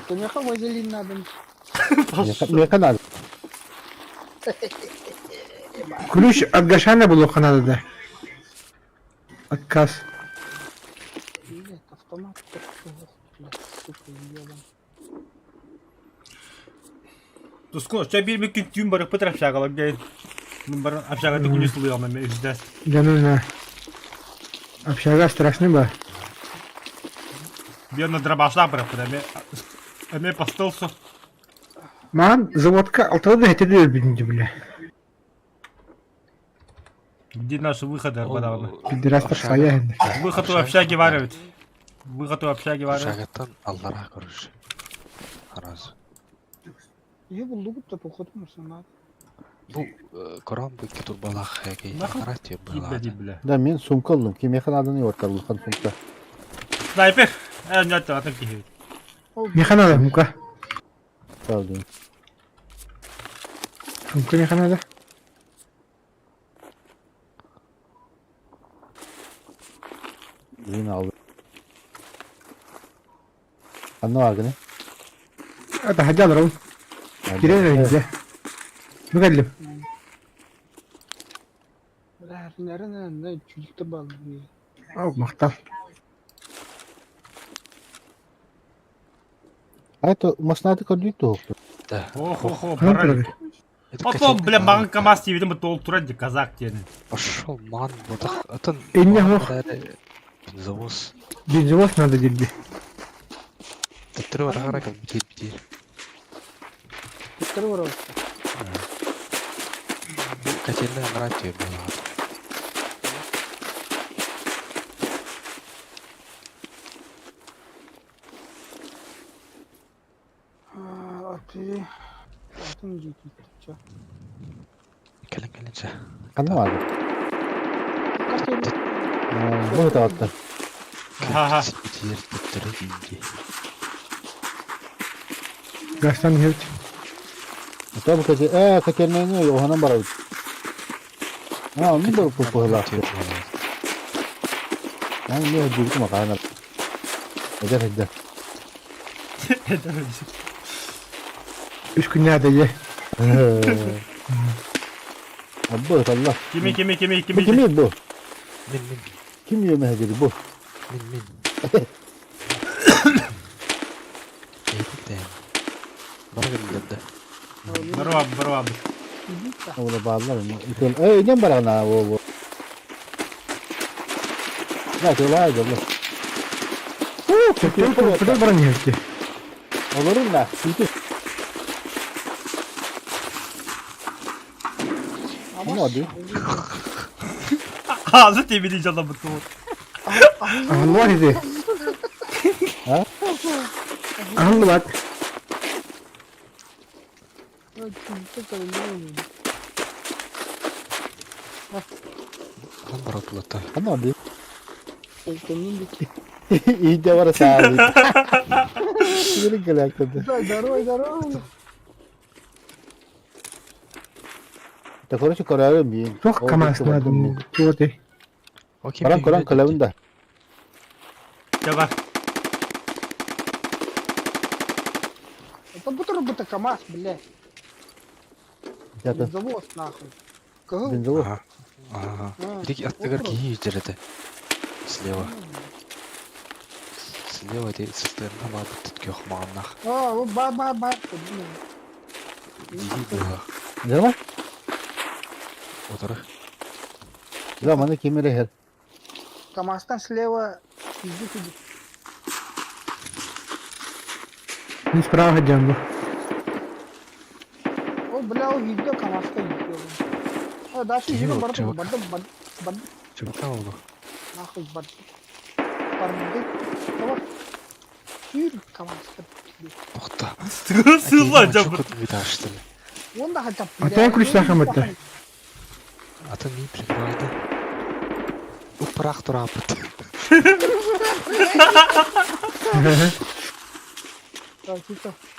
Кемеха вазелин надо. Ne kadar? Ключ от Гашана был у Канады. Отказ. Или автомат. Сука, ебан. Тускун, ча bir mümkün tüm barık pıtır apşagalar gel. Bunların apşagatı günü suluyor ama ben yüzde. Жануна. Общага страшный был. Bir yana dırabашla bırakır ama pastılsı. Маған заводка алтыда хетеді білінді біле. Где наши выходы, арбадавны? Пидерастар сая енді. Выход у общаги варивать. Выход у общаги варивать. Шагаттан аллара көрүш. Хараз. İyi buldu bu da tokadı mı sana? Бу Коран бу кетур балах хеги. Харати Гибля, бала. гибля. Da men sumka aldım. Kim yakın adını yok kalırken sumka. Снайпер! Нет, атаки кихит. Механада, мука. Sağ olun. Мука механада. Yine aldım. Anne var gene. Это хадял ром. Кирен рейнде. Mükellim. Ver. Nereden çocukta bağlı. Ау, мактал. А это маснаты көрдүк то. Да. Охо, Кана барай. турады? Это Ото, котельный бля, ман. маған КамАЗ тиюді ме толып тұрады, казак тені. Пошел, ман, вот это... Не ман, мог. бәрі бензовоз. Бензовоз надо делби. Тіптірі бар ағара кәл бітер. Тіктір бар Бұл котельный нравится болады. Аты... Атын жетіп. Келін. Канал var. Кастелі. Bu da attı. Ага. Бітер, тіптірі бейінге. Гастан хевч. Tabii ki kaçırmayın o hanım var. Ha onu da bu pohla. Yani ne diyor mu kana? Eder. Üç gün nerede ye? Abbo Allah. Kimi? Kimi bu? Min. Kim yemeğe dedi bu? Min. Eğitik de. Bana geldi. Бару абы. Onu bağlar mı? Ne var ana o. Ya kolay geldi. Куда баран хевчи? Olur mu la? Çünkü ne oldu? Ağzı temizleyici adamı tuğur. Allah izi. Ha? Ahlı bak. Çocukta kalın. Lan baratılata. Ne oldu? Kendin de ki. İyi de var sahibi. Sinirin kalaktadı. Здорово. Da konuş kararım bir. Çok kamas надо. Туоте. Окей. Koran kalavunda. Чаба. Это бутерброды КамАЗ, блядь. Ya da Завоз нахуй. Кого? benzolu. Ага. Иди аттыгар кии жереді. Слева. Слева де сіздерін ала бүттітке оқымағаннақ. Вот ба. Дейі бұға. Ne var? Отыры. Zamanı kemere her. КамАЗтан слева пиздюк идет. Не справа джамбо. О, бля, увидел КамАЗка идет. Дальше Где жиру вот барды, чувак? барды, Чубака олу. нахуй барды. Барды. Давай. Жир КамАЗка. Тоқта. Сыла жабыр. Чукот вида аштым. Он да хотя А ты ключ тахаматты. Аты не прибрайды. Бұл пырақ тұра бұт.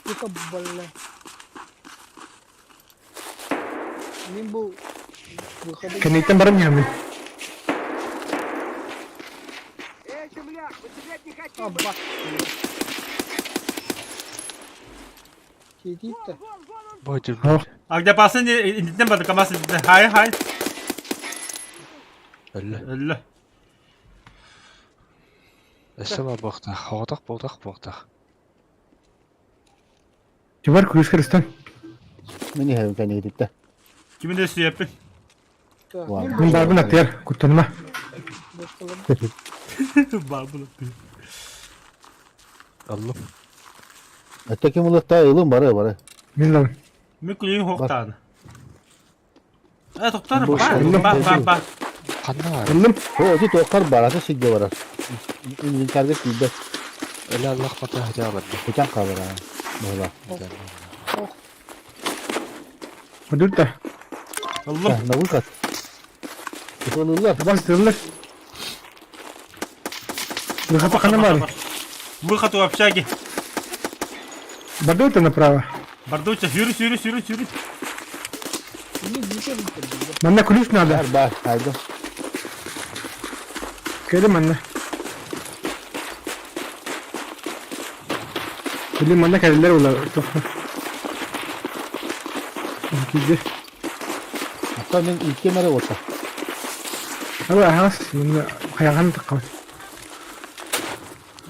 Тихо, бля. Мен бұл выходы... Кенейтен барам ями. Эй, земляк, выстрелять не хотим! Бак. Кетейді. Бой жүрді. Ох. Ағда басын индеттен бады КамАЗ индеттен. Хай. Өлі. Өлі. Өсі бар боқтақ. Хоғдақ. Чувар ключ кырыстан. Meni hem kan edip de. Kimin de üstü yapın? Wow. Мен барбын аттыгар. Куттаныма. Var bunu. Аллым. Öteki mılıkta ılım var. Мен лам. Müklüğün hoqtağını. Doktor Bu bak. şey- Bak. Қанна бар. Аллым. O öteki tokar barası sigde var. İngiltere'de bildi. Өлі Аллах мата хажа бар. Geçen kalır ha. Böyle. Адурта. Oğlum. Ne bu kat? Kısalılar. Бас тырлар. Выход хана бар. Выход у общаги. Бадута направо. Бардуча, yürü. Манна ключ надо. Var. Haydi. Кели манна. Кели манна келдер улар. Гиде. Hatta ben ilk kemere olsa. Ama ağız bunu kayağını tıkkın.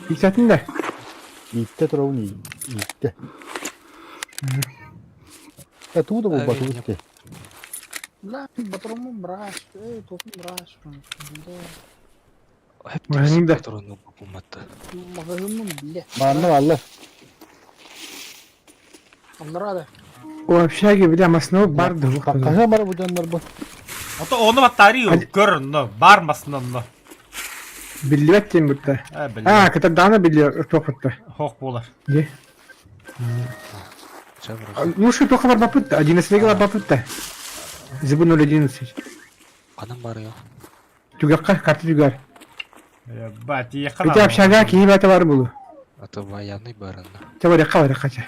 İktatın da. İlkte duralım ilkte. Ya tuğda bu batı işte. Lah, batırımın bıraş. Topun bıraş. Hep Benim de. patronunu bulmadı. Magazımın bile. Manlı valla. Allah da. O şey gibi de aslında vardı. Kaça var bu canlar bu? Ota onu batarı yok. Görün no. Barmasın onu. Biliyor kim burada? He bildim. Ha, kadar daha ne biliyor tokutta. Hok bolar. Ne? Çabuk. Ну что, только барбапутта. 11 барбапутта. Зибун 11. Kanım var ya. Тюгакка, карты тюгар. Бати Эти yakala. общага киев это бар булу. Ata bayanı barın. Тебе река бар кача.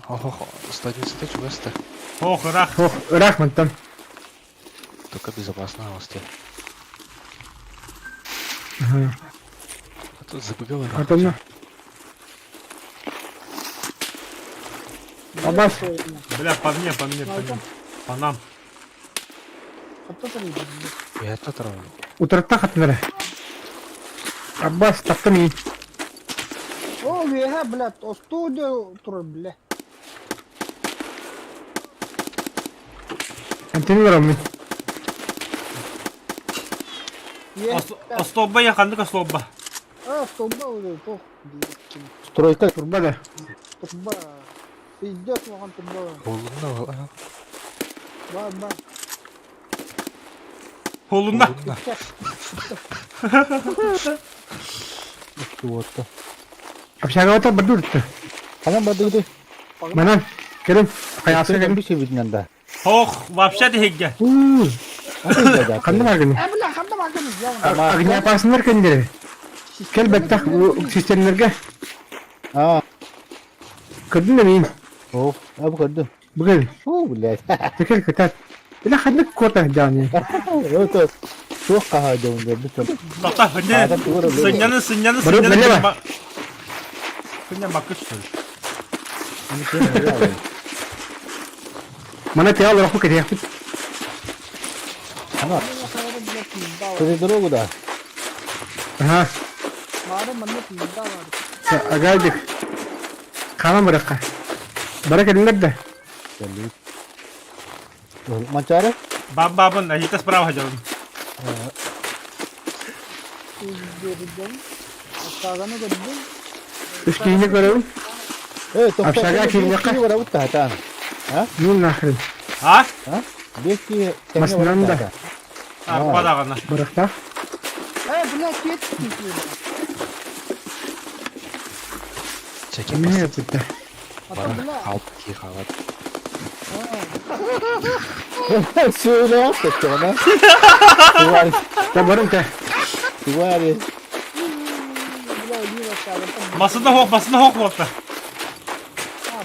Хо-хо-хо. Стадионста чугаста. Hok rak. Ох, рахмантан. Только безопасно авасте. Ага. А тут забегал. Потом на. Абас. Бля, по мне. По нам. Я это трав. Утратта хатнара. Аббас тактами. О, веха, блядь, о студио тур, бля. Антени барамын. Ослоба yakındık ослоба. А, столба уже, то. Стройка. Турбада. Турба. Пиздец, вахан турба. Oğlumda var. Ба. Kolunda. Туотта. Общага это бадуртта. Kalan badı gidiyor. Манан. Келин. Каясы Sen келин. bir şey bitmeden daha. Hok вообще de hegge. Кандай баргын? Бля, ханда бакын, я. Агня апасындар кендери. Кел беттак системлерге. Aa. Кырдын да мен. Oh. Abi gördüm. Бүгін. Oh billahi. Tekel kıtat. Bir de xadlık kota yani. Evet evet. Çok kahaca onda bütün. Bata ne? Adam doğru böyle. Sınyanı. Barut bele var. Sınyan bakış söyle. Bunu şey mi ya? Mana teyal olarak bu kere. Ama. Koridor o da. Aha. Mare manne pizza var. Agaydık. Kalan bırakka. Barak edinler de. Geldi. Mancara? Babın hiç sправа hocam. Gördüm. Aşağıdan gördüm. Üsküyünü görelim. Evet. Aşağıya kim yakar? Var bu tahta. Ha? Nun nahrin. Ha? Ha? Belki. Masnan da. Arpada kana. Bırakta. Bля, кет. Çekim Ne bastı. yaptı? Bana kalp ki havat. Söyle yaptık ona. Var. Da barın te. Var. Bля, иди aşağıdan. Masında hok oldu.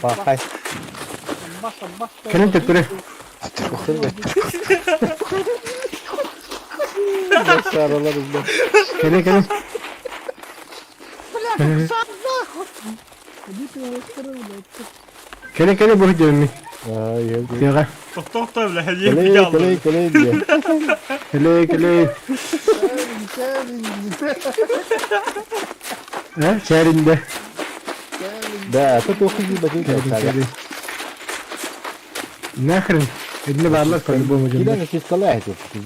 Bak hay. Bas. Kelin tekbiri. Nasıl aralarında? Kelin. Kelin bu hücremi. Aa iyi. Diyaga. Doktor bile hediye bir aldı. Kale diye. Kelin. Ha? Şehrinde. Da tut o kızı bakayım. Kelin. Nahrin. Edine varlar kaldı bu hocam. Gidelim siz kalaya et. Biz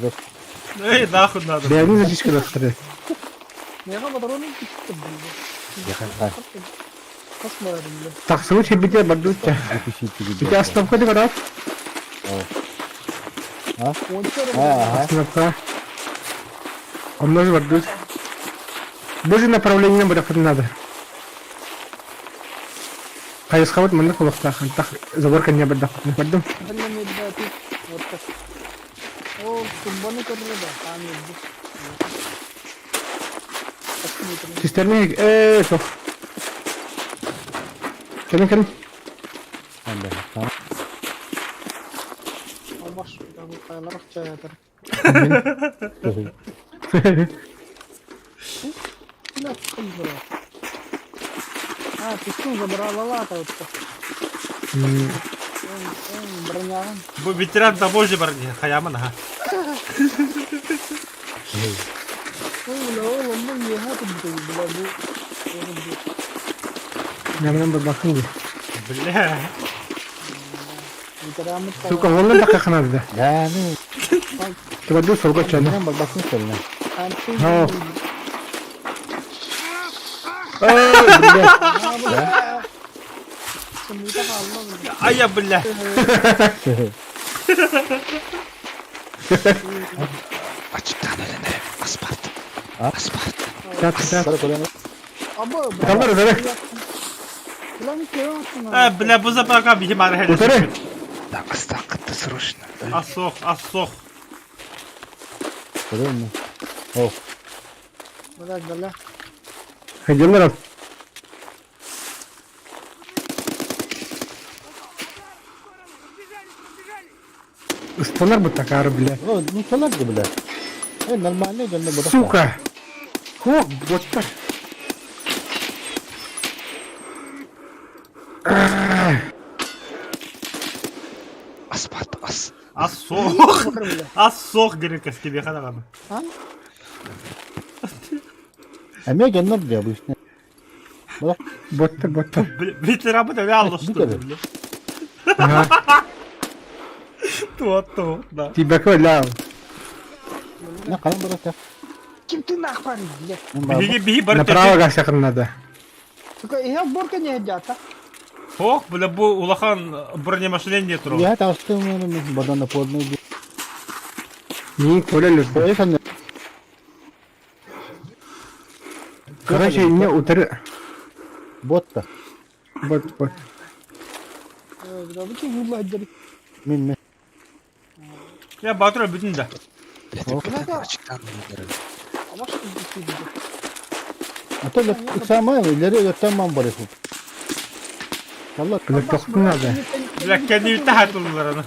Ey daha kundadım. Beğendiniz hiç kılaktırı. Neha badaronu gitti. Ha. Kasmadım bile. Taksımı çebite bardutta. bir şey gibi. Bir de asnafka da kadar. Onçları Ha. Asnafka. Onları bardut. Bu же направление быrakın надо. Кайыскават мында кулакта. Так заборка не бардак. Бардым. Бля, не дати. Вот так. О, кумбаны көрді да. Там еді. Cisterna sok. Kelin. Tamam. Baş, kayalar akçaya yatar. Bля, sıkım bura. Ha, pistol забрала вот. Броня. Bu bitiren tabocu var. Hayamın ha. Oğlum bu niye hadi bu bu. Oğlum bu. Hemen bir bakın bir. Bile. Bir keramet Suka ondan da kakana da. Yani. Coba dulu solga çana. Hemen bak bakın seninle. Ha. Şimdi de kalma. Ay ya bile. Açıktan elinde. Aspart. Ha? Aspart. Sat sat. Sarı koyalım. Ama Kaldır öyle. Ulan hiç göremezsin. Bile bu sefer kan bir mara hele. Otur. Да, осталось срочно. Az sok. Görüyor musun? Oh. Bırak böyle. Hediyeler al. Istalar bu takarı bile. O bu salak gibi de. Normalde gönlü bu da. Сука. О, боттар. Аспарт, ас. Az sok. Bakır bile. Az sok girin keski bir kadar abi. Emeğe gönlü diyor bu işte. Боттар, боттар. Bir tane bu da ne anlaştı Bir kere. bile. Ага. Tuat. Da. Тебя кого Ne kalın bırak. Kim tırnak var bile. Bir barı Направо гасакын надо. Suka ya borka ne edecekta? Hok bile bu ulakan bронемашинен не туру. Ya tavsiye ederim badana podnu. Не, Коля лежит. Koy sen. Короче, не утыры. Bot da. Бот. Bu kim vurla edecek? Min. Ya Batur bütün de. Açıktan elinde. Ama şimdi bir şey diyecek. Atölye iksama ileri götten man barısı. Allah Коля тоқтың надо. Bile kendi yütte hatırlılar onu.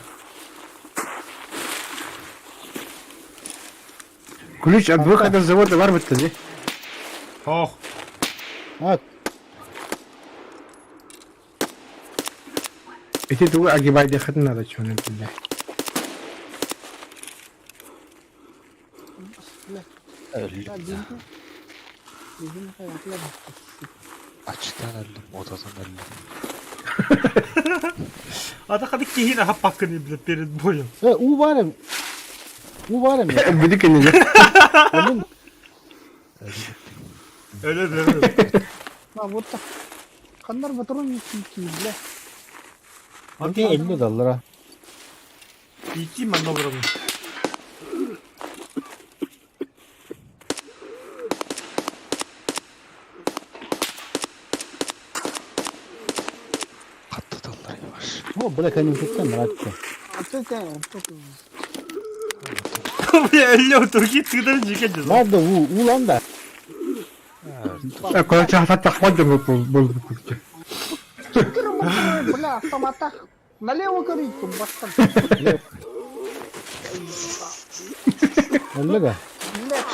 Ключ от выхода с завода var bitti de. Hok. at. Эти двое огибать ехать надо, что не бля. Öldüm Ya ya. bizim hayatlar. Açıktan öldüm. Odadan öldüm. Ada kadık ki yine hap hakkını bile perin boyu. U var ya. U var ya. Беди кенеге. Onun Öyle de. Ha bu da. Kanlar batırın ki bile. Hadi 50 dolar ha. İki manevramı. Patladılar yavaş. O bırak hani tutsan merak etme. Artık ya. Buraya 50 otur git tığdan çıkacağız. Nerede U lan da? Короче, так ходим был. Бля, автомата. Налево горит, бастан. Öyle de. Блядь,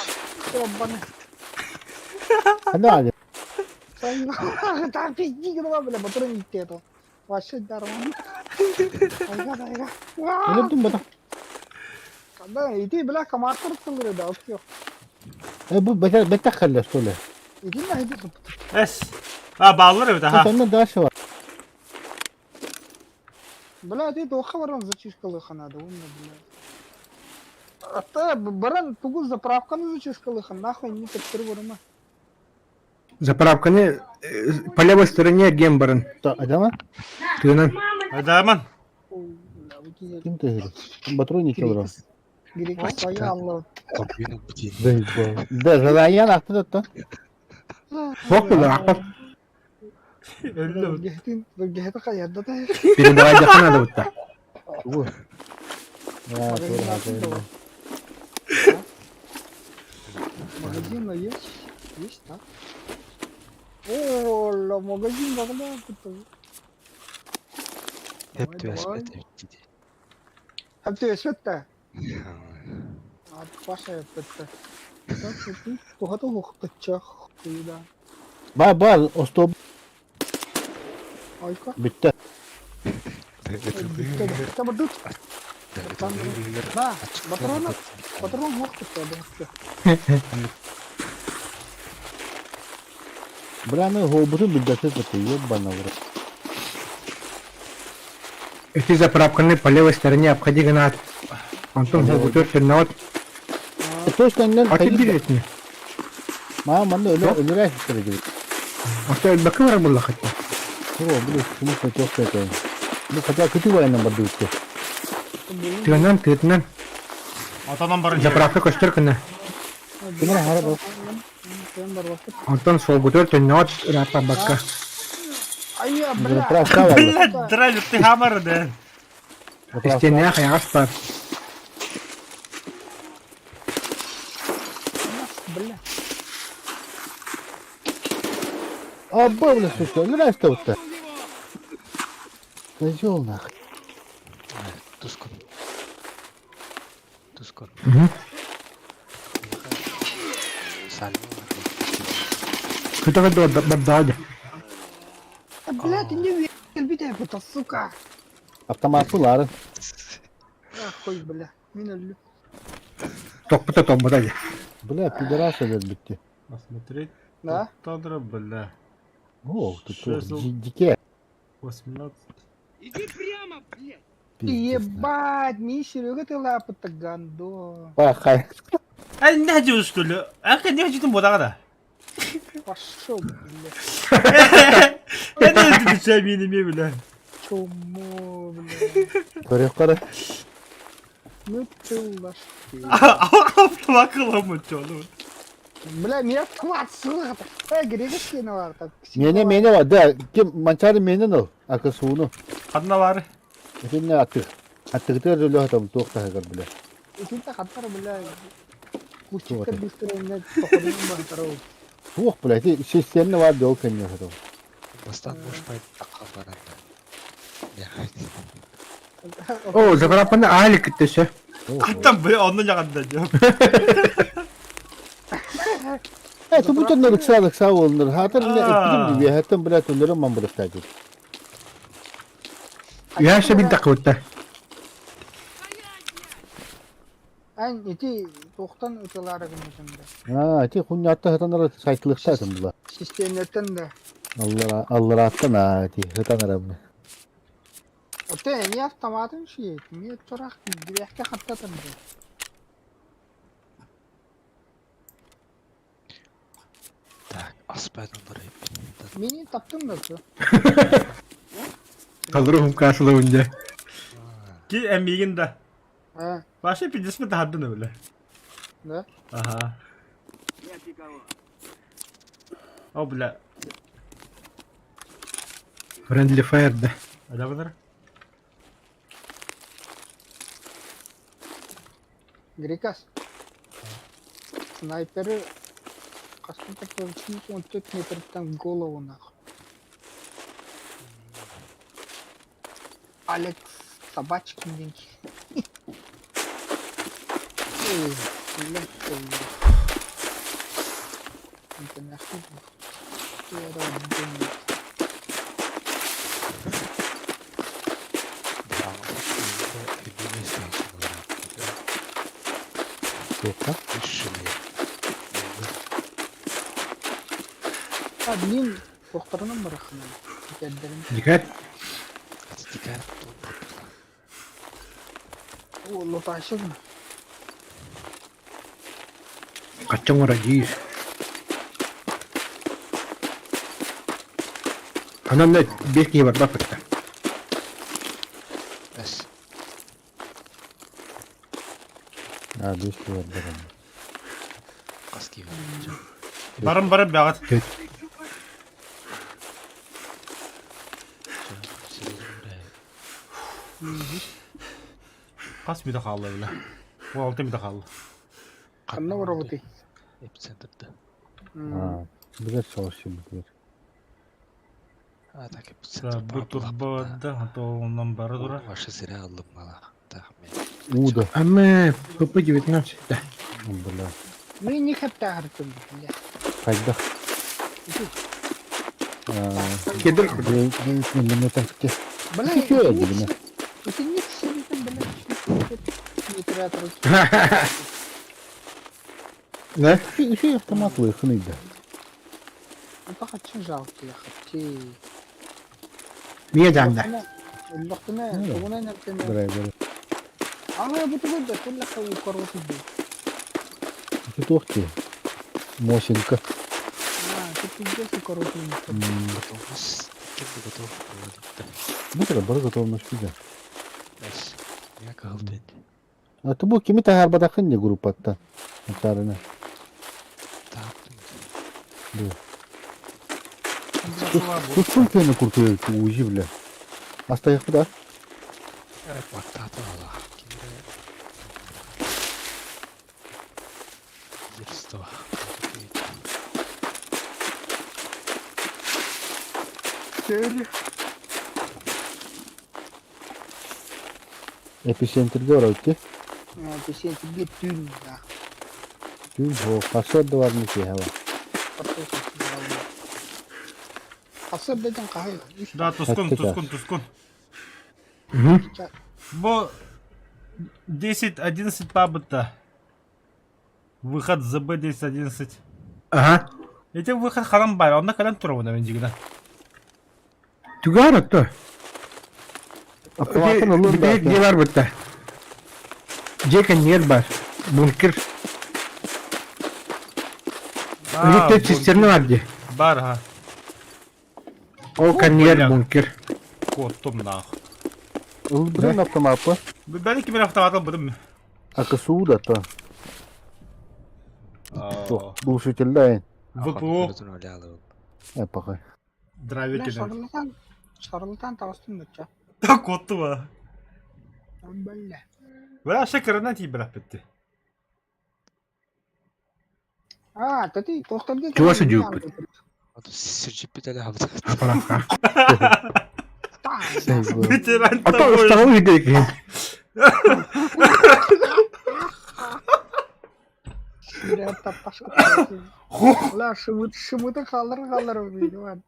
ёбаный. Hadi hadi. Там пизди, голова, бля, батарей не это. Вообще нормально. Айга. Öyle dur bana. Да, иди, бля, коматор кылыр да, окей. Bu beter kaller söyle. Иди на, иди. Es. Ha bağlar bir de ha. Senden daha şey var. Бля, ты до хабаран зачишкалы хана да, умно, бля. А ты, баран, тугу заправканы зачишкалы хана, нахуй не тепкір барама. Заправканы по левой стороне Гембарен. Adama Тыгынан. Hadi aman. Бля, выкинь. kim tehir? Batırı ne kilo? Грека своя, Allah. Kombinim bitiyor. De zaten aktı da. Бок было, ахпат. Öyle. Гехтин каядда да. Передавай жақын надо вот так. Bu. Ya doğru. Магазин есть? Есть, да? О, ла, магазин багда тут. Hep Vay, dües vay. bitti. Hep de esvette. Abi başa yaptı. Tuha da hukukçak. Kuyuda. Bal ostop Ayka. bitti. Bitti. Tamam dur. Там, да, патрон мог быть, Бля, ну голубутун биддаты пыты, ебана в рот. Эти заправканы по левой стороне, обходи гранат. Антон, бутер черноват. Точно не А ты билетни. Мама, ölür ayakları gibi. Ошта бакы бар булла хатта. О, блин, смысл çok kötü. Bu kadar kötü var yandan bardı bitti. Тыгынан. Атанан барын Заправка көстөр күнә. Kimine hara bak. Антон, сол бутер черноват рапа бакка. Ай, Burada бля, prasta var. Бля, драйв, ты хамар, да. Стене хаягас бар. бля. Abba bile suçlu. Ölür ayakta. Козел нахуй. Тускун. Тускун. Сальма. Күтәгә баддаҗа. Бля, ты не битая это, сука. Автоматçılar. Охуй, бля, мен ölü. Токпыта томбадажа. Бля, пидорасы bitti. Посмотреть. Да? Тодра, бля. О, тут Шезл. дике. 18. Иди прямо, блядь! Ебать, не Серега ты лапа-то гандо. Бахай. Ай, не хочу, что ли? А как не хочу, ты бодага, Пошел, бля. Я не хочу, ты сами не имею, бля. Чумо, бля. Körek kara. Ну ты лаш. Автомакылы мı çolu? Бля, меня хват, сука. Грегоский var так. Mene var. Da kim mançarı mene no. Akasunu. Kadına var. Efendim attık. Attık da öyle hatam tokta hakar bile. Икинта хаттар, бля. Кустика быстрее походу бахтаров. Soğuk bile. Sistemli var yol kendiye hatam. Бастан бош байт такка баранда. О, заправканы айлы киттесе. Kaptan böyle onun yanında diyor. Evet, bu tür nırıksalık sağ olunur. Hatır ne ettiğim gibi. Hatta bile tünürüm ben bırak takip. Яша бин такытта. Ан эти тоқтан өтелары күнесінде. Ha, eti kunyatta hatanlara saytılıkta atın bunlar. Системлерден де. Allah attın ha, eti hatanlara bunu. Оте не автоматын şey. Мне чорах дверка хаттатын де. Так, аспайдан барайып. Мени таптым да. Калдырым касылы унда. Ki emmiğinde. А, Başka bir cismi de haddini öyle. да. Aha. Нет никого. O bile. Friendly fire да. Öyle kadar. Грекас. Снайперы қасым такой 14 метрден голову нахуй. Алекс Собачкин деньги. Эй, блядь, это нахуй. Я думаю. Yoksa. Админ тоқтарынан барахын. Кәддерін. Дикат. О, лоташын. Каччан ора жиир. Анан да беки бар бакытта. Эс. Ha, bir şey var. Каски. Barın barın bir ağıt. Kaç bir de kaldı öyle. Bu altı bir de kaldı. Қанна работай. Эпицентрда. Ha, biraz çalışıyor bu kadar. А, так эпицентр. Bu turbada hatta ondan beri durar. Ваша зря алынмала. Так, мен. Uğda. Ама ПП-19 да. Bula. Ну и не хаттар тут, бля. Kayda. Кедр. Ne taktik. Бля, Tutuyor ya dibine. это не сильно, бля. Итератор. Да? Еще и автомат лыхный, да. Это хочу жалко, я хочу. Niye canda? Лохтана, Ну да. тугана например. Драйвер. А я буду да, кулла хау корот иди. Петухки. Мосинка. Ты пиздец корот иди. Готовность. Кем бы готов проводить-то? Ну, бары готовность да. Эс. Я калден. А то bu kimi tahar badakın ne grup hatta. Muhtarına. Таптым. Tutsun köyüne kurtuyor ki uji bile. Hasta yakı da. Бактаты ала. Кимре. Ерство. Epicentr'de oraya gitti. Ты себе тебе тюн, да. Dün o kasır da var mı ki hava. Асыр деген қай? Да, Тускун, Хаттыда. Тускун. Угу. Бо 10-11 пабыта. Выход за Б 10-11. Aha. Эти выход харам бар, онда калам туру на вендигна. Tügar attı. Автоматın olur Bir da. de ne var burada? Jack and yer var. Bunker. Birlikte cisterni vardı. Бар, га. O kanyer Bля. bunker. Коттум нах. Öldürün автоматı. Ben iki bir автоматом будем. Akı suğu da ta. Çok. Bu şekilde. ВПО Hep bakay. драйвер кидем. Шарлатан тавыстын да. Да, коттума. Бля. Бля, шекерінен тибірап бітті. Ты тоқтамды. Чего сидел? Сиржип әлі хабыта. Aparakta. Ветеран Ata тобой. ustağı gidiyor. Ла шымыты қалыр дейді ван.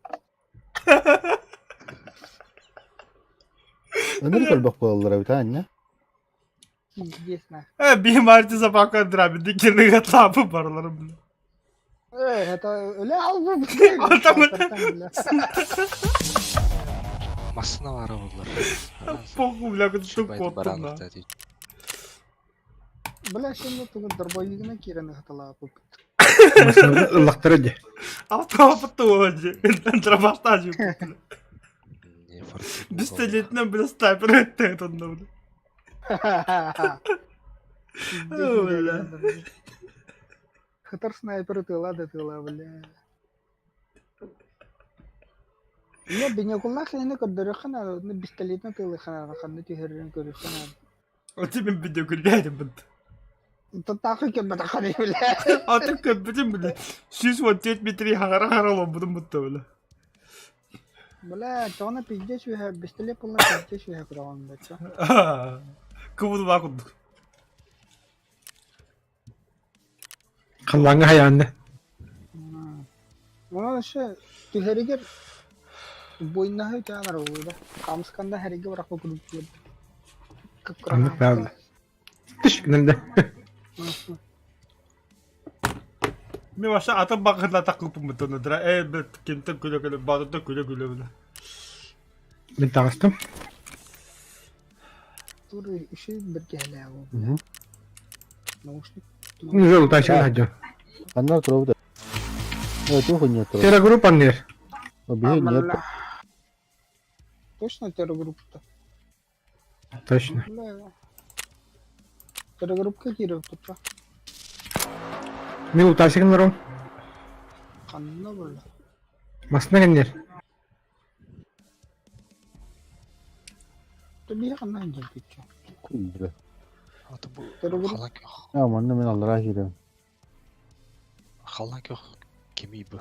Önder kalbak bağlılar bir tane. Пиздец. Bir martı sabahkan drabi dikirli gatlapı barlarım bile. Это өле албы. Масына бары болар. Поху бля күтіп Шибайды коттум на. баранықта дейді. Бля, şimdi тугу дорбойгына кирені хатала. Masada ılıktırıcı. Автоматты олады. Контрабастажы. Не фарсы. Пистолетмен бля снайпер өтті тұнда бля. Хатар снайпер тыла, бля. Не, бинекулна хейне көрдөрө хана, пистолетна тылы хана, ханды тихерин көрүшөн. Отымен видео көргейдім бұнды. Тахы кен бата ханы бля. Атын көтбітім бля. 117 метри хара-харалам бұдым бұтты бля. Бля, тона пиздец виха, пистолет пулна пиздец виха кураван бача. Кывыды бақындық. Kallanga hayalinde. Ona şey, tüherigер boyunna hay çağlar oldu. Kamskanda herige bırakma kurup. Anlık lazım. Teşekkürler. Мен вообще атын бақырла тақылпым бұтыны дыра. Бля, кенті күлі-күлі, бадыды күлі-күлі бля. Ben tanıştım. Tur işi bir gele o. Hı. Nauşnik. Güzel taşın hacı. Kanlar turağı da. Evet o hınya turağı. Tera grup anlıyor. O bir hınya. Точно терроргруппа. Точно. Терроргруппа киров тут. Мен taşın var o. Kanına böyle. Masına geldiler. Bir kanına geldik. Kuydu. Аты бұл Терроргруппа. қалан кеқ. Aman ne ben Allah'a gidiyorum. Қалан кеқ кемей бұл.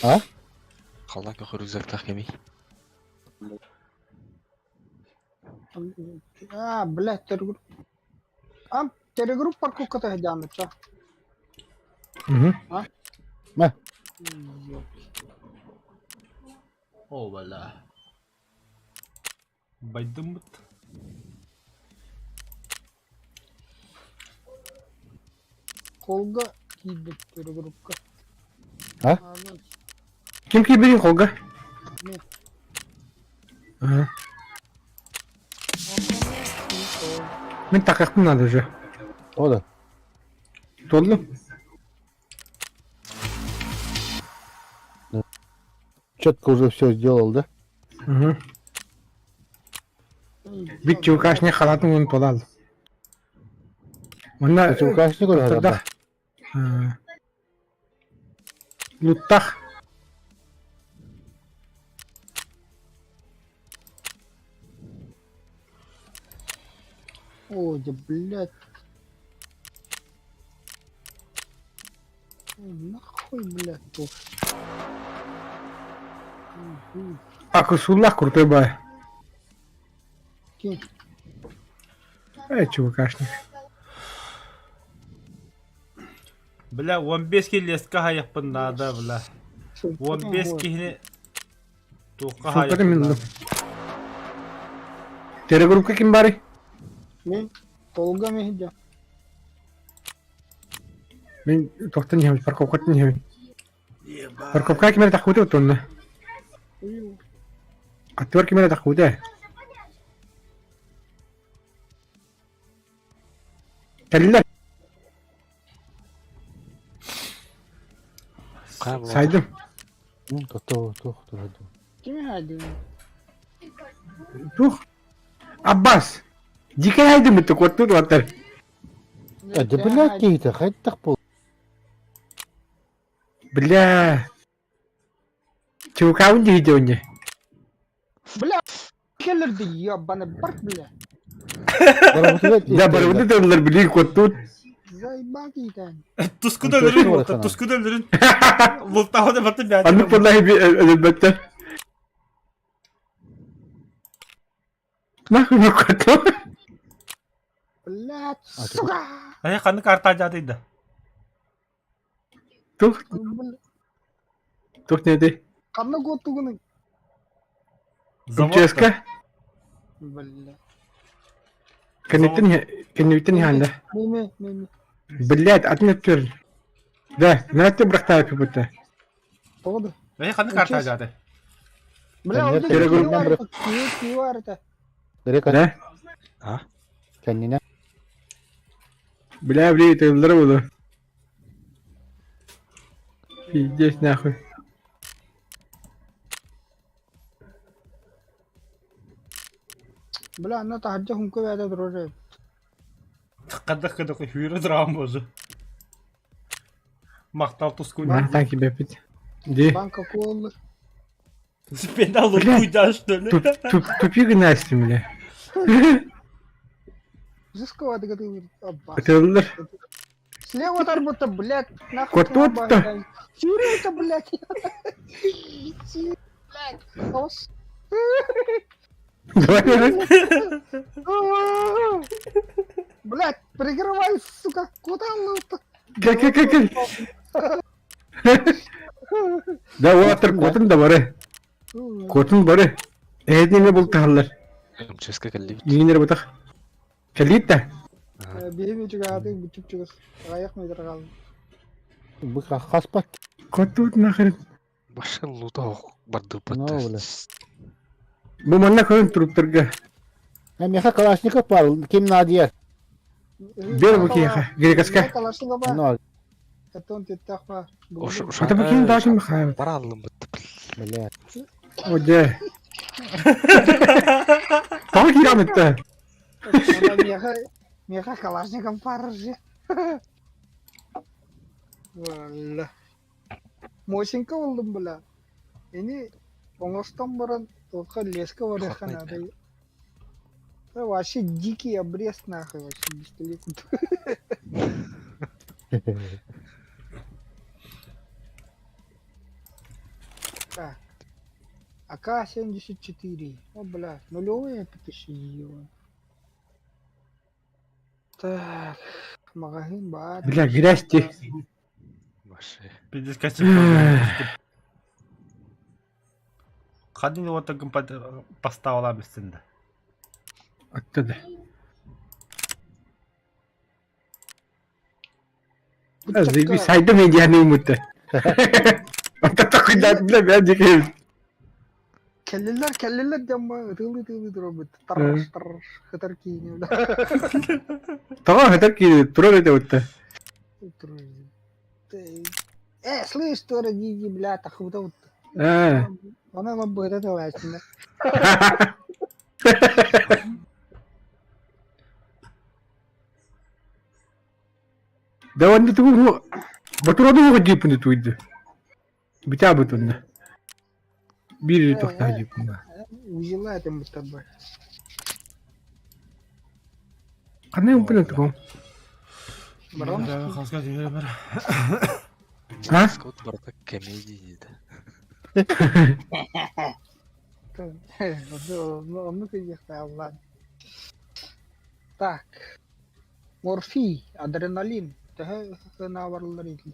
Ha? Қалан кеқ рюкзактақ кемей. Бля, терроргруппа. Терроргруппа куката है जान अच्छा. Hı hı. Ne? О, бля. Байдым бұт. Колга кийбеттер группка. А? Kim kibiri kolga? Мен. Ага. Мен такактым надо уже. O da. Толду? Четко уже все сделал, да? Ага. Бит чукашне халатын он толал. Онда Чукашне көріп тоқтарда. Луттах. Ой, да блядь. Нахуй, блядь, тут. Акусуллах крутой бай. Кем? Чувакашник. Бля, 15 леске хаяқпын нада, бля. 15 кихіне тоққа Супер хаяқпын мен. нада. Тере группка ким бари? Мен толга мехидя. Мен тоқтан жемеш, парковкатын жемеш. Парковка кимере тақуды отонна. Аттуар кимере тақуды. Кәлілер. Сайдым. Тоқ. Кеме хайдың? Тух. Аббас. Дикай хайдым бітті қорттуд ваттар. Да, блядь, кейті, қайттақ бол. Бля. Чувакауын жейді өнде. Бля, келерді ебаны бар, бля. Да, барымды дәулер білей қорттуд. Заебал кейтен. Тұскыда өлірін, тұскыда өлірін. Бұлтауды баты бәді. Анны поllahi bir elbette. Нахуй не коту? Блядь, сука! Ай, қаны карта жадыйды. Тух, тух не де. Қаны көттігінің? МЧСК? Бля. Кенневиттен ханда. Неме. Блядь, отны өттер. Да, нәтті бірақта әпі бұтты. Тоғды. Ай, қаны карта жады. Бля, Кеннет ол телеграмдан күйі барыта. Дерек Да? А? Кәніне. Бля, блядь, тылдыры бұды. Пиздец, нахуй. Бля, ана тахаджа хумко бәді дұрожы. Қадық хүйірі дұрағым бозы. Мақтал тұскуын. Бана танки бәпіт. Де. Банка қолы. Спенда лұту жаш дөлі. Тупи гнасти, бля. Жысқа вады гады вырит. Аббас. Тылдыр. Слева тарбыта, блядь. Нахуй Кот тебя Сюрюта, блядь. Блядь. Ос. Блядь, прикрывай, сука. Куда лута? Как? Да, отыр котын да бары. Котын бары. Эдине бұл тағылар. МЧСК кәлі Егенер бұтақ. Кәлейт та. Бейме чугады, бүчіп чугыз. Аяқ мейдір қалын. Бұл қаспат. Коты бұтын ақырын. башка лута барды Ну, бля. бытты. Бұл манна көрін тұруптырға. Меха Калашников бар, кем надияр. Бер бұл кейіға. Герекасқа. Калашын ба. Ну, Каттон теттақ ба. Ата бұл кейін дашын бұ қайым. Баралым бытты. блядь. Оде. Тағы кейрам етті. Меха калашником паржы. Валла. Мосинка болдым бля. Эни оңостан баран толқа леска бар ханады. Вообще дикий обрез нахуй, вообще пистолет. Так. АК-74. О, бля, нулевые потащи его. Так, магазин бар. Бля, грязьте. Башы. Пиздец качып. Қадын отагын пастау аламыз сенді. Оттады. Bir saydım hediyeyi umuttu. Ortada kıydat bile ben dikeyim. Kelliler diyorum tığlı duruyor. Tarış hıtar kiyini öyle. Tamam hadi ki troll ede uttu. Слышь, что родители, бля, так вот вот. Ha. Ona lan böyle de var şimdi. Dewan itu bu. Betul ada bu jipun itu itu. Bicara betul na. Bir itu tak jipun. Узила это мы с тобой. Karena yang punya tuh. Барон. Хаска дегеле бер. Ha? Скот бардак комедия дейді. Ну ты не стал, ладно. Так. Морфий, адреналин. Тәһә наварлар иде.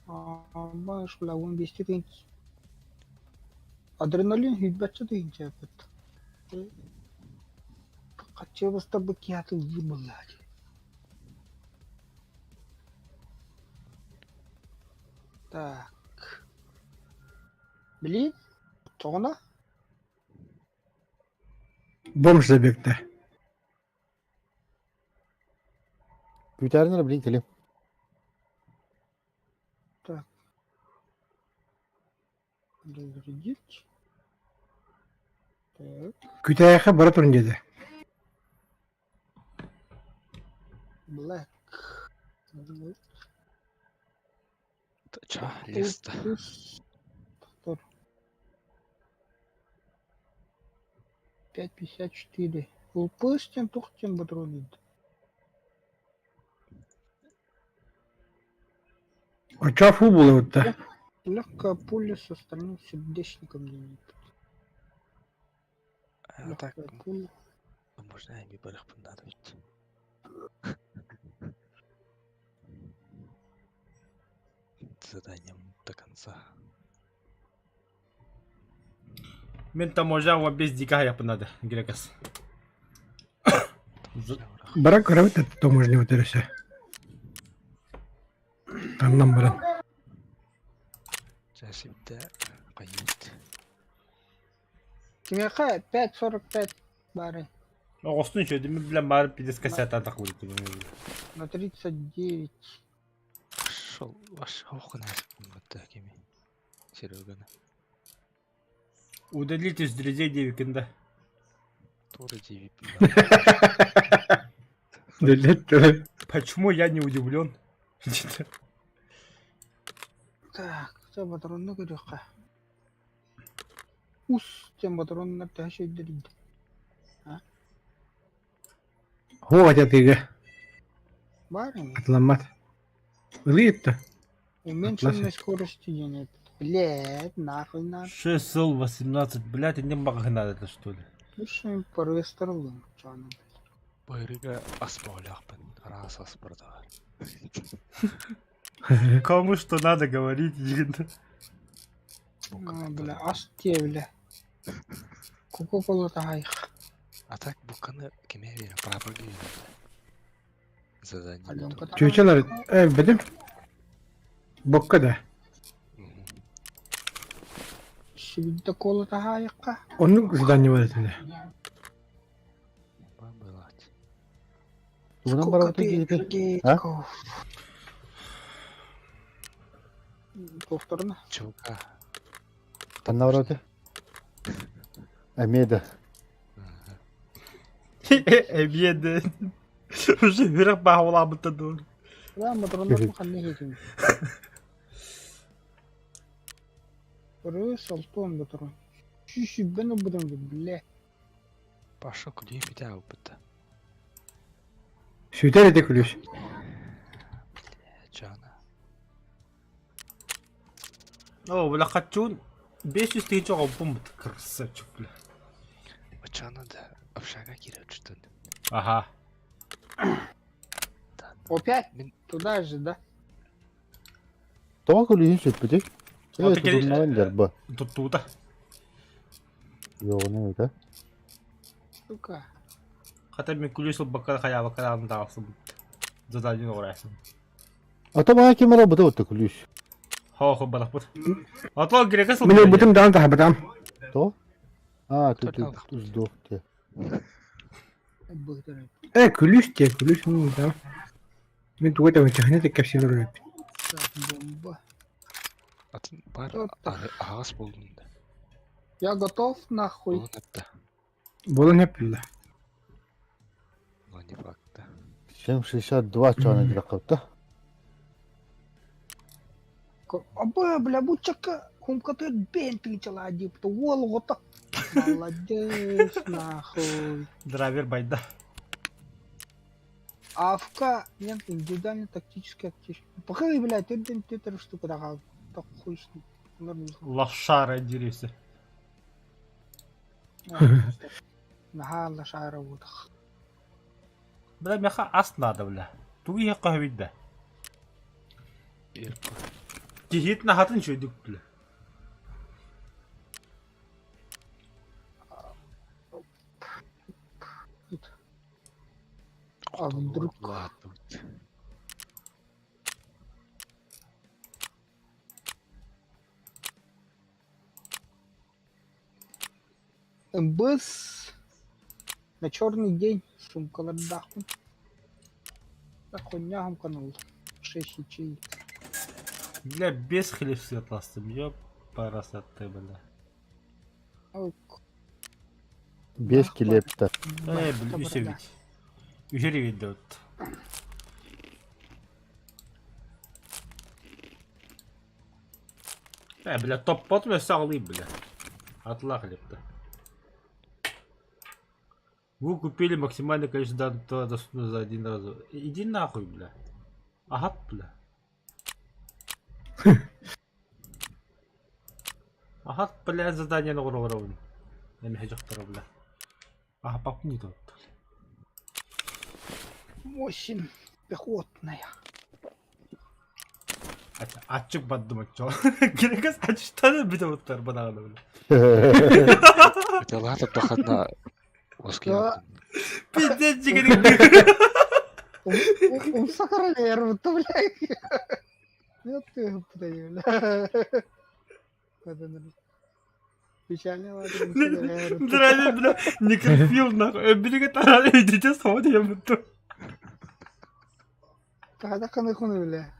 Баш ла 15 тиң. Адреналин хиббәтчә тиңчә бит. Качы баста бу киятыл җибыллар. Так. Блин, тоғына? Бомж забекте. Kütahya'nın bilin kelim. Разрядить. Так. Kütahya bara turun dedi. Black. Ча, листа. Тур. 5.54. Упустим, тухтим батрулит. Açığa full buluyor da. Легкая пуля с остальным сердечником делает. Так, Легкая пуля. можно я не барах понадобить. Заданием до конца. Мен таможа без дика yapınadı Грекас. Bırak karavat et to можно öterese. Anlam baran. Жасимде қайет. Кимеха 5.45 бары. Оғыстың шөдімі білен барып пидес кассета атақ болыпты. На 39. Шол ваш оқына бітті кеме. Сереганы. Удалить из друзей девикінде. Тура девип. Devlet. Почему я не удивлен? Так, це патронны көрөккө. Ус, тем патроннар тәшөйдөрүйдү. Ho atatiga. Бар эми. Atlanmat. Ылыйыпты. Уменьшенной скорости нет. Блядь, нахуй надо. 6 ыл 18, блядь, не бага надо это что ли? Слушай, порыстырылым, чаным. Байрыга асмауляқпын. Рас аспырдағар. Кому что надо говорить, дегенде. Бля, ас те, бля. Кока-кола тағайық. А так бұққаны кеме берем, прапорға берем. Задание. Аленка тағайық. Çöçeler. Bedim. Bokka da. Шибидді кола тағайыққа. Onun задание var etinde. Бабылат. Bundan bara öte gidip. Ha? Повторно. Чука. Tanna var öte. Emiyede. Emiyede. Уже вверх бағыла бұтты дұр. Да, матронлар мақанне хеким. Рыс алтон батрон. Шиши бені бұдан бля. Паша күлей бите ауыпты. Süter ede kulüş. Жана. О, бля, қатчуын 500 тейін жоға бұмбыт красавчик, бля. Жана да общага кирет что-то. Ага. Опять? Мен- Туда же, да? Toğa kulü hiç etmedi. Ota Evet, geri- bundan der bu. Тұттуыда. Yo, ne öyle? Сука. Қата мен күлесіл баққада қая баққада андағысы бұд. Задание орайсын. Ата баа кемера быта вот ключ. Хо балапыт. Атлан грекас Мне бутым дан тах бутам. То? А, ты Толян. сдох те. Быгдырып. Күлүш те, күлүш ну да. Мен тугай да техник капсулалар. Так, бомба. Атын бар ағас болдың да. Я готов, нахуй. Болын әпті. Болон хеп билла. Бұл не факты. 762 чана диракапта. Оба, бля, бучака. Хумкаты бен тычала адипты. Волгота. Молодец, нахуй. Драйвер байда. Авка, нет, индивидуальная тактическая аптечка. Похай, блядь, ты штука такая. Так хуй с ним. Нормально. Лошара дирися. Нага лошара вот. Бля, мяха ас надо, бля. Туги я кахвид да. Еркі. Тихит на хатын чөйдік, бля. А вдруг? Ладно. МБС на черный день сумкалар даху. Так хуйнягам канул. 6 ячей. Бля, без хлеб светластым, ёп, парасатты, бля. Ок. Без келепта. Бля, үсевит. Үсеревит да вот. Бля, топ-пот бля, сағылый, бля. Атла хлеб-то. Вы купили максимальное количество данных доступно за один раз. Иди нахуй, бля. Ага, бля. Ага, бля, задание на уровне. Я не хочу второго, бля. Ага, пап не тот. 8 пехотная. Ачык баддым чо. Керекес ачыштаны бите буттар банаганы, бля. Это ладно, тахатна. Оския. Пиздец, жигерин. Сахаралер, вот, блядь. Вот ты, блядь. Печально, ладно. Драйвер, бля, некрофил, нахуй. Бирге тарали, идите сходи, я буду. Когда канахуны, бля.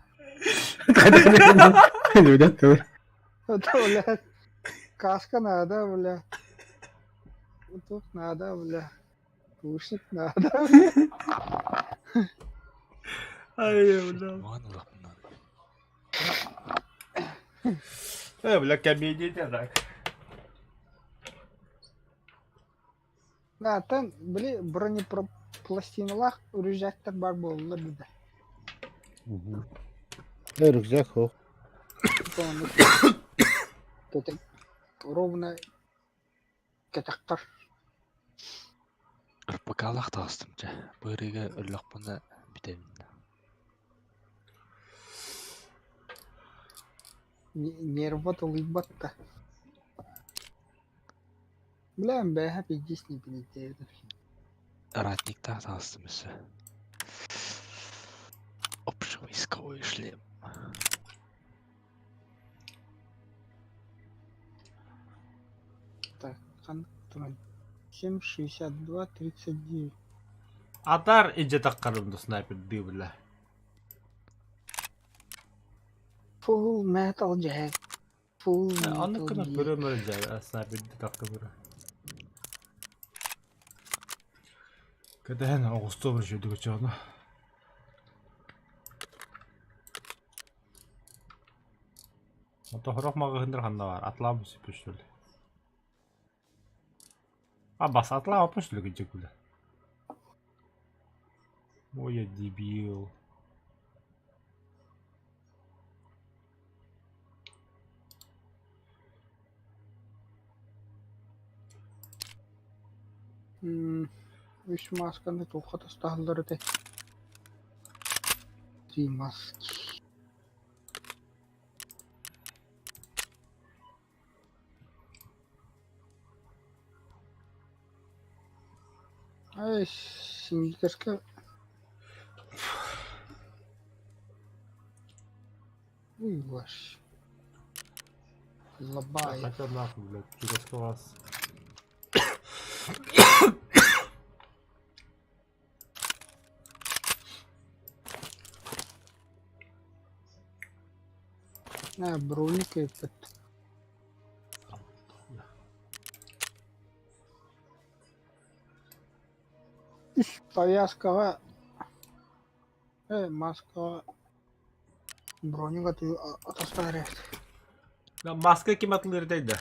Видать, то. Это, бля. Каска надо, бля. Тут надо, бля. Кушать надо, бля. Ай, бля. Вон лапна. Бля, комедия так. Да, там, бля, бронепластиналар рюкзактар бар болдылар биде. Рюкзак хо. Кетек ровно кетектар. Ырпакалах тастым жа. Бөреге өллөк буна битемин. Не работал и батта. Бля, бэха пиздец не прилетает. Ратник тастым ise. Общевойсковой шлем. Так, контроль. 7,62, 39. Атар иже таккарымды снайпер ди, бля. Full metal jack. Full Аны metal кына jack. көрөмөр жа, снайпер ди такка бирэ. Кэдэн огосто бир жөдүгө чана. Отохорох магыхындар ханда бар. Атлам сипүшүл. А бас атлам апүшүл гыжык бля. Ой, я дебил. Үш масканы толқата стағылдары де. 3 маски. Ай, синдикерска Уй, ваш. Лабай. Хотя нахуй, блядь, через класс. Броник этот. Повязка. Маска. Броник отостарет. Маска kim atılır deydi.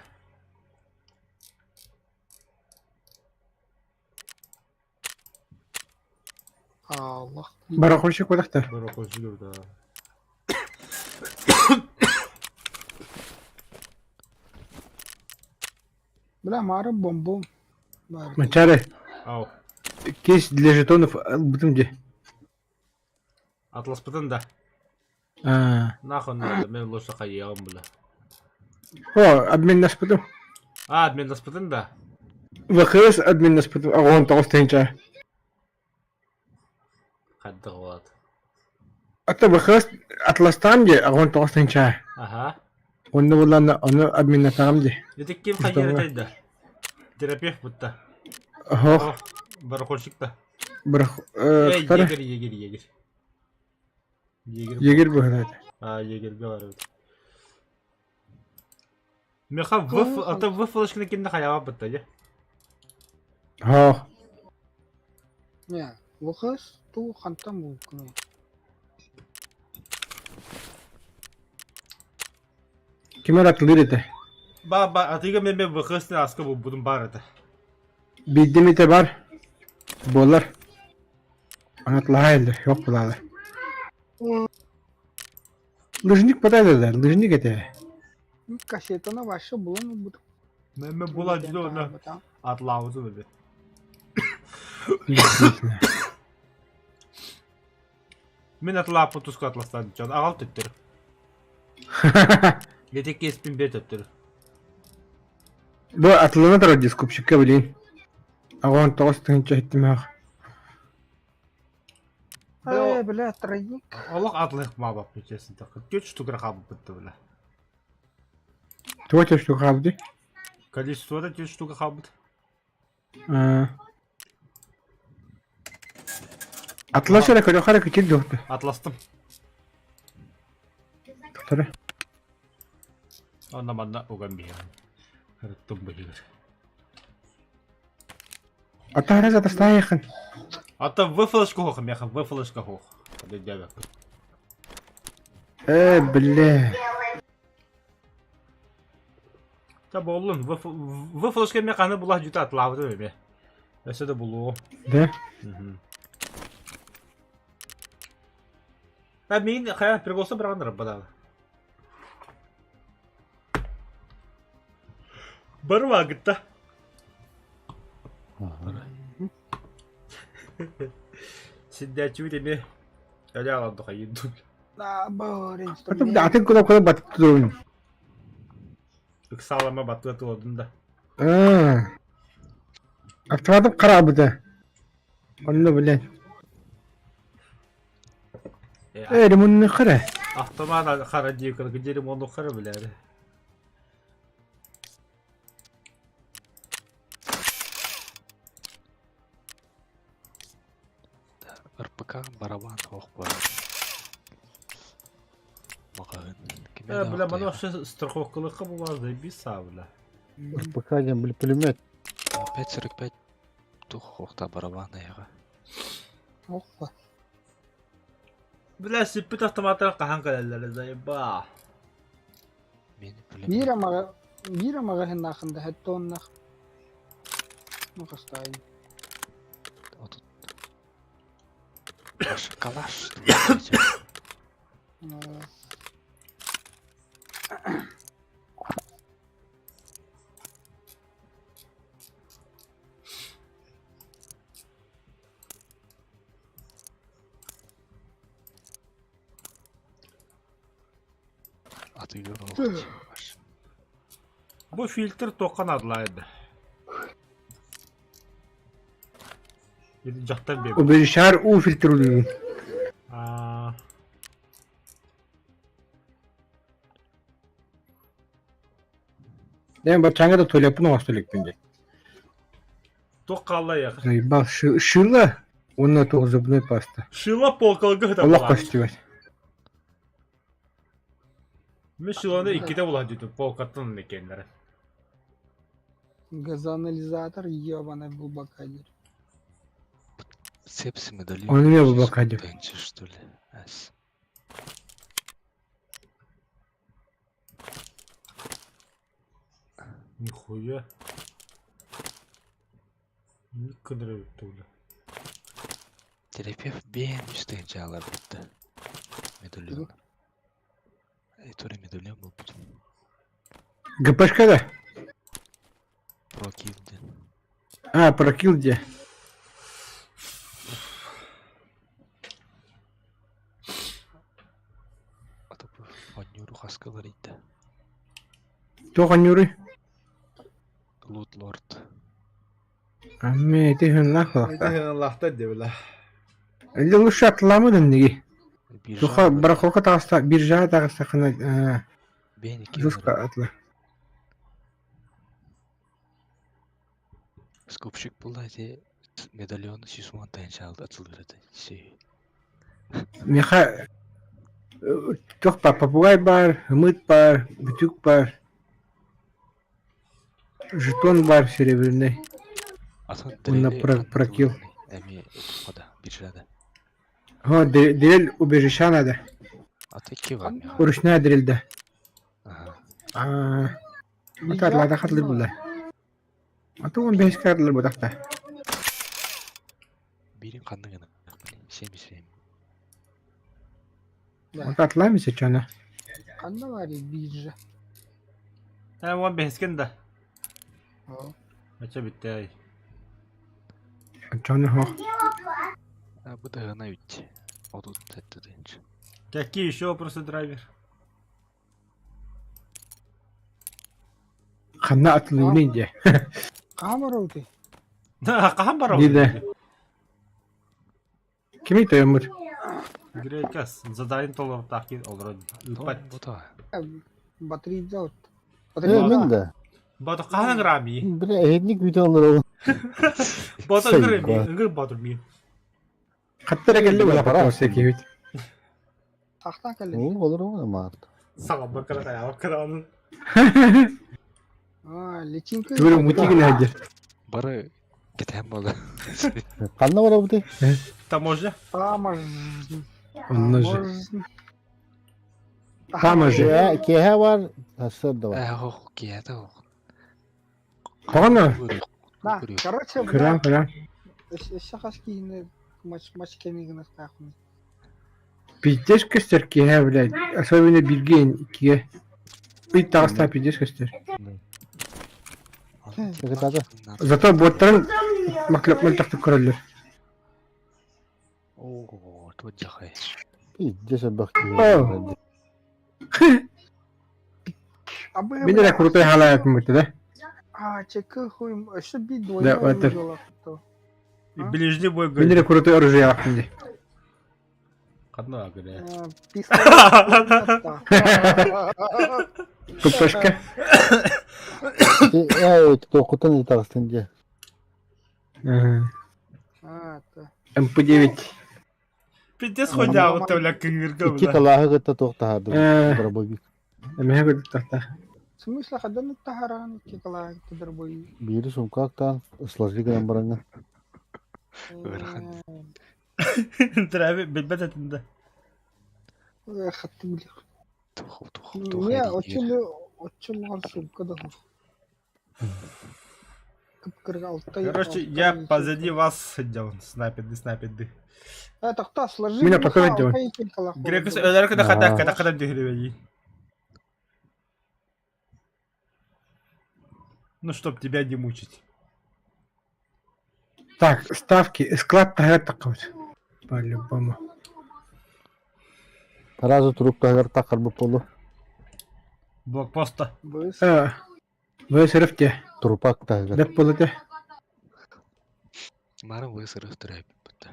Allah. Барахольщик кудахтар. Böyle koşulur da. Бля, мара бомбом. Мачаре. Au. Кейс для жетонов бутым де. Atlas pıtın da. Nahon nerede? Ben loşa kayıyorum bile. О, админ нас потом. Ben nas pıtın da. ВХС админ нас потом. Он толстенча. Kaddı kolat. Ата ВХС Атластан де, он толстенча. Aha. Onu bulan onu admin atağım de. Dedik kim kayır deydi. Terapiyah butta. Oh, Bara koşuk da. bırak. Yeger. Yeger bu herhalde. Yeger bir var evet. Meha vıf alışkını kimde kayava butta ya. Ha. Не, лохас, ту хантам мукне. Kime atılır ete? Atıga ben vıkısını askı bu budun barıdı. Bildim ete var. Bolar. Anlatlar elde. Yok bulalar. Lıжник pataydılar. Lыжник ete. Кассетана ваша была, ну, буду. Ben bulacı da onu atlavuzı böyle. Ben atlav putusku atlastan can ağal tüttür. Yetek kespin bir tüttür. Bu atılana da radyo skupşikka bilin. Ağon toğustun çektim ha. Бля, тройник. Allah atlayık ma bak geçesin takı. 4 штук рахабы bitti böyle. Tuvaça şu kaldı. Количество da 4 штук рахабы. Atlasana kadar hareket et doktor. Atlastım. Doktor. Ondan bana ogan bir yani. Kırıttım bu gibi. Ata раз atastaya yakın. Hatta выфлешку хохам яхам, выфлешка хох. Hadi gel bak. Bile. Tabi oğlum, выфлешка me kanı bulah juta atlavdı mı be? Neyse de bulu. De. Ben beyin kaya prigosa bırakınırım bana. Barı vakitte. Şimdi mi? Öyle alandı kayın dur. Набор Потом инструментов. да, ты куда batıp durun. Sağlama batı atıldı. Aktıvadım karabı da. Onu bilen. Limonunu kara. Ahtama da kara diye kara gidelim onu kara bile. РПК барабан хоқ бар. Маған. Бля, бана вообще страховкалыққа болмазды, без сабля. Пока были пулемет. 5.45 тух хоқта барабан аяға. Опа. Бля, сиппит автоматтар қахан қалалары заеба. Мені білем. Бира мага хеннахында хеттоннах. Ну кастайын. Башы калаш. Atıyor oldu. Bu filtr tokan adlaydı. Yedi cahtan bir. O bir şar u filtre oluyor. Ben bachanga da toylepini ostolik bence. Ток қалла яқ. Бал шыла, онна тоқ зубной паста. Шыла полкалығы да Allah болады. костюм. Мен шыланы иккіде болады дейді, полкаттың екендері. Газоанализатор ебаный глубоко идет. Сепси медальон. Он мне был блокаде. Тенчи, что ли? Ас. Нихуя. Не кыдырып тұлды. Терапевт бен üstten alır bitti. Medalyon. Ettore medalyon bu. ГПшка да? Прокилди. А, прокил где? Ата bu Фанюру хаскалар итти. Тоқ анюры? Лут лорд. Амме, ты хын лақла. Лахта дебілі. Әлде лучше атыламыдын неге? Bir Тоқа барақолқа тағыста, бір жаға тағыста қына ben iki жұртқа атыла. Скупщик булайdı medalyonu Sisman tençe aldı atılırdı. Şey. Меха тоқ бар, попугай бар, хымыт бар, бүтүк бар. Жетон бар серебряный. Atan Onunla direli прокил. Emi oda bir şeyde. О, дрель убежища надо. Ata iki var mı? Ручная дрель да. Aha. Атарларда қатылыр бұлда. Аты он бес кәрділер бұдақта. Birin kanlığına. Şey. Аты атыламыз ечаны. Канда бар биржа. Hem on behesken de. О. Maça bitti ay. Ачаны хоқ. Ha bu da hına üç. O da tetti deyince. Какие еще вопросы, драйвер? Қанна атылуын енде. Камера өте. Қахан бар Дейді. Кем ейті өмір? Грейкас. Задайын толырып тақин олар. Үпат. Bu da. Батарейді от. Мен де. Батыр қахан грами? Bir ehitlik videoları olun. Батыр Сай, грами. ба. Үңгір батыр мейін. Қаттар әкелі бұла пара осы екеуіт. Тақтан кәлі. Olur ama artık. Саған бақыра қаяқ қыранын. Личинка. Түбірі мұтигін әдер. Barı giden balı. Kanla var bu. Таможня. Таможня. Онны же. Таможня. Tamam же. Kehe var. Hasır da var. Ох, giyede o. Қоғаны? Да, короче, Кырам, кырам. Еще хашки матч кемигін қақын. Пиздеш көстер кеге, блядь. Особенно бирген кеге. Үй тағыста пиздеш көстер. Зато боттарын мақлап мөлтақты көрілер. Oo, тут жахай. Bir cesur bak. О. Мен де крутой халаятын бұтты да. Чекы хуйм, еще би Да, двойной это- выжила. Ближний бой Мен де гөлі. крутой оружие алақтым де. Қадна гүлі. Пупашка. Evet, okutan itarsın diye. МП-9. Пиздец хуйня вот бля кынгырга İki бля. kalahı gıtta tohtahardı. Dробовик. Әмеге көрді тақта. В смысле, хадан тахаран кекала тедербой. Biri sumkaktan ıslaşlı gelen barangı. Драйвер билбет etinde. Хатты били. Тух. Не, очил сумка да. Кыргал. Короче, я позади вас сидел. Снайперды. Это кто сложил? Меня пока видео. Грекус ölерken de kadar dühürüveyi. Ну, чтоб тебя не мучить. Так, ставки. Склад тағат тақауыз. По-любому. Razı turup da takar bu polu. Блокпоста. Вы сырыфте. Turupak da. Деп болады. Мара высыры тұрайып бұтты.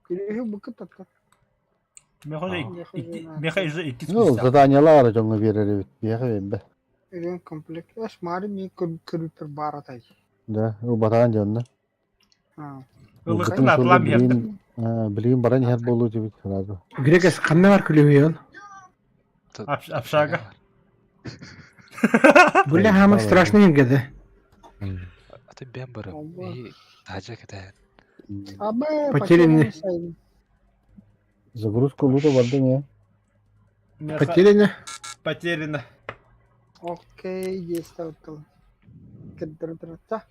Переги быкыт атка. Мехай же iki Ну, zadanyalar var canlı bir yere. Bir yere be. Eden комплект. Шмары мен көрүптөр бар атай. Да, у батан жанна. Ылыктын атылам ердим. Билгин баран яр болу дебит сразу. Грекас канна бар күлөбүй он. Апшага. Бүле хамы страшный еңгеде. Аты бен барым. И тажа кетен. Абы Потерянный. Загрузка лута барды не? Потеряно. Потеряно. Окей, действовал. Кеддер-дер-та.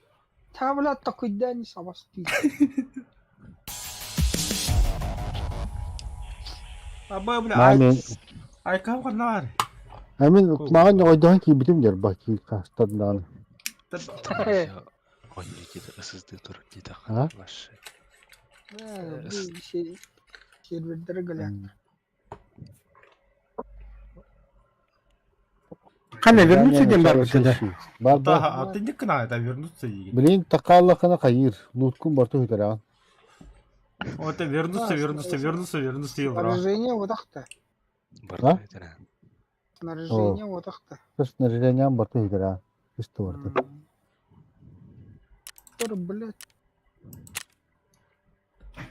Тавла такойда не сабасти. Абы бля Мамин. ай кам канар. Амин маған ойдан ки битим дер баки кастадан. Oyunu dedi ısızdı dur dedi Ha? başı. Bu şey serverlere gelen. Канна вернуться дем бар бусада. Бар Да, бар. а ты не кна это вернуться и. Билин такаллахына кайыр. Луткун барту хитара. Вот это вернуться елдыр. Снаряжение вот так-то. Barda edene. Снаряжение вот так-то. Снаряжением барту хитара. Исто барту. Блядь.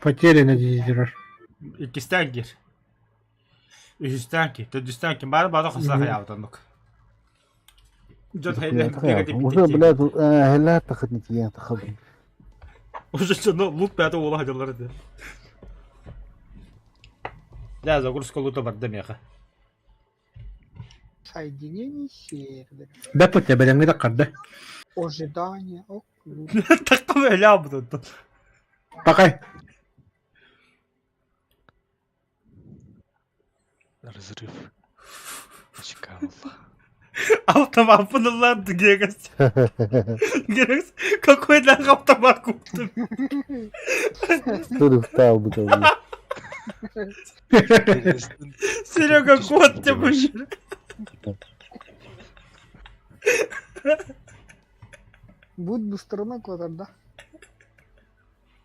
Потеряно дизелер. İkisten gir. Üçten ki, dördüsten ki. Bari bana kısa hayatınlık. Jot Уже, блядь, هلا تاخدني تيان تاخدني. Уже что, лут пятый ола хадалар эти. Да, загрузка лута бар демеха. Соединение сервера. Да по тебе не такарда. Ожидание. Taktım öyle yaptın. Пока. Разрыв. Чекалла. Автомапынылар Герас. Герас, какой для автомат купил? Ты встал бы там. Серега, кот тебе. Будь быстрона куда, да?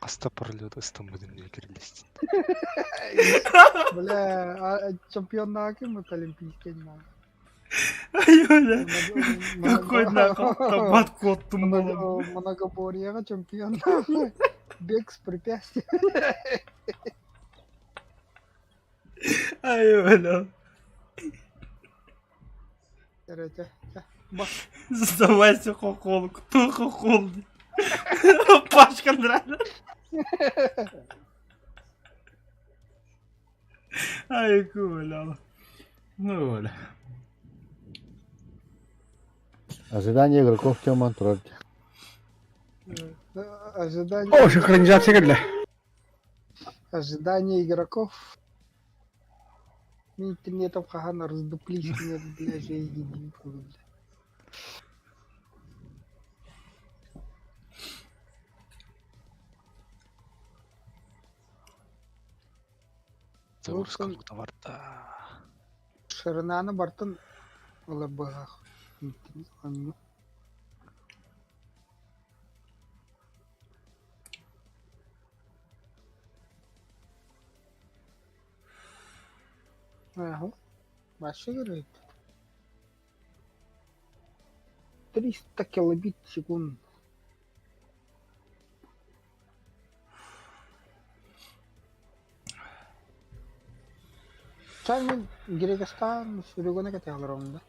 Аста паралет ыстамбудun ülkerleşti. Бля, чемпионна кем это олимпийский не надо. Ай, бля. Какой для автомат кот Многоборьега чемпион. Бег с препятствием. Ай, бля. Сдавайся, хохол. Кто хохол? Пашка нравится. Ай, куля. Ну, бля. Ожидание игроков Тёман Тройки. Ожидание... О, синхронизация geldi. Ожидание игроков. Интернетом хахана раздуплись, мне, бля, же едим. Загрузка лута var da. Ширинаны бартын лбх. Ага. Вообще говорит. 300 килобит в секунду. Чаймен Грекостан сürüğüne katıyorlar onda.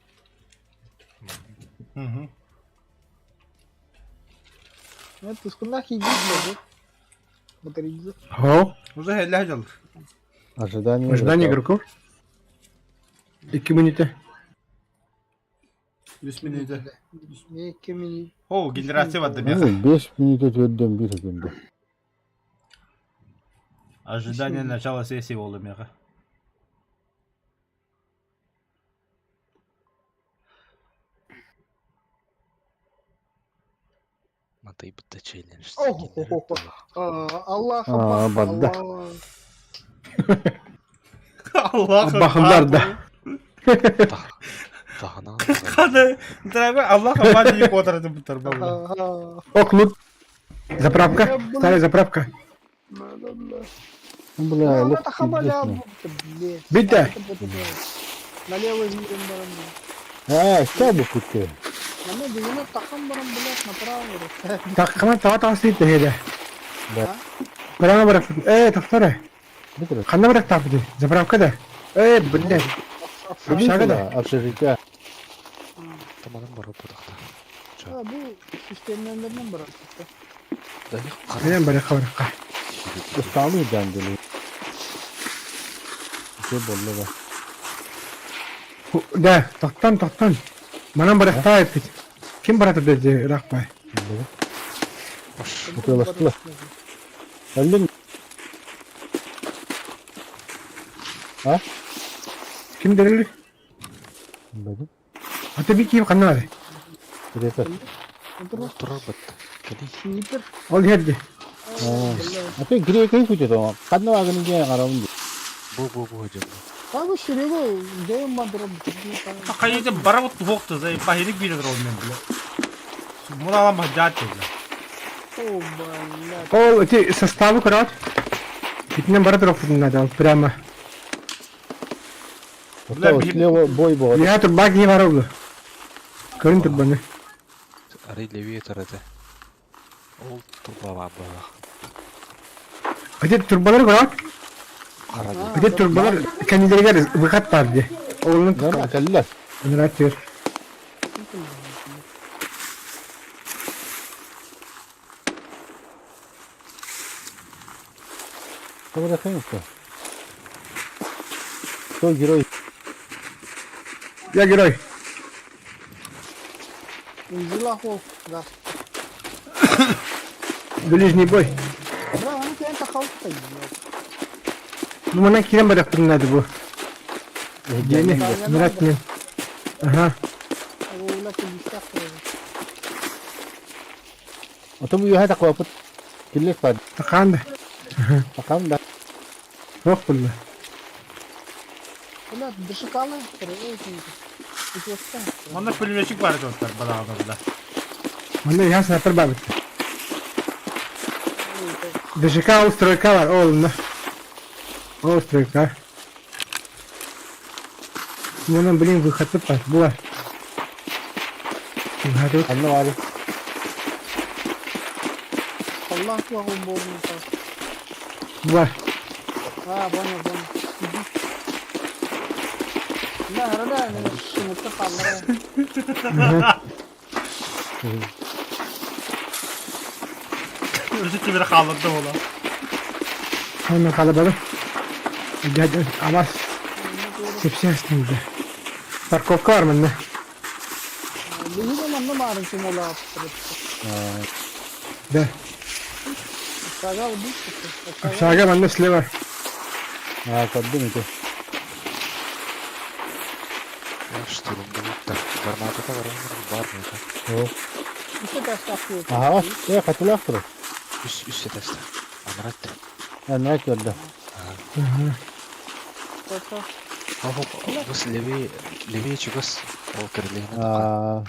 Evet, tuskunda hijdi. Батарейки. О, Уже helal alır. ожидание игроков. 2 минуты. 100 минута. Кемини. О, генерация var demek. 5 минута ödüm bir секунда. Ожидание начала сессии oldu mega. Надо и будто челлендж. Allah badda. Allah Bakımlar da. Тағына. Ханы, дорогой, Allah хабар deyip отырды bu tarafa. Оклуд. Заправка. Старая заправка. Бля, лук. Бита. Бита. Налево видим баран. İşte bu kutu. Ama düğüne takım barın bilet направо. Takma tawa tawsit hede. Да. Barama bırak. Taktara. Bitir. Kanna bırak tapdı. Zapravka da. Bunda. Aşağıda da. Afrika. Tamam var o budakta. Ha bu sistemlerinden bıraktık. Dayı Aynen bırak bırak. İstanbul dandeli. Şey bolla da. Da taktan. Bana bırak ta ettik. Kim bıraktı dedi Rakbay? Kutu bastı. Öldün mü? Ha? Kim dereli? Bilmedim. Hatta bir kim kanna var. Direkt. Oturur battı. Kedi. Sniper. Ol hadi. Apa gire kai kutu to. Kanna wagan ge ngarawun. Bu hocam. Abi şuraya bu deyim bandırım. Hakikaten bara bu tuhoktu zay pahirik bir rol men bile. Muna alam hajat dedi. Oh balla. Ol öte составы kurat. Gitinen bara tarafından da prama. Ota oslevo boy boy. Ya tur bak iyi var oldu. Karın tur bana. Arayı leviye taradı. Ol turba baba. Öte turbaları kurat. Karadı. Öte turbalar kendileri gelir. Bıkat vardı. Oğlunu Gana kallar. bunu atıyor. Kabul edeyim mi? To giro. Ya giroy. Zilah o. Gaz. Ближний бой. Bra hani kendi takavuk da yiyor. Bu bana kiren bıraktın hadi bu. Yeni. Murat ne? Aha. Oğula ki düştak koyuyor. Ota bu yuha takwa put. Kilek pad. Takandı. Takam da. Yok bulla. Ulan dışı kalın. Hiç yoksa. Manda pülmeşik var dostlar bana adamda. Bana ya sniper babet. ДЖК устройка var oğlum. Устройка. Bunun bilin выходы var. Bu var. Выходы. Kanna var. Allah ku aku bohong tak. Bu var. Ha bana. Nah ada ni sumut kallar. Özü ki bir kaldırdı ola. Hemen kalabalık. Hadi ama sepsi açtığımda. Parkovka var mı ne? Lihi de manna marın ki mola. De. Saga udu. Aşağıya bende silah var. Ha kadın ito. Yaş durumda bitti. Varmada da var mı? Oh. İşte test yapıyor. Aha var. Ya katılak tur. Üst testi. Amarat. Ya ne gördü? Bas leviye çıkas. O kırılığına da. Aa.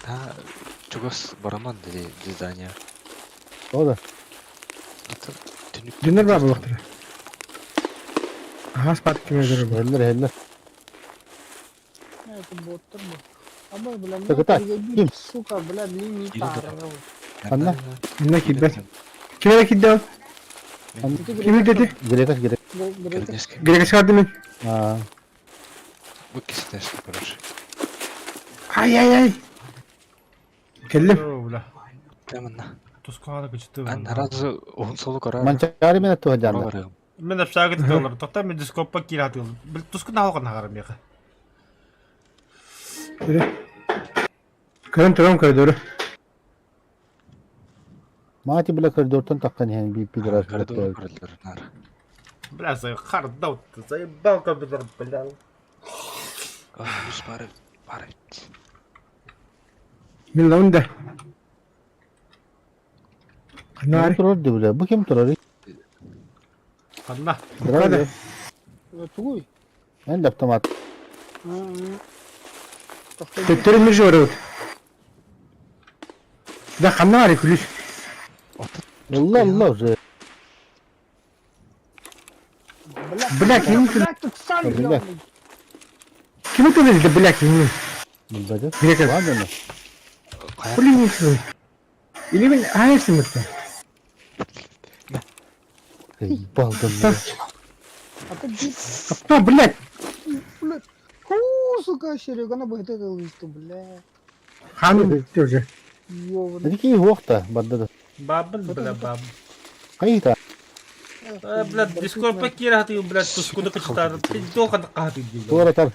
Ha çıkas baraman dedi dizdanya. O da. Dünür var bu vakti. Aha spat kime göre bu. Heller. Evet bottur bu. Ama bilen Takıtay, kim? Suka bilen limi tarıyor. Anla. Ne kiddet? Kime de kiddet? Kimi dedi? Gerek gerek. Kırılneski. Gerek çıkardı mı? Ha. Bu ikisi testi kurur. Ay. Kellim. Ola. Tamam lan. Tuskana kaçtı. Ben herhalde onun solu karar. Mancari men to hajanda. Varım. Men de şaga tutuyorlar. Tokta men diskoppa kira atıyorlar. Bir tuskun halkan hagarım ya. Dedi. Karın turam koridoru. Mati bile koridordan takkan yani bir pilar. Kırılır. Nar. Biraz sayı kar davut. Sayı balka bir bilal. Ah, yüz para. Min lavun de. Kanari. Turur dibule. Bu kim turur? Kanna. Hadi. Tuğuy. Ben de tomat. Tetterin mi joru? Da kanari kuliş. Allah. Блядь, я не знаю. Блядь, тут сам Блядь. ёбаный. Кем это это, блядь, я не знаю. Bilmedi. Grek'e. Var mı? Кая? Хули не знаю. Или мен аясым это. Baldım ya. А ты где? А, блядь. Блядь. Сука, Серега, на бы это лысто, блядь. Ханым тоже. Ёбаный. Dedi ki yok da. Badda da. Бабын, бля, баб. Kayıt ha. Бля, дискорд пакет хатı, бля, тускуды кычтар. Пиздоха дакаты диyor. Doğru atar.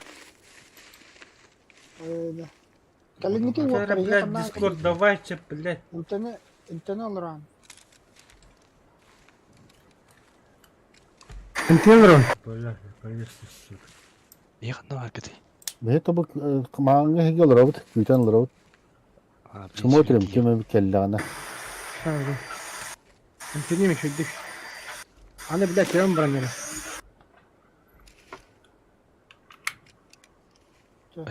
Да. Калиники вот, Бля, я дискорд давайте, блядь. Интернал ран. Контейнером. Бля, конечно, сука. Яғанна бар кеді. Ve tabi mağanga hegi olur avut. Büyüten olur avut. Смотрим, kime bir kelle ana. Контейнером şöyle. Ana блядь, я вам бронирую.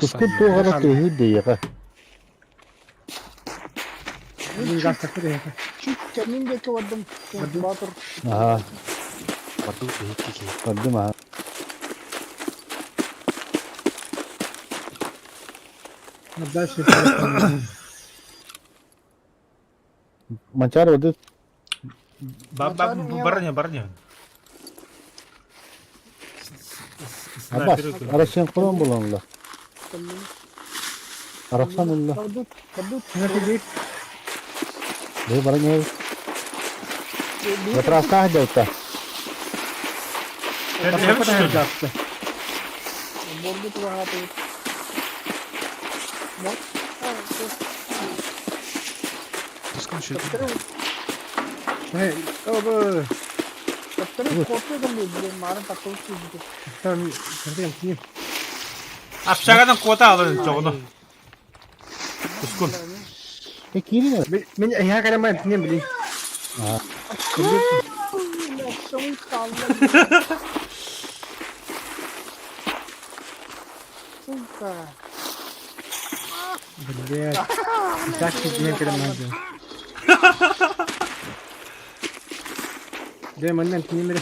Tuskun tuğara tuğu diye ka. Bunu gaz takır ya. Чуть каминдеке вадым. Батыр. Aha. Бардуу бейікке кей. Baddım ha. Дальше. Mançar oldu. Баб, барня. Abbas. Araşan kuran bulanlar. Araşan Allah. Кадут. Nerede değil? Ve bana ne? Yaprağı da olsa. Kapı da yaptı. Бордут вагаты. Вот. Тускан шүлді. Hey, oba. Каптары кофе гамбе, блин, марын такой чизи. Tamam, nerede yapayım? Апшагадан кота алın çoğunu. Tuskun. Peki iyi mi? Ben ya kadar yapayım bileyim. Şunu kaldı. Сука. Блядь. Так чуть не kadar. Benim annem kimleri?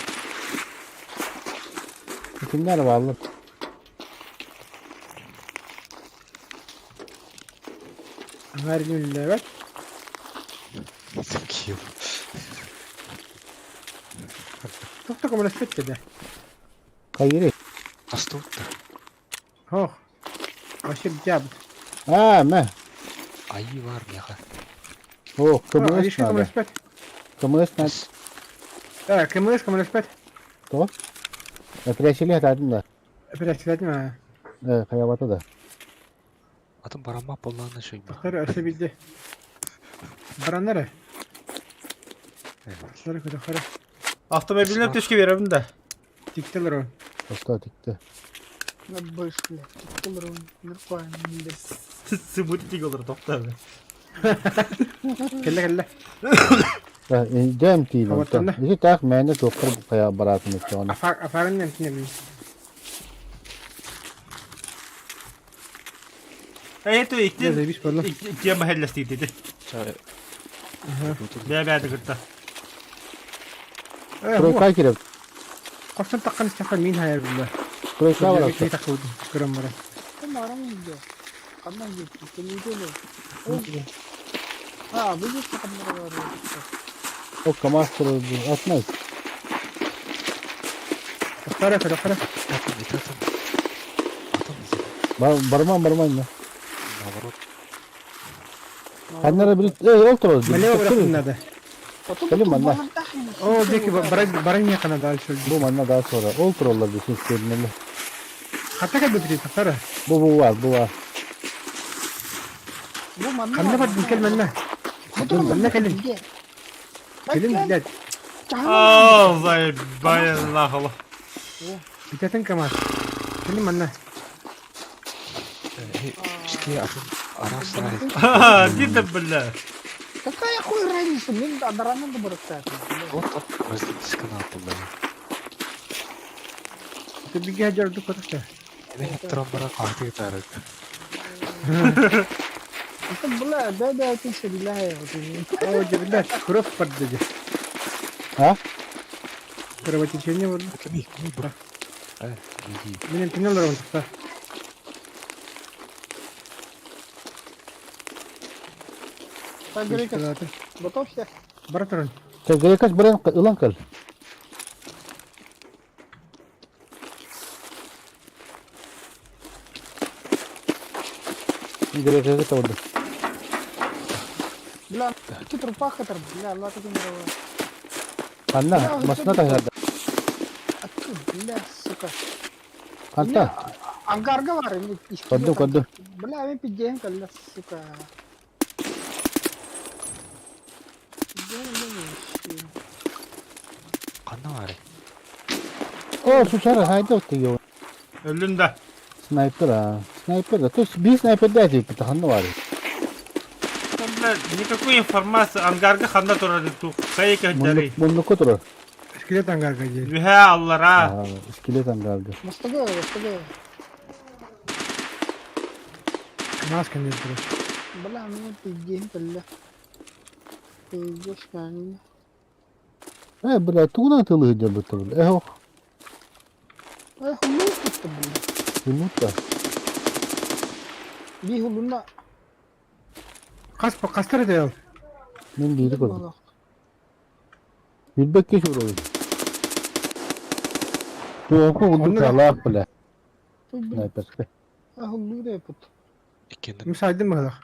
Kimler varlı? Verdim evet. Киев. Çok da komün aspet dedi. Kayırı. Насты отты. Oh. Вообще бджаб. Ha me. Айы бар меға. O kımız Реши комün nerede? aspet. Kımız nerede? Да, КМС, комün aspet. Doğru. Preşeli hatadım da. Опять verdim ha. Kayabata da. Атым барама болланы шөй ба. Bakır aşı bildi. Baranları. Şöyle kadar kara. Автомобильне төшкө беремін да. Diktiler o. Usta dikti. На больше, блядь. Киллер, нормально, блядь. Сыбутик olur топта. Kelle kelle. Dem değil. Kapattın İki tak mende doktor kaya baratını sonra. Afarın ne bileyim. Это Ne ikti. zeybiş böyle. İki mahallesi dedi. Чай. Ne bädi gırta. Buraya kay kirep. Kaftan takkan istefan min hayal billah. Buraya kay var. Bir takıldı. Kıram bara. Там арам где? Одна где? Ты не видели? А, видишь, как там говорят? O kamas kırıldı. Atmaz. Kara kara kara. Атым ет атым. Атым. Barman ya. Наоборот. Kanlara bir otur. Maleva bırakın nerede? Потом Блин, тут она. баландахнешь. O deki barın yakına daha şöyle. Bu manna daha sonra. Otur olabilir. Siz kendine. Hatta kadar bir kara. Bu var. Bu manna. Kanne bak dinkel menna. Manna kelin. Kelin billah. Ağzay bayıllah Allah. Bitatin kamas. Kelin manna. Іште атым ара сырай. Gitti bile. Какая хуй разница? Мне надо рано добраться. Вот так. Өзді дискіні атылды. Bir gecer dur kadar. Мен аттырам бара қағты кетарык. Это, бля, да, ты стреляй. O cebinden kırıp patladı. Ha? Kırıp tecrübe var. Кеми, кеми бара. Иди. Менен тünel антыкта. Так, Грекас, готовься. Бара туран. Грекас бірен ылан кал. Грекас'a тавды. Бля, iki трупах катар, бля, Allah таким дава. Анна, масна тахарда. Ачу, бля, сука. Анта, Ангарга var ini. Koddu. Бля, мен пидем калла, сука. Kanna var. o susara hayda otuyor. Önünde. Sniper ha. Sniper da. То есть bir sniper da değil. Tahanna var. Блядь, никакой информации. Ангарга ханда турады тух. Кайка дари. Bunu kutur. Скелет ангарга жер. Виха аллара. Ha, iskelet angarga. Мастага. Маска не туран. Бля, мен пидем калла. Пидеш кани. Bля, tuğuna tılı hıca bıtı. Eho. Ай, хулу кутта, бля. Yumurta. Би хулуна. Кастар эте ал. Ben biri koydum. Bilbek geç orayı. Bu oku udu kalak bile. Sniper. Ай, хулу да пут. Ikindi. Müsaitim mi kadar?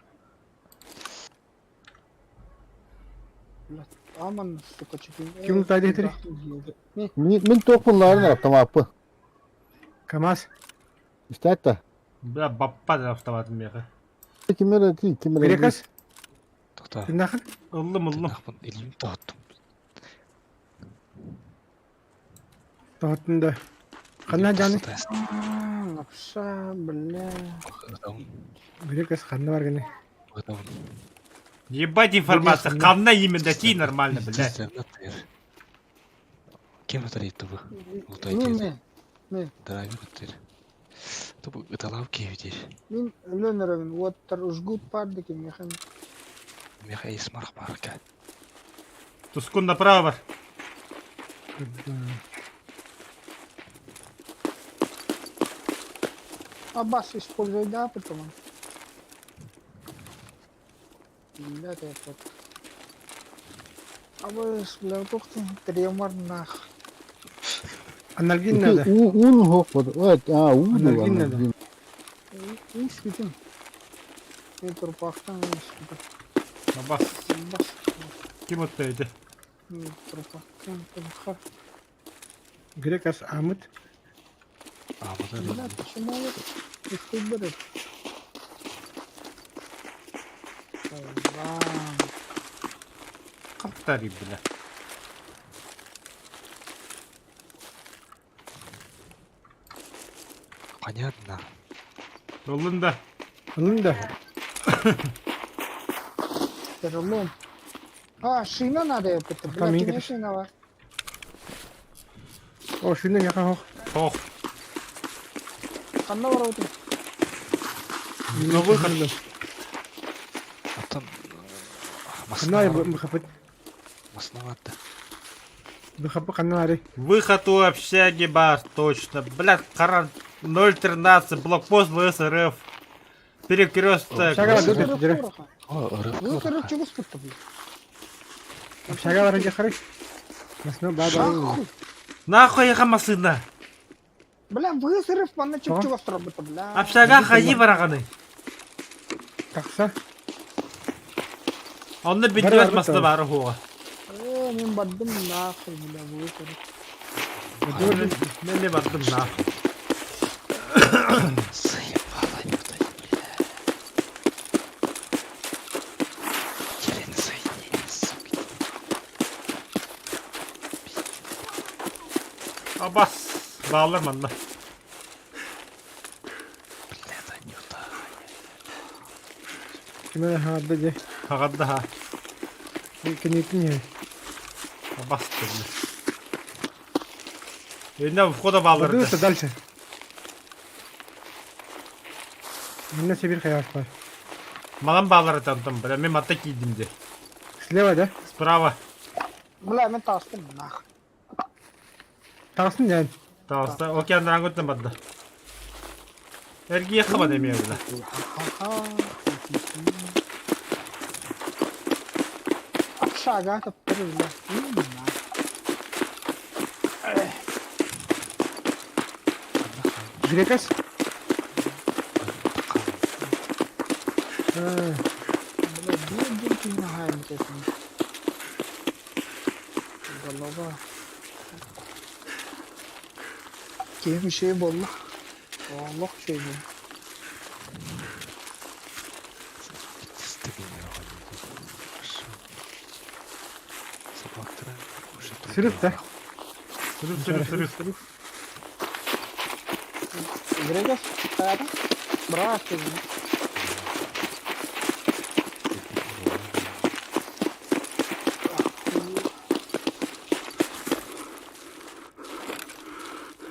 Aman suka çıkayım. Kim mutaydı etiri? Ne? Min tok bunların yaptım apı. Kamaz. İşte hatta. Бля, баппа да автоматым яха. Kimere Грекас. Toxta. Тинахын. Ыллым. Elim tattım. Тоғыттында. Қанна жаны? Лапша, бля. Грекас қанна бар гене. Ебать информация. Қанна именно ки нормально, блядь. Кем это это вы? Не. Драйвер это. То bu ыталау кевдер. Мен өлөнөрөмүн. Уоттар ужгут барды ким яхан. Меха исмарх барка. Тускун направо бар. Аббас используй, да, потом. Да, ты вот. Аббас, бля, тухты, тремор нах. Аналгин надо. Un hok var. Evet, un Analgin var. надо. Не спитим. Мен трупахтан спитим. Аббас. Аббас. Kim ötteydi? Мен трупахтан тымхар. Грекас Амыт. Бля, почему вот? Их берет. Kaptari bile. Понятно. Yolunda. Onun da. Перелом. Шина надо я пытаться. Там Бля, игры. ты шина var. О, шынын яқа хоқ. Oh. Қанда бар отыр. На выход. Аттан Қанна бұқапыт. Масноватты. Бұқапы қанна ари. Выход у общаги бар, точно. Блядь, Каран 013, блокпост ВСРФ. Перекресток. Шага дөт жүрі. Высырып чугус пытты, бля. Шага барын жақары. Масно бар барын. Нахуй. Нахуй яха масына. Бля, высырып мана чугус работа, бля. Общага хаи бараганы. Тақса. Онда битвет масына бары хуға. Мен бардым нахуй, бля, высырып. Мен не бардым нахуй. Заебала, ёпта, бля. Херен соединение, сука. Abbas. Bağlar manda. Бля, да ёпта. Кеме харды же. Kağıdı ha. Кенетін ей. Abbas dedi. Eline входа bağlardı. Дальше, дальше. Мында себір қаяқ бар. Маған bağları tanıdım. Бля, мен мата кийдім де. Слева, да? Справа. Бля, мен тастым нахуй. Тағысын жән. Tağısta okyandan götürmedi. Ergi yakama demiyor bile. Aşağı atıp dururlar. İyi mi lan? Grekas. Böyle bir gün hayal kesin. Vallahi. Keyif bir şey bolla. Allah şey bu. Sırıt da. Sırıf. Gregas, hayatım. Bırak seni.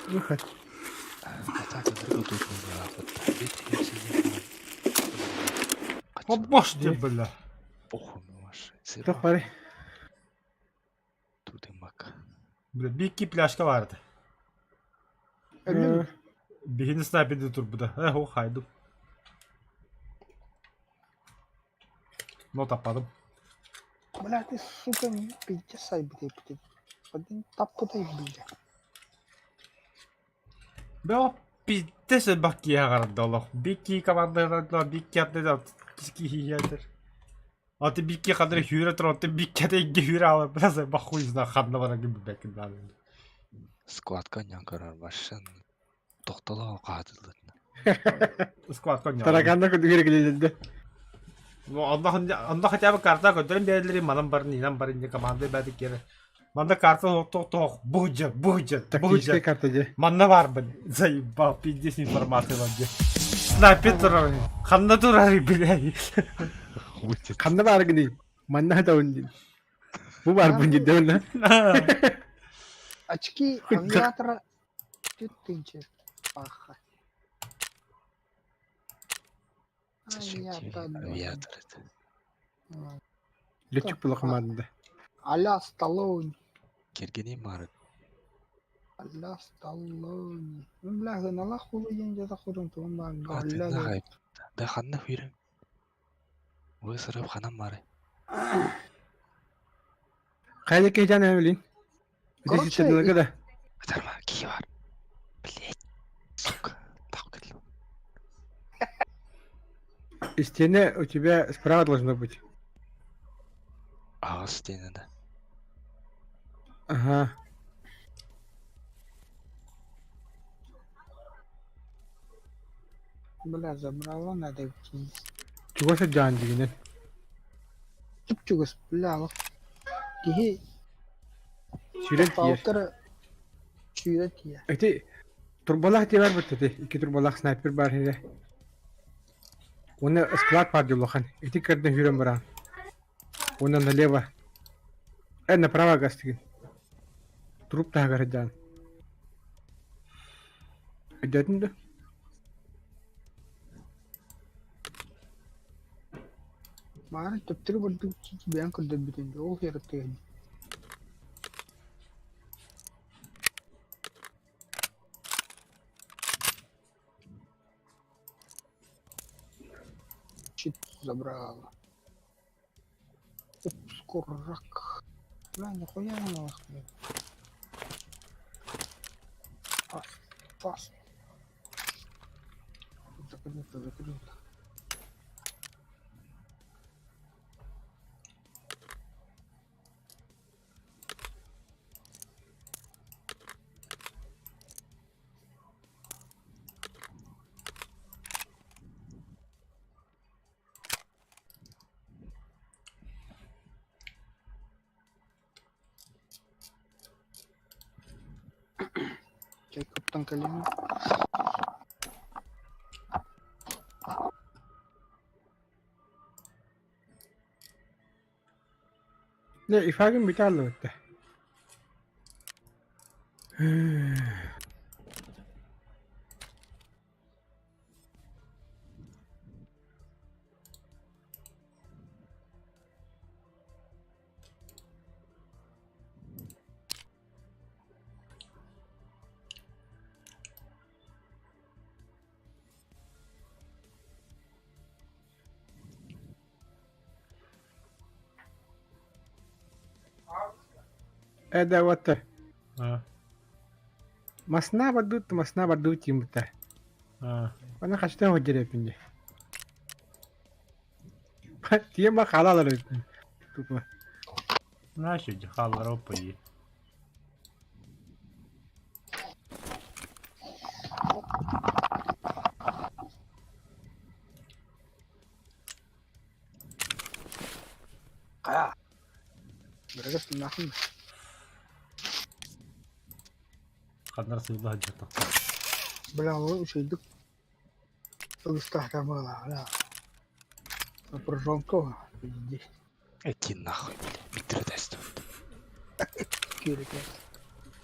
Выход. Boş diye böyle. Так, пари. Bir iki plaşka vardı. Öyle mi? Birini sniper'de dur bu da. O haydım. Not yapmadım. Блядь, ты, сука, не пиздец, блядь. Один тапкодай, блядь. Be o bitti sen bak ya karında Allah. Bir iki kamandalarla bir iki atlı kiski hiyadır. Atı bir iki kadar hüre trotte bir iki de iki hüre alır. Biraz bak o yüzden kanlı var gibi bekle ben. Складка яңкарар башын. Тоқтала қадылды. Squad konya. Тараканда көтүгөр келелди. Anda хотя karta götürün belirli manam barın inan barın diye kamanda verdik yere. Manda karta tok bucak. Тактическая карта же. Manda var mı? Zayiba pidis informasiya var diye. Sniper durar. Kanna durar bile. Канда бар гини. Манна да унди. Бу бар бунди дөөлө. Очки авиатора. Тютынче. Паха. Авиатор это. Летчик было команда. Аля Сталлоне. Кергени мары. Аля Сталлоне. Ну, бля, гынала хулы енде да хурун туган Атында бар. хайп. Да ханна хүйрен. Ой сырып ханам мары. Кайда кежан эмелин. Короче, Десятилерге да. Атарма ки бар. Блять. Сука. Так кетло. Из стены у тебя справа должно быть. Ağız stенада. Ага. Бля, забрала надо идти. Чего же жан дегенен? Чугас, бля, бak. Кихи Сүйрен тиер. тауттары чүйрет тие. Эти турбалах те бар бутты. Iki турбалах снайпер бар хире. Оны склад бар жолохан. Эти кырдын хүйрен баран. Оны налево. Направо гастыгин. Труп тагар жан. Эдетин да. Бары төптүрү болду биян кырдын битинде. Ол хереттеген. Чит забрала. Скорак. Бля, нихуя не нахуй. Пас. Закрыто. Чай каптан колено. Ne ifagin biterli bitti. Да вот. А, Масна бардут тимта. а. Она хочет вот деревни. Тема халала. Тупо. Наши халар опи. Кая. Бірігіс нахын. Хандар сыйлы хаджата. Бля, ол şeydik. Ылыстахта была, да. Напряженка. Здесь. Иди нахуй, блядь. Митродейство. Керек.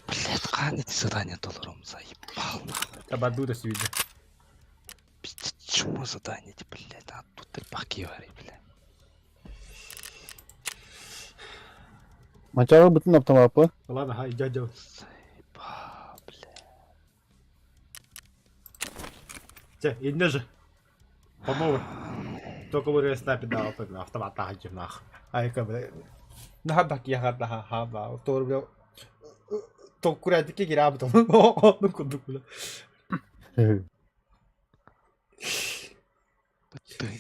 Блядь, қаны эти задания долларом заебал, нахуй. Табаду да свиде. Пиздец, чему задание, блядь, а тут ты баки вари, блядь. Манчары бүтін автомапы. Ладно, хай, дядя. Заебал, блядь. Те, иди же. Помогу. Только вы снайпер дал автомат хаджи нах. Ай, как бы. Нахабак я хата хаба. Тор бля. То курять ки гираб то. Ну куда куда. Ты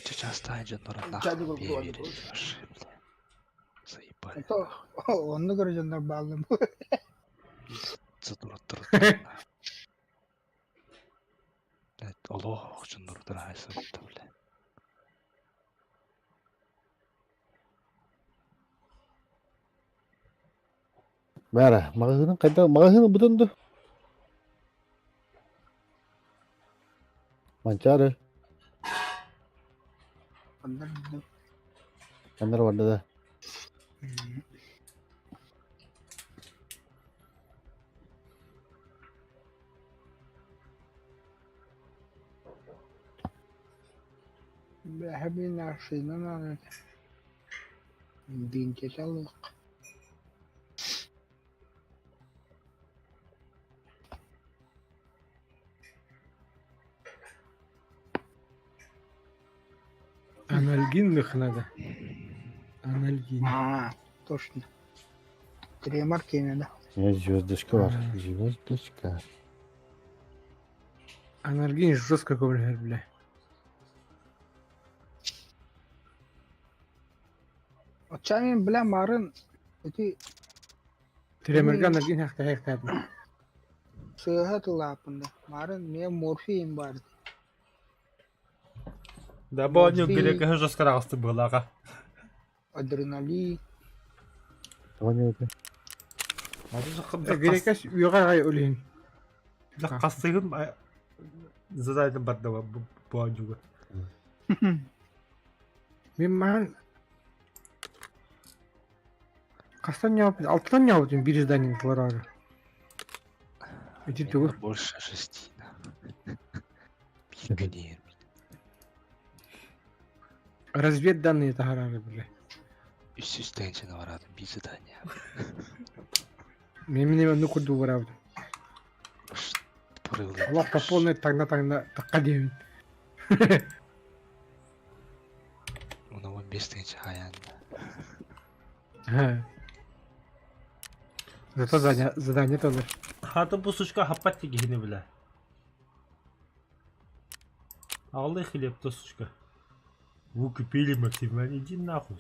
сейчас станешь на Дядя нахуй был веришь, голодный. вообще, блядь. Заебали. Это onu görecekler bağlı. Задураттыр. Блядь, Аллах үшін ұрдырайсың, блядь. Бәрі, мағазinin қайда? Мағазinin бұтынды. Манчары. Kanlar vardı da. Hemen aşığından anlat. Bince çalık. Анальгин надо. Анальгин. Точно. Три марки надо. Звездочка var. Звездочка. Анальгин жестко ковыряет, бля. Açayım bile marın. Öte Тремерга анальгин хахта. sıhhat ulapında. Marın ne morfin var. Да боню грека же скрасты была. Adrenalin. Tamam öyle. Грекаш югай öleyim. Да касыгын задайдым бардава бонюга. Мен маған қастан не yapayım? Altından ne yapayım? Bir izden abi. Öte tuğu. Больше шести. Пиканер. Разведданные тахарары, бля. Üst üste canavardım bir zadание. Мен önünü kurdu var abi. Пырылды. Allah по полной тагна таққа деймін. Ona 15 тенче хаянда. Зато задание тоже. Хаты bu сучка хаппат тегені біле. Аллы хлеб-то сучка. Вы купили, Максим, иди нахуй.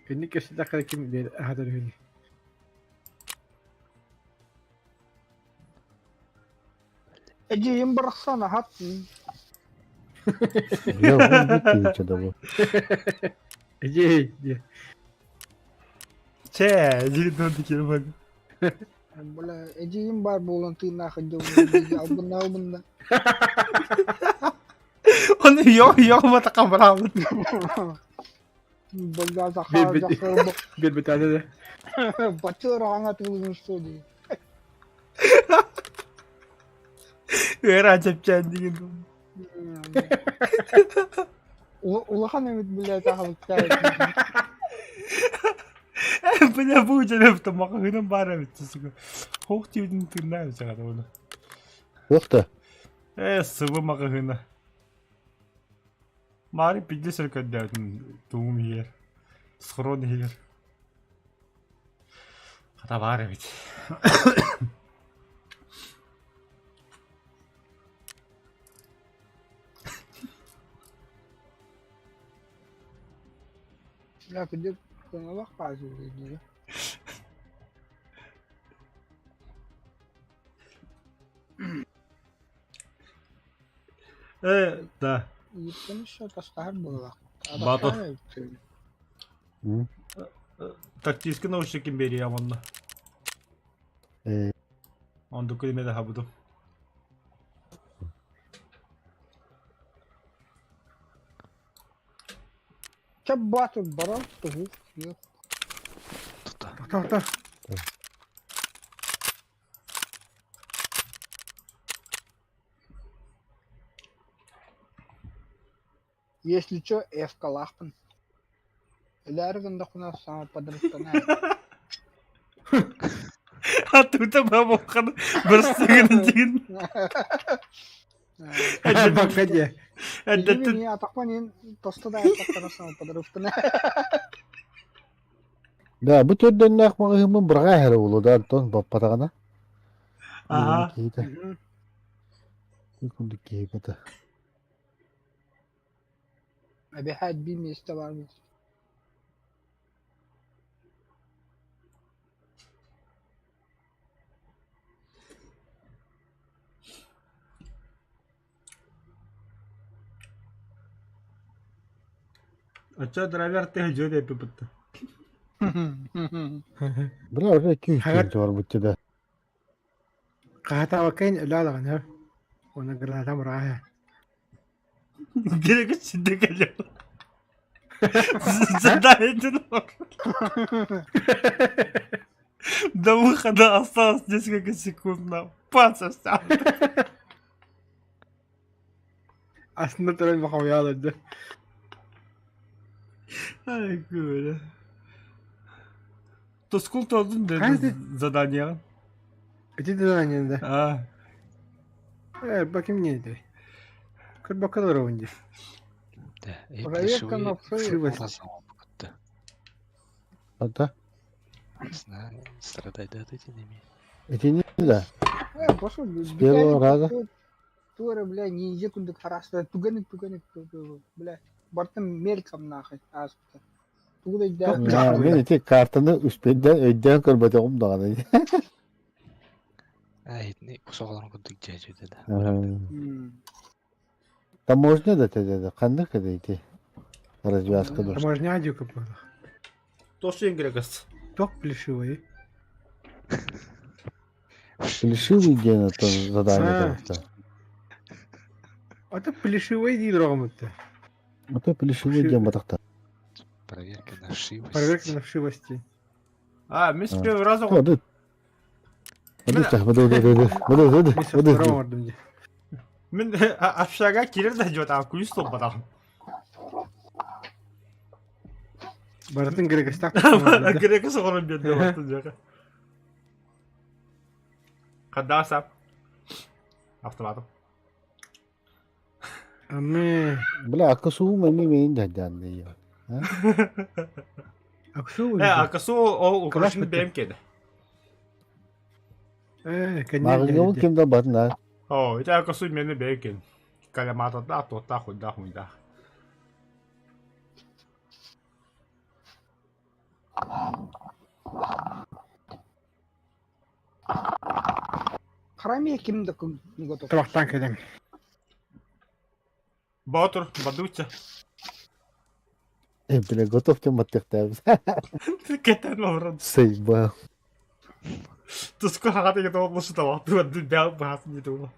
Beni kesin dakika kim bir haber öyle. Ece'yi bıraksana hattı. Ya oğlum bitti hiç adamı. Ece diye. Zili döndü kere bak. Böyle Ece'yi var bulantı nakıcı. Albında. Onu yok mu takam bravo. Böyle zakar. Bir tane de. Batır anlatılmış söyledi. Ver acep kendini. Ulahan ümit bile takılıkta. Бля, bu canım da makahının bana bitti suka. Hoş diyordun tırnağı sana onu. Yok da. Sıvı makahına. Mari pidli sırka derdin. Doğum yer. Skhron yer. Хата бар бит. Я где на лохазу или. Да. Yıkmış şu taşlar было. Бату. М? Тактический наушник бери яманна. Э, Онду көлеме да хабыдым. Че бату бара тугу. Тута. Та. Если что, F калахпан. Лярган да хуна сама подрастана. А тут бабахан бырстыгын жигин. Бак где? Әддәтті Не, а так они просто да это сама подрастана. Да, bu türden ne akmak hımın bırağa her oğlu da ton papatağına. Ага. Kiyita. Kundu kiyipata. Abi had bir место var mı? Ача драйвер те жөде пипытты. Bıra orada 200 Hayat- kiyiti var bütçede. Kahta bakayın öyle lan ha. Ona göre tam rahat. Gerek içinde geliyor. Задаете до выхода осталось несколько секунд на пацан. Aslında tören bakalım ya dedi. Ай, Коля. То сколько один Каждый- задание? Öte de lan yanında. А, Evet bakayım neydi. Kır bakalım önce. Да, Проверка на Вшивость. Покатта. Hatta Не знаю, страдай да от эти ними. etini de. Пошел. С первого раза. Тура, бля, не секунды харасты. Туганик, бля. Бартым мельком нахуй. Аспта. Тугда Çok да. güzel. Ya ben eti kartını üstünden önden kırmadı om dağına. Айтны кусоголон кудук жажу деди. Таможня да dedi. Kandık dedi. Развязка Там dur. можно не адю купил. то что ингрегас. Ток плешивый. Плешивый день это задание А. tarafta. Это плешивый не другом это. Это плешивый день батакта. Проверка на вшивость. Проверка на вшивости. А, мы с первого раза... Hadi. Hadi tak, hadi. Месяц второго ордом. Мен aşağıya girer de diyor tamam kuyu stop bakalım. Baratın gerekesi tak. Грекасы орын берді баттын жағы. Қандай асап? Автоматым. Аме. Bela akısı memi meyin de canlı ya. Аксу. Ақысы ол Класс украшыны бітті. бәйім кеді. Mağın kimde batın ha? О, это ақысы мені бәйім кеді. Каляматада, тота, хуйда. Харами кимді готов. Табақтан келем. Батыр, бадуйца. Bile готов тем аттықтабыз. Кетен орын. Сейба. Тұсқы хағаты кеді облысы да бақты. Бәл бағасын еді ол.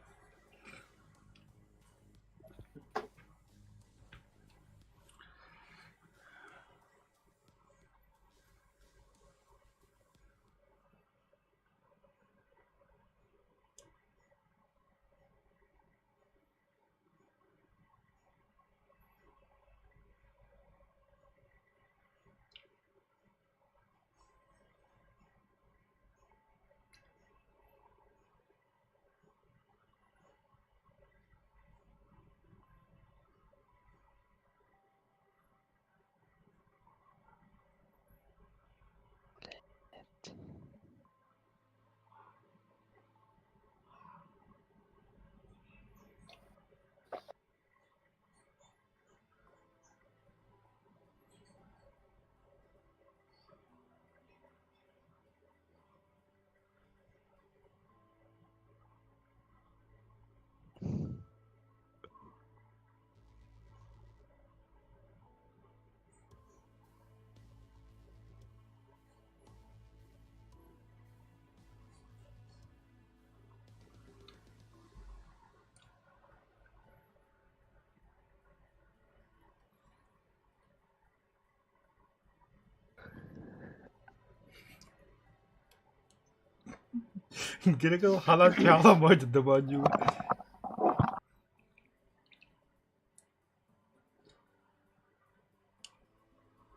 그래가 하나 하나 먼저 넣어가지고.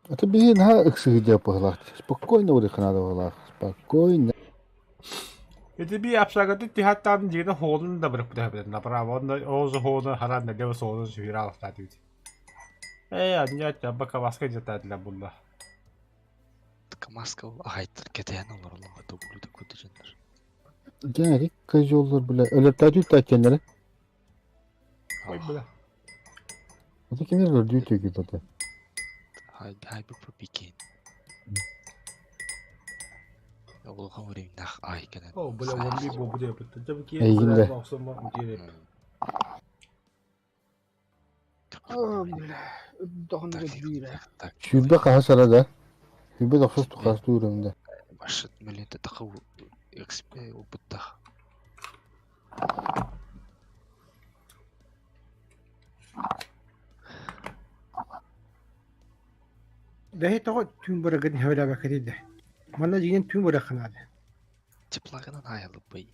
Это беги на эксиде погладь. Спокойно вот их надо погладь. Спокойно. Это би абсолютно тихатан жина хоолун да бырык быта быта направо он озо хоолун харан да лево соолун сүйрал статит. Анья бака васка жата для булла. Маска айтыр кетен олар оларға тоғылды көті жендер. Yani kızıyorlar bile. Öyle tacı takenleri. Ой, бля. O da kimler öldüğü teki zaten. Хай бұл бекен. Олға өрейін нақ ай кенен. О, бля, он би бо буде быта. Жабы ки. Эйгинде. Максима интерес. Бля, дохнуга бүйрэ. Şübbe kaha sarada. Şübbe de sos tukas duyurumda. Башыт мөлеті тақы экспе опыттақ. ده هي تقعد تون برا قد هولا بكري ده مانا جينا تون برا خناده Çıplağынан ayılıp bey.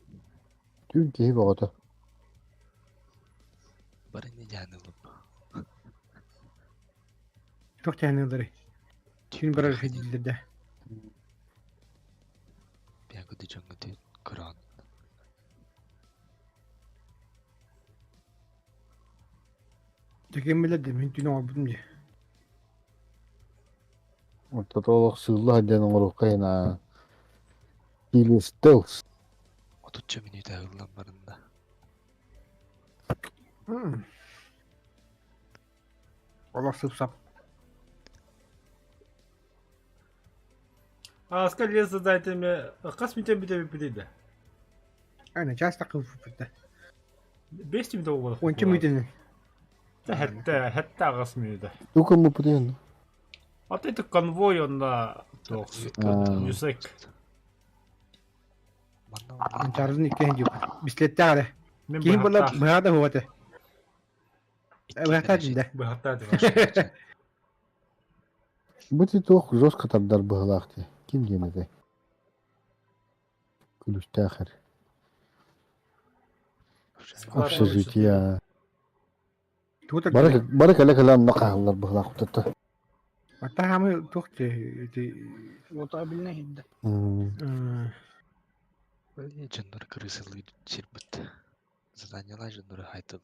Türkiye'yi bağda. Barını canılıp. توقت يعني نظري تون برا الخديد ده Bir akıdı canlıdı kıran. تكمل ده من تون عبدم ده Ortada olak sığlı hadden orukayna. Hili Stills. 30 minut ağırlan barında. والله صب А скажи, задайте мне, kas митен биде. انا جالس تقف في ده Бести митен olur. وانت ميدن Hatta kas miydi. Duka mı bu diyen? Ataydı konvoy onda toks. Yüksek. Manna انت عارفني كان جوا بسلت على Men كيف bu والله hatta. بهذا هو ده بهذا ده Bu hatta. Bu di toh zos katabdar bıhlaktı. Kim diyene de? Kulüş tahir. Общежития. توتك Barık hele kalam naqahlar bıhlak tuttu. حتى عامل توخت Mutabilne hidde. Böyle canları kırısılı çirpit. Zadanyalar canları haytıl.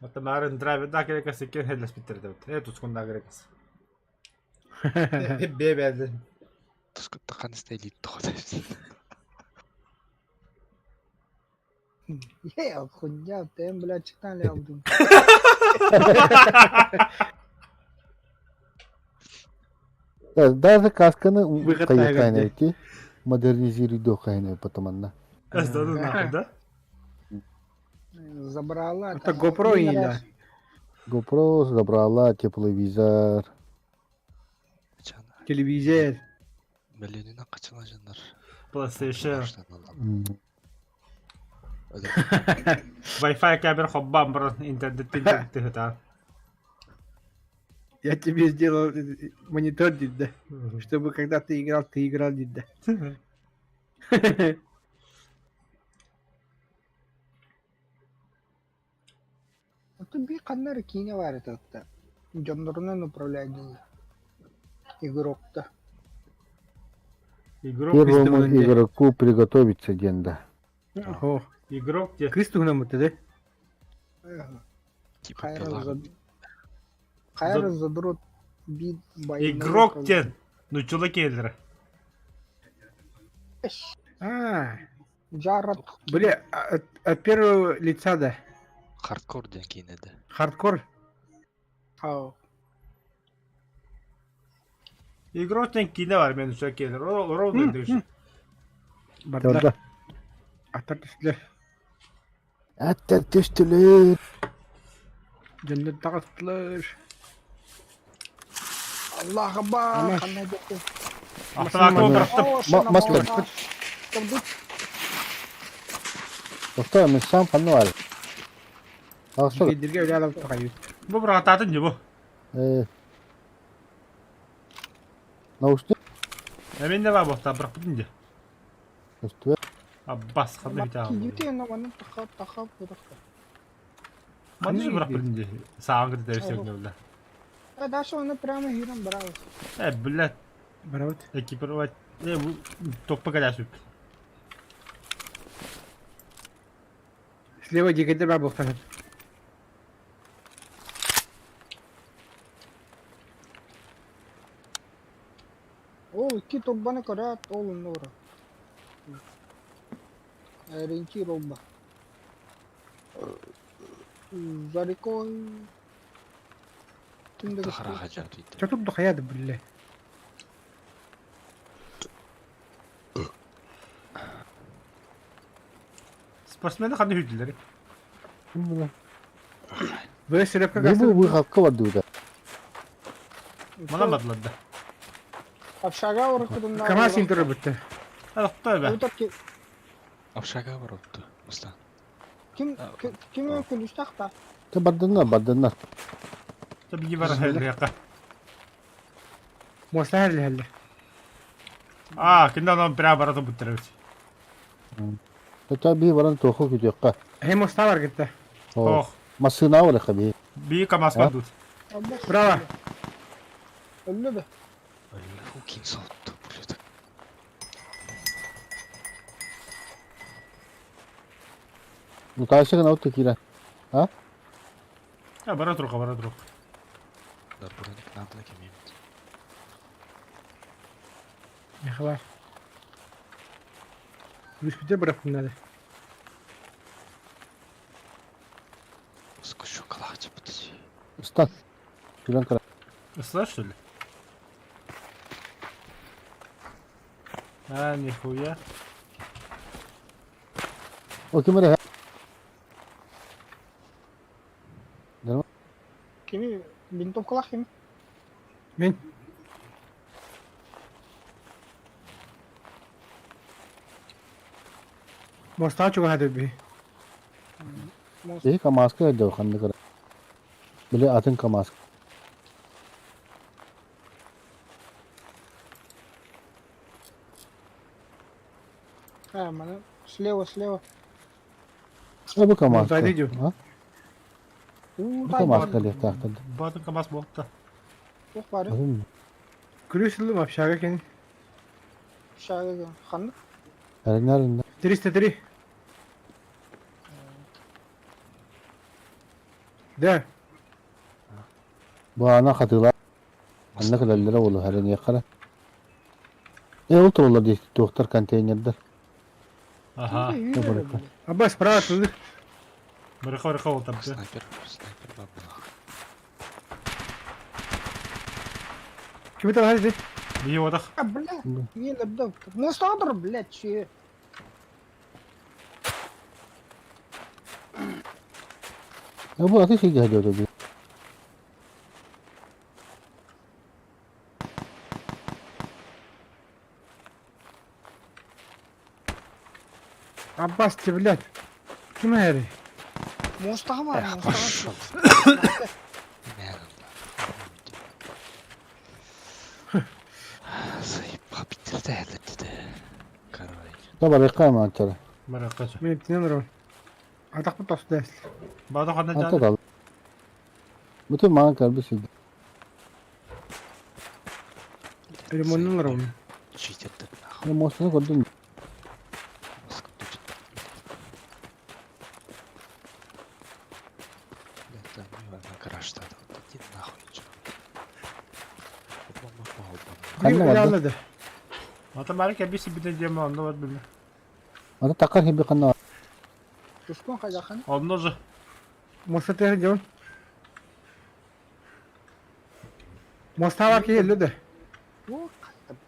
Mutta mä arvin drive da kerekas iken hedles bitirdi. Ei tuskun da kerekas. Hep bebeldi. Tusku takan isteyli toğdayız. Ya kunya tem bela çıktan le abdum. Даже касканы Выход кайкайна тагырды. идти. Модернизируй до кайна потоманна. Aslanın hakkında. Забрала. Это GoPro и да GoPro забрала тепловизор. Canı. телевизор Milyonuna kaçılan canlar. PlayStation. Baştan alalım. Öyle Wi-Fi камера хоббам брат интернет тихо. я тебе сделал монитор да чтобы когда ты играл да Это би каннар кине var это. Жанрынан управление игрок-то. Игрок. Первому Выставлены. игроку приготовиться денда. О Игрок где? Кристу нам это да Типа Хайра пила. зад... Хайра задрот бит бай. Игрок где? Ну чулак елдер. Жарат. бля от первого лица да Hardcore diyen yine de. хардкор Ау. Игрок где кине var men чулак елдер. Ровно дövüş. бардак Orada. атар төслөр Hatta düştüler. жаннат тагыслар Allah akbar. Ama- Kanna joktu. Автоматом бырактым. Маслер. Doktor men sam kanı var. Alsana. кедерге öyle alıp takayım Bu bıraktın ya bu. Наушник Hemen de var bu hafta bırak bitince. üstüne. Abbas kadın bir tane. Киюте наманы тахап быракта. Madem bırak Hani bitince. Sağın gidi dersin öyle. Дальше он прямо Хиром брал. Блядь. Бараут. Экипировать. Bu topu kadar süp. Слева дикайдер бар болуктан. О, iki тоббаны көрөт, ол нора. Ренки робба. Жарико. Тимдеги Тахараха жадыйды. Чотук дохаяды биле. Sportsmenler kanı hüdüleri. Kim bu lan? Böyle sürepka Ne bu gastı. hakkı var burada. Bana batladı. Общага уракыдында. Кама синтер битти. Hadi tövbe. Утак Апшага бар отты. Мустан. ким өкүлүштакта. Te baddanlar. Tabii ki var her yaka. Мосла хелли. Kendi adam bir aparatı bitirir. Te bir varan tohu gidiyor ka. Hem mosta var gitti. Oh. Masına var ka bir. Bir kamas var tut. Bravo. Öldü de. Хук инсолтты. Блядь. Bu taşıkın auto kira. Ya bana dur bana dur. Да, броник надо кемемет. Ne kadar? Üsküdar bırakın hadi. Скучу калачы бітсі. Istan. Şuran kara. Islar что ли? Нихуя. O kim öyle? Kimi винтовкалар ким? Ben. Mosta çok hadi bir. İyi ka maske ediyor kandı kara. Bile atın ka maske. Mana слева. Ne bu ka maske? Mosta ediyor. Ha? Bu ka maske diye tahtada. Batın kamas bu hafta. Yok bari. Bakın mı? Gülüsüldüm apşaga kendi. Şaga kandı. Her nerede? Tiri. De. Bu ana katılar. Ne kadar lira olur her ne yakala. Otururlar diye doktor konteynerde. Aha. Abbas prava atıldı. Bıraka oldu tabii. Снайпер бабла. Kimi tabi hadi. İyi odak. Бля, не лабда. Мостадыр, блядь, че. Bu ateş iyi geliyor tabii. Abbas çiviler. Kim heri? Мостага бар, Эх, мостага. пошел. Заебал, bitirdi әлі de. Короче. Tabii reklam açar. Bıraka. Ben iptinen durum. Adak bu tostu dersin. Batı kadar Hatta can. da. Bütün mağaza bir şey. Limonun var onun. Читерді. Ne mosunu gördüm. Это не гаражда. Иди нахуй. Kandı Bir vardı. anladı. Batı bari ki birisi bir de cemi onda var böyle. Hatta takar gibi kandı var. Düşkün kazakan. Onda zı. Mosta tehri cevun. Mosta var ki hello de. Yok,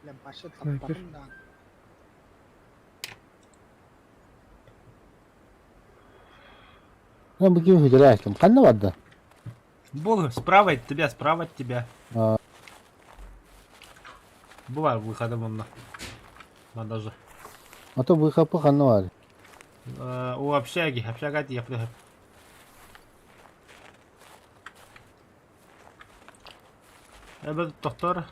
bля, başı Sniper. tapladım da. Ben bu gibi hücre açtım. Kandı vardı. Был справа от тебя. А. Бывает выходом он на. Надо же. Hatta bu kapı kandı var. У общага тепли. Evet doktor.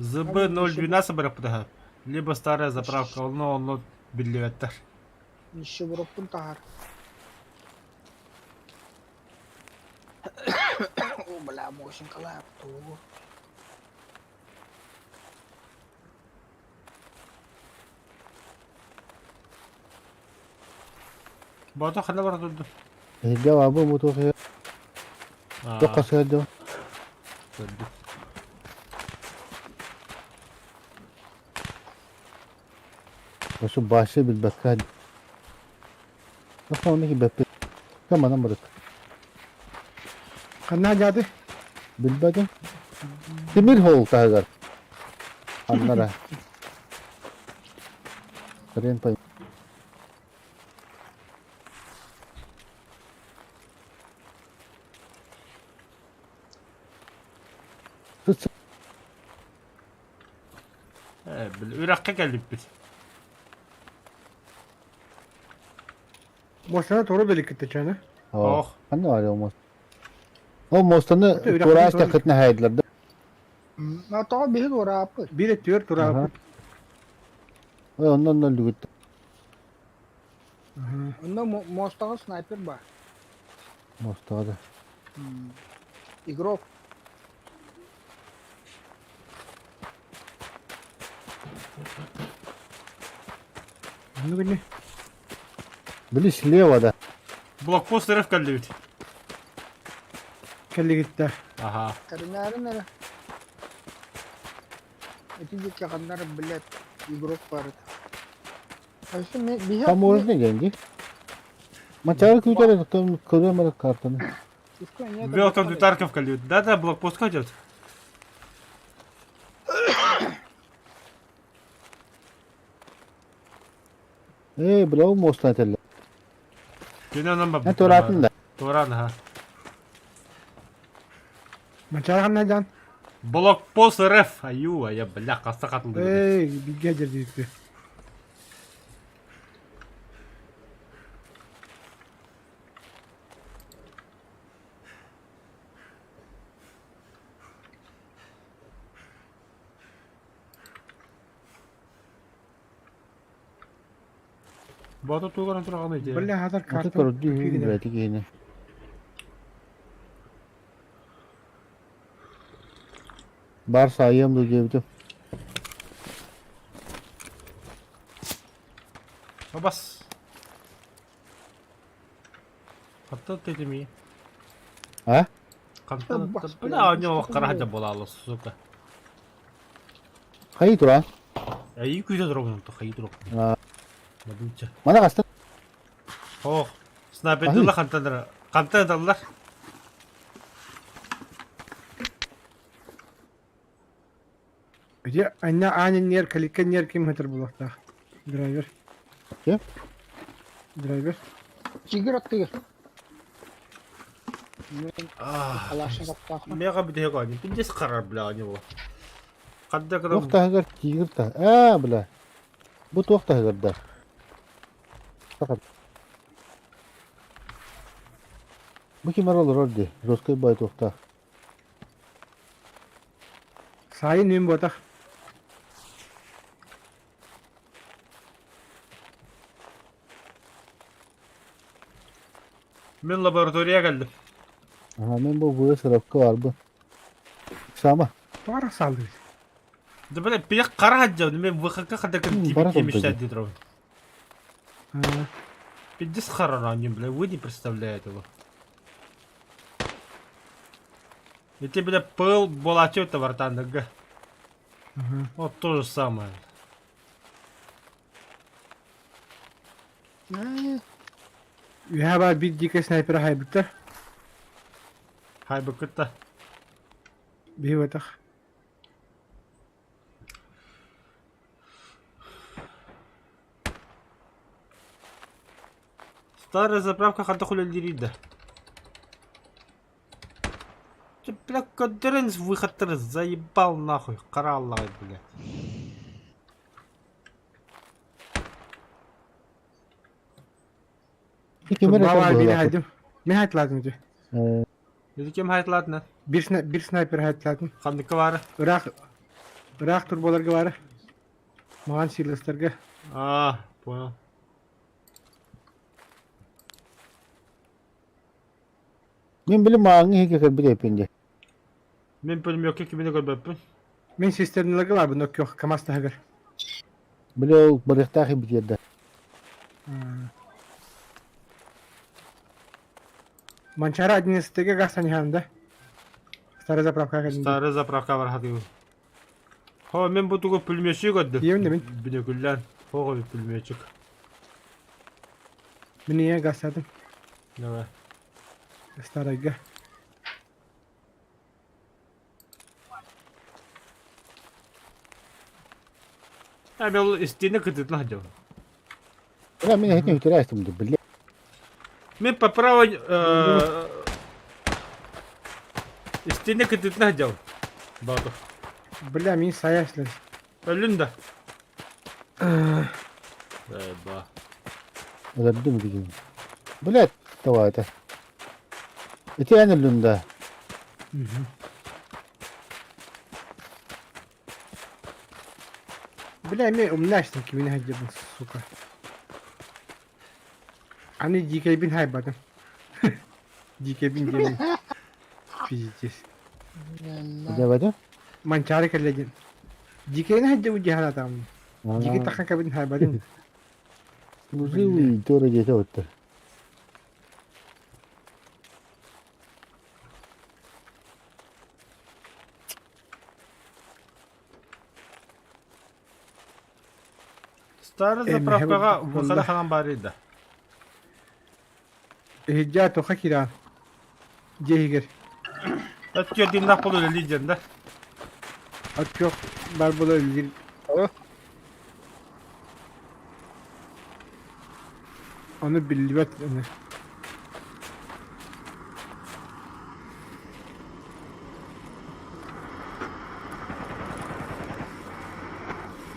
ЗБ-012 быраппыдаха. Либо старая заправка, он билливеттер. Ниши буроппун тахар. О, бля, мощен калап. Бото хана бар турду. Cevabı bu toğya. Çok kasaydı. Şu başı bir bakar. Nasıl onu ki bepe? Kaman bırak. Kanna jadı. Bilmedim. Demir hol tagar. Anlara. Keren pay. Tut. Irak'a geldik biz. Boşuna toru delik gitti çana. Oh. Hani var ya olmaz. O mostanı Irak'tan Turas sonra- takıtına hayırlar. Na to bihi dora apı. Bir etiyor tura. Aha. Ondan öldü gitti. Onda mostağı sniper var. Mostadı. Игрок. Bunu bile. Bili слева da. Блокпост РФ geldi bit. Kelli gitti. Aha. Karınları. Öteki yakınları bilet. Игрок var. Ayşe bihi. Tam orada geldi. Maçarı kuyuları tam kıramadı kartını. Welcome to Tarkov geldi. Да, блокпост идет. Bravo mostan telle. Yine ondan bak. Ne Turat'ın da. Turan ha. Maçar kanna can. Блокпост РФ. Аю, ya bля, kasta katıldı. Ey bir gece değildi. Batu tuğran turağını ide. Böyle hazır Atı kartı. korudu belki yine. Bar sayım da geldi. Bas. Hatta dedim iyi. Ha? Kantan. Bas, Bля, bля, у него что караja такое? bolalo, сука. Hayır Turan. Ya iyi kuyuda durgun to, hayır durgun. Ha. Madunca. Mana kastın? Oh. Sniper'dılar kantanlar. Kantan dallar. Bir de anne annen yer kaliken yer kim hatır bulakta. Driver. Kim? Driver. Чигир attı. Ah. Kalaşın kapta. Mega bir de yok ani. Pinces karar bля у него. Kadda kadar. Yok da hagar tigir ta. Bla. Bu tok da hagar da. Fakat. Bu kim olur orada? Roskay bay tokta. Sayın neyim bu atak. Ben laboratuvara geldim. Aha ben bu sırapka var bu. Sama. Para saldı. Да бля, bir kara hacca. Ben vıkaka kadar kan tipi Баракам yemişler пойди. diye durun. Ha. Pinces karar ani bля. Вы не представляете его. Эти, бля, пыл болачет вартанда. Вот то же самое. Ya var bir dike sniper haybitter. Hay bıkıtta. Bir atak. Старая заправка хата хулялирида. Ты, бля, кодеренс выход заебал нахуй. Каралла, бля. Kimere Baba bir kan haydim. Ne hayt lazım ki? Dedi kim hayat ladna? Bir sniper hayt lazım. Kandıkı var. Irak Irak turbolarga var. Mağan silahlarga. Понял. Мен билем маңы хеге кырбыт эпенде. Мен пулеметке кимini көрбөппүн. Men sisternalarga var bu Nokia Kamaz tahagar. Биле ол бырыктах бит Манчара 11-теге газ саниханында. Старая заправка geldi. Старый заправка бар хатыгы. Хо, мен бутугу пулеметчик өддү. Ем де мен. Бинекүллән. Хого пулеметчик. Ben niye gaz sattım? Давай. Старайга. Мен ол истине кытытын хадым. Ура мен хетне үтөрәстем ди биле. Мен по правой истине кытытын хадым. Бату. Бля, мен саяслар. Өлүн да. Ба. Олардым диген. Билет тавайта. Итән лүндә. Бля, мен умляштым ki beni haccadım сука. Hani GK bin haybadım. GK bin gelin. Pijiciz. Дәвәдә? Mançarı kellegin. GK'ni hacca bu cihan adam. GK takkan kabin haybadım. Узый тора дете отты. Старый заправкага выхода ханан бар иде. Hicca toka kiran. Cehiger. Ötkö dindak bulu leyden de. At yok. Barbolo öldür. Onu bildibat.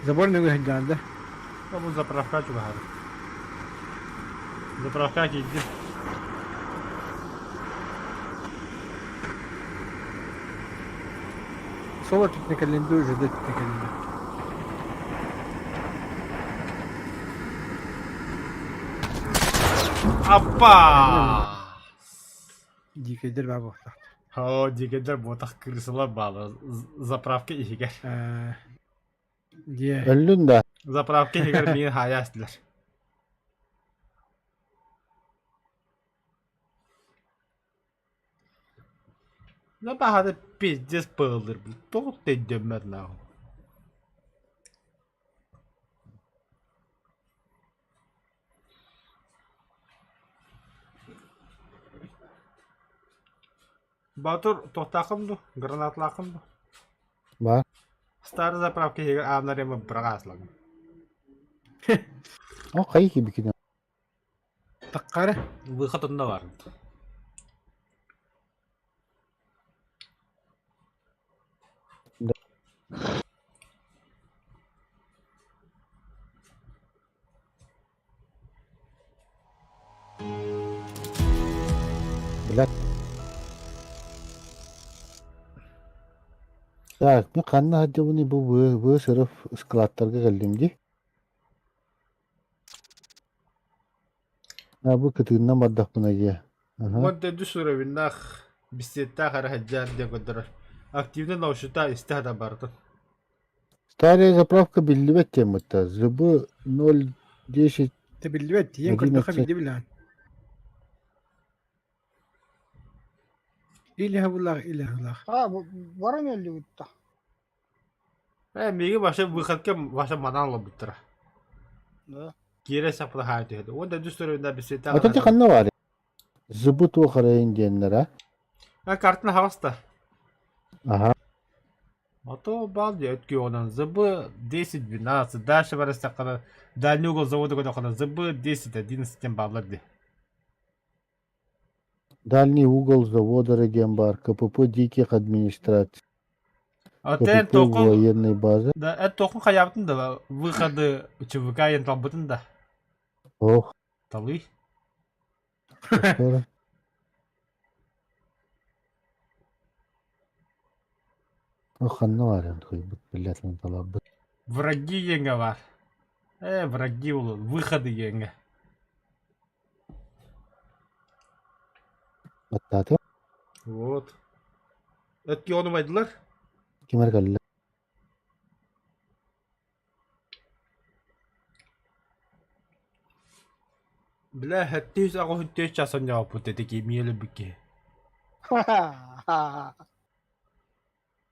Zabor ne hiccandı? Bu zapravka çok hadi. Zapravka gitti. Sola teknikalinde öjede teknikalinde. Appa! GK'dir ben bu. Ho, digeder botak kırısıla bağlı. Zapravka ihiger. Diye. Өллүндә. Zapravka ihiger meni hayastılar. Ne bahane pizdes pığılır bu. Çok da dönmez ne o. Батур тоқтақымды, гранатлақымды. Бар. Старый заправка иhiger авнарема брагаслағым. О кай ки бикин. Takkara. Выход onda var. Билет. Так, мен канна хадыбыны бу сырыф складтарга келдим ди. Бу кытыыннан бардак бuna ге. Вот эти суровинах беседта харахаджар де коддор. Активно наушута истада барды. Старая заправка билдибет темытта. Зыбы 0.10. Te bildibat. Yen Medine kırdıka bildi bilen. İlahi illallah. Var mı öyle gitti? Меги баша выходка баша мананла буттара. Да. Кире сапла хайты хеді. Вот эти суровинах беседта Атанча канна бар. Зыбы туа карайын диеннер, а? Картина хаваста. Ага. Ото балди өткі онан зыбы 10-12. Дальше барыста қана дальний угол завода көді қана зыбы 10-11 баларды. Дальний угол завода реген бар. КПП диких администраций. Отен КПП тоқын военной базы. да тоқын қаябытын да выходы ЧВК енталбытын да. Ох, Талы. скоро. Ханна var yani. Блядь, он талабы. Враги еңе бар. Враги ол, выходы еңе. Battı. Вот. Ötki onmaydılar. Kimer kallı. Бля, хэттис агу хүнтэй часан яа бүтэдэг юм яла бики.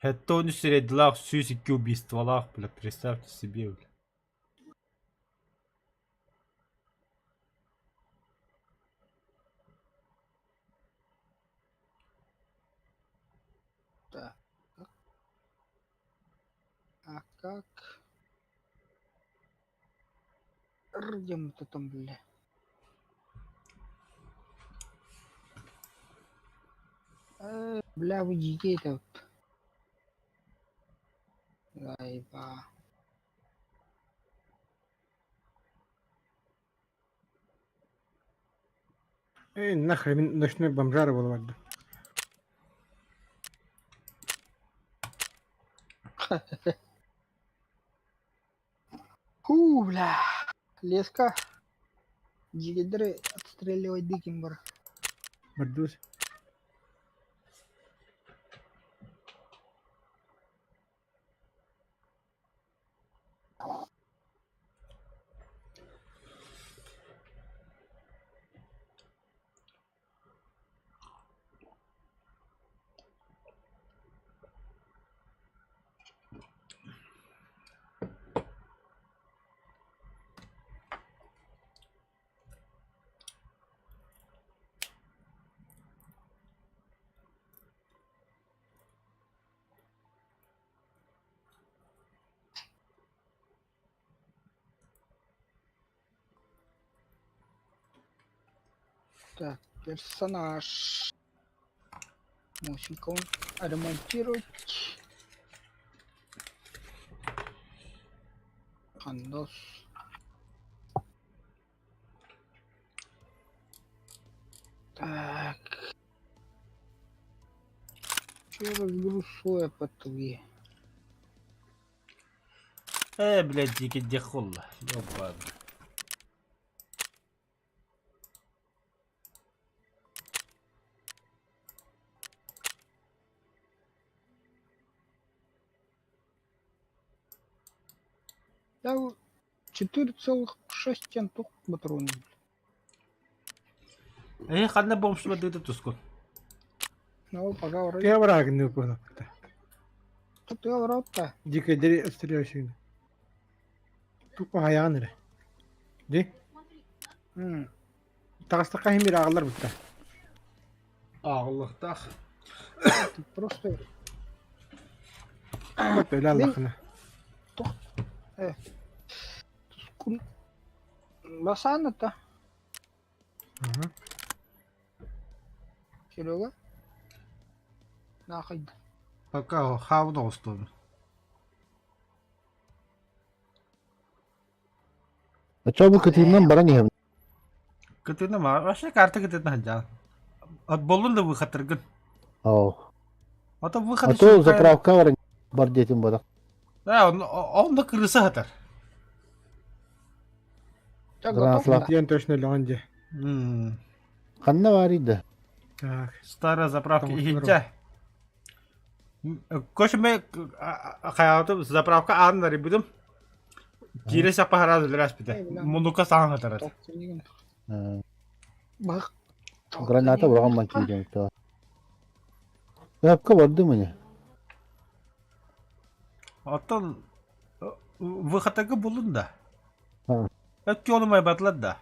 Хэттон срэдлах сүйс iki убийстволах, бля, представьте себе, бля. А как? Где мы-то там, бля? Бля, вы детей тут. Лайба. Нахрен ночной бомжар был вроде. Бля. Леска. Жигедры отстреливать диким бар. Бардус. Так, персонаж. Мощенько ремонтировать. Хандос. Так. Че разберу свой потуги. Блядь, дикий дехолла. Ёбан. Я 4,6 антук патронов. Ханна бомшма дыды тускун. Ну, пока вроде. Я враг не понял. Тут я врата. Дикая деревья отстреливающая. Тупо хаяныры. Ди? Тағыстыққа хемер ағылар бұтта. Ağlıqtaq. Тут просто. Вот öyle Allah'ına. Скун. Басана-то. Ага. Серега. Нахуй. Пока хавно устун. Açı bu kıtından bana niye? Кытына ма, вообще карта кытына ханжа. От болун да выхатыргын. Ау. Ата выхат. А то заправка var. Бар детим бадак. Да, он да крыса хатар. Гранатлар. Диен точно лонде. Ханна var idi. Так. Старая заправка Там ихинча. Кошме хаятым заправка аннары будем. Кире сапа хараз лирас биде. Мунука сан хатар. Бах. Граната vurağım ben kiyeceğim ta. Yapka vardı mı ne? Atan выхатага болун да. Ha. Ötki olmay batladı da.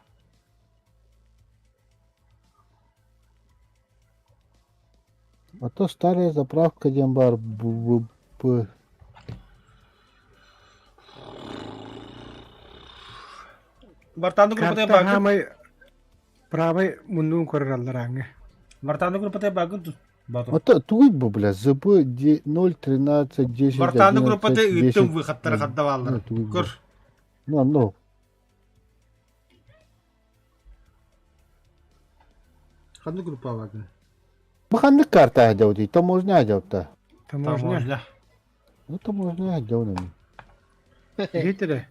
А то старая заправка дем бар. Мартанды группа Kartta bagın. hamay правой мунун корраллар аңы. Мартанды группа bagın. Батон. А то туй bu bile. Zıbı 013 10 Мартанды 11 группа 10. üttüm выхаттары хаддаваллар. Көр. Ну. Ханды группа bagın. Bakanlık kartı hadi o değil. Tam orijinal cevapta. Таможня. Таможня. Это можно делать. Гетере.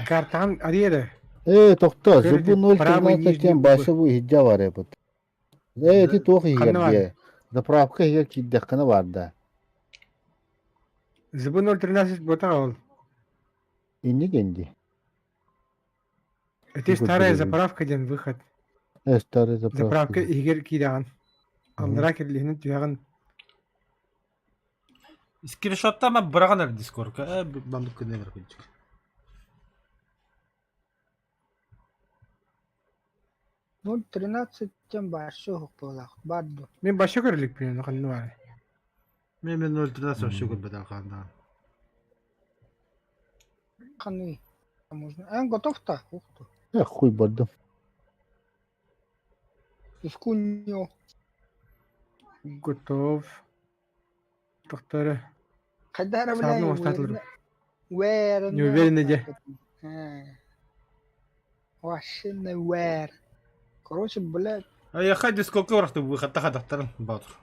Картан ариере. Тохта, Körede, зубу 0 правый 13 нижний башы bu hijja var ya bu. Ти тох Қаны бар? егерде. Заправка егер киддекканы бар да. Зыбы 013 бота ол. Инди генди. Это Выход старая деревень. заправка ден выход. Старый Заправка заправка. егер кидаган. Аллара келдигин туяган. Скриншотта мен бұраған әлі дискордқа. Бандық көне бір көнчік. 013 тем başı hukuklar. Bardo. Мен башы көрілік білен қанды бар. Мен 0-13 вообще көрбеді алқанда. Kanı. Можно. Готов-то. Ухту. Хуй бардым. Искуньо. Готов. Тоқтары. Кайдара Сağdan bileyim. başlatılır. Where? Не уверен де. Вашины where? Короче, блядь. А я хай дискордқа бұрықты бұқатта қадақтарын баутыр.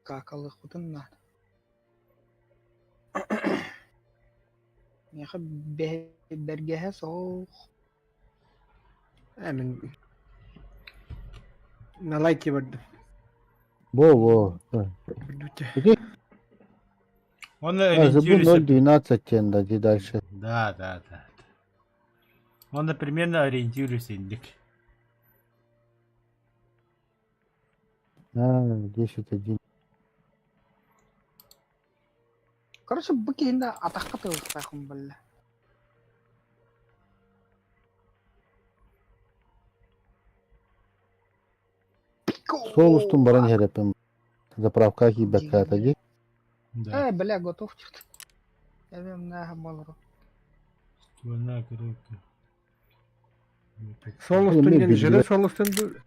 Какалы хутынна. Я бергеhe соқ. Әмін. На лайке барды. Во. Бірдуте. Он Зубу ориентируется... 012 тендади дальше. Да. Он примерно ориентируется индик. 10-1. Короче, быкинде атаққа тығылықтақым білі. Сол устун баран херепем. Заправка кибекка таги. Да. Бля, готов что-то. Я вем на малору. Ствольная коробка. Сол Мен үстінден белгілі- жүрі сол үстінді.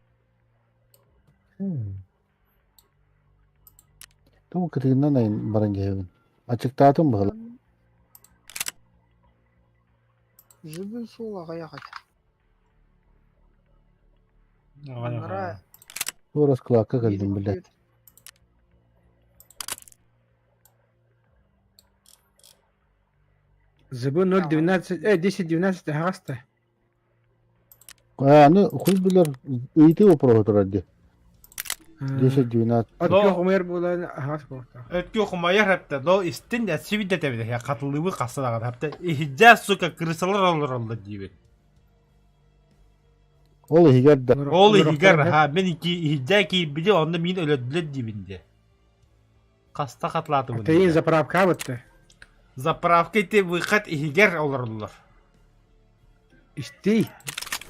Тому кытыгынан айын баран херепем. Ачыктаатым быгыл. Жиды сол ағая қайта. Ага. Сол раскладка кылдым биле. Зыбы 012, 10-12 ағасты. Аны хуй билер ыйты опро турады. 10-12. Атке құмайыр болайын ағас болта. Ötki okumayar hepte. Do istin de sivide tebide ya katıldığı kasılagan hepte. İhicaz suka kırsalar olur gibi. Ол хигерде. Oğlu higar ha ben iki ihicaz ki bili onda min öldüler dibinde. Kasta katladı bunu. Тейін заправка бітті. Zapravka ite выход ihgar olurlar. Іштей.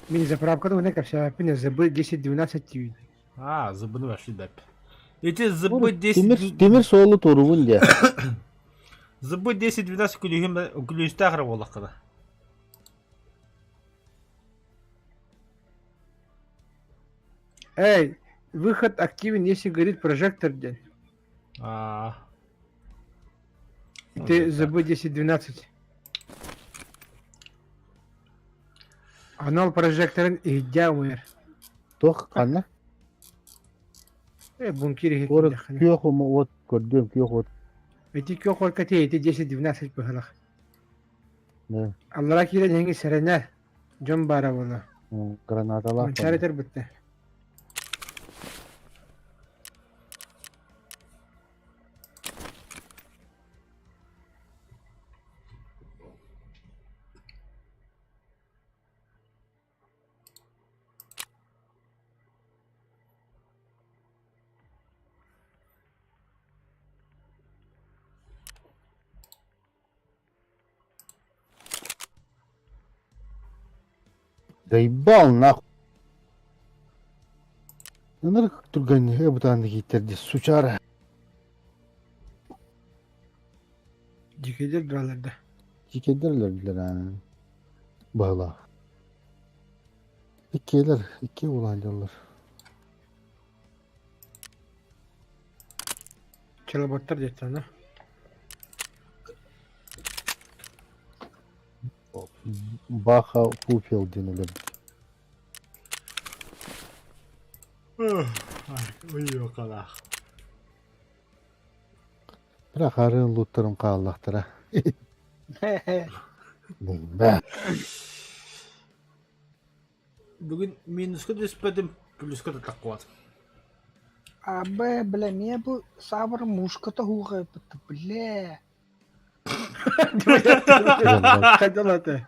Мен заправкада өне кәпші әпіне зыбы 10-12 түйін. Ha zıbını var şimdi hep. Ete zıbı 10 Демир соолу турубун де. zıbı 10-12 külühüm ağrı olaq kada. Эй, выход активен, если горит прожектор день. Ты забудь 10-12. Анал прожекторын игдя умер. Тох канна. Бункири Ора хекин. күйөк вот көрдөм күйөк вот. Эти кё хорка те, эти 10-12 бахалах. Да. Аллара кире деньги серене. Жон бара бола. Гранаталар. Манчаретер бітті. Заебал нахуй. Ныр турган бутанды кийтерди сучара. Дикедер дұраларда. Жикедерлер билер аны. Бала. Икки улайлар. Челоботтар жетті ана. Баха Фуфел денелер. Uyuyor kadar. Бірақ арын луттарын қаллақтыра. Бә. Бүгін минусқа түспедім, плюсқа да тақуат. Абе, бля, мне бы сабыр мушката хуға бітті, бля. Қайдалаты.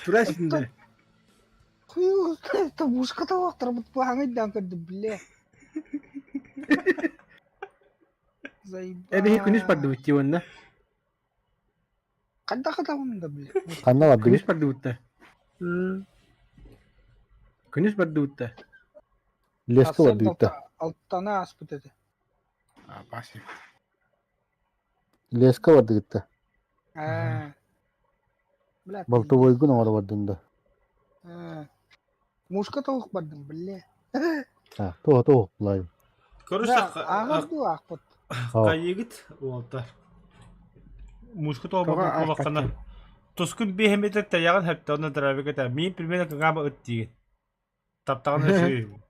Тура үстінде. Хуй, это мушката вақтыр бұт бұл аңайдан көрді, бля. Заебал. Әбі күніс барды өтті онда. Қанда мұнда, бля. Қанна барды Күніс барды өтті. Күніс барды өтті. лескі барды үтті. Алттана аспыт еді. Басып. Лескі барды үтті. Бля, Балты ойгын оңары бардында. мушката хуқ бардым, бля. Тоға бұлай. Көрірсі Ағырды ақпыт. қайегіт олар. Мушқа тоға Тоға бұл қолаққана. ақпаттым. Тұскын бейхеметік таяғын әпті оны дырабек әті. Мен примерно қаңа ба өт деген. Таптағын өші.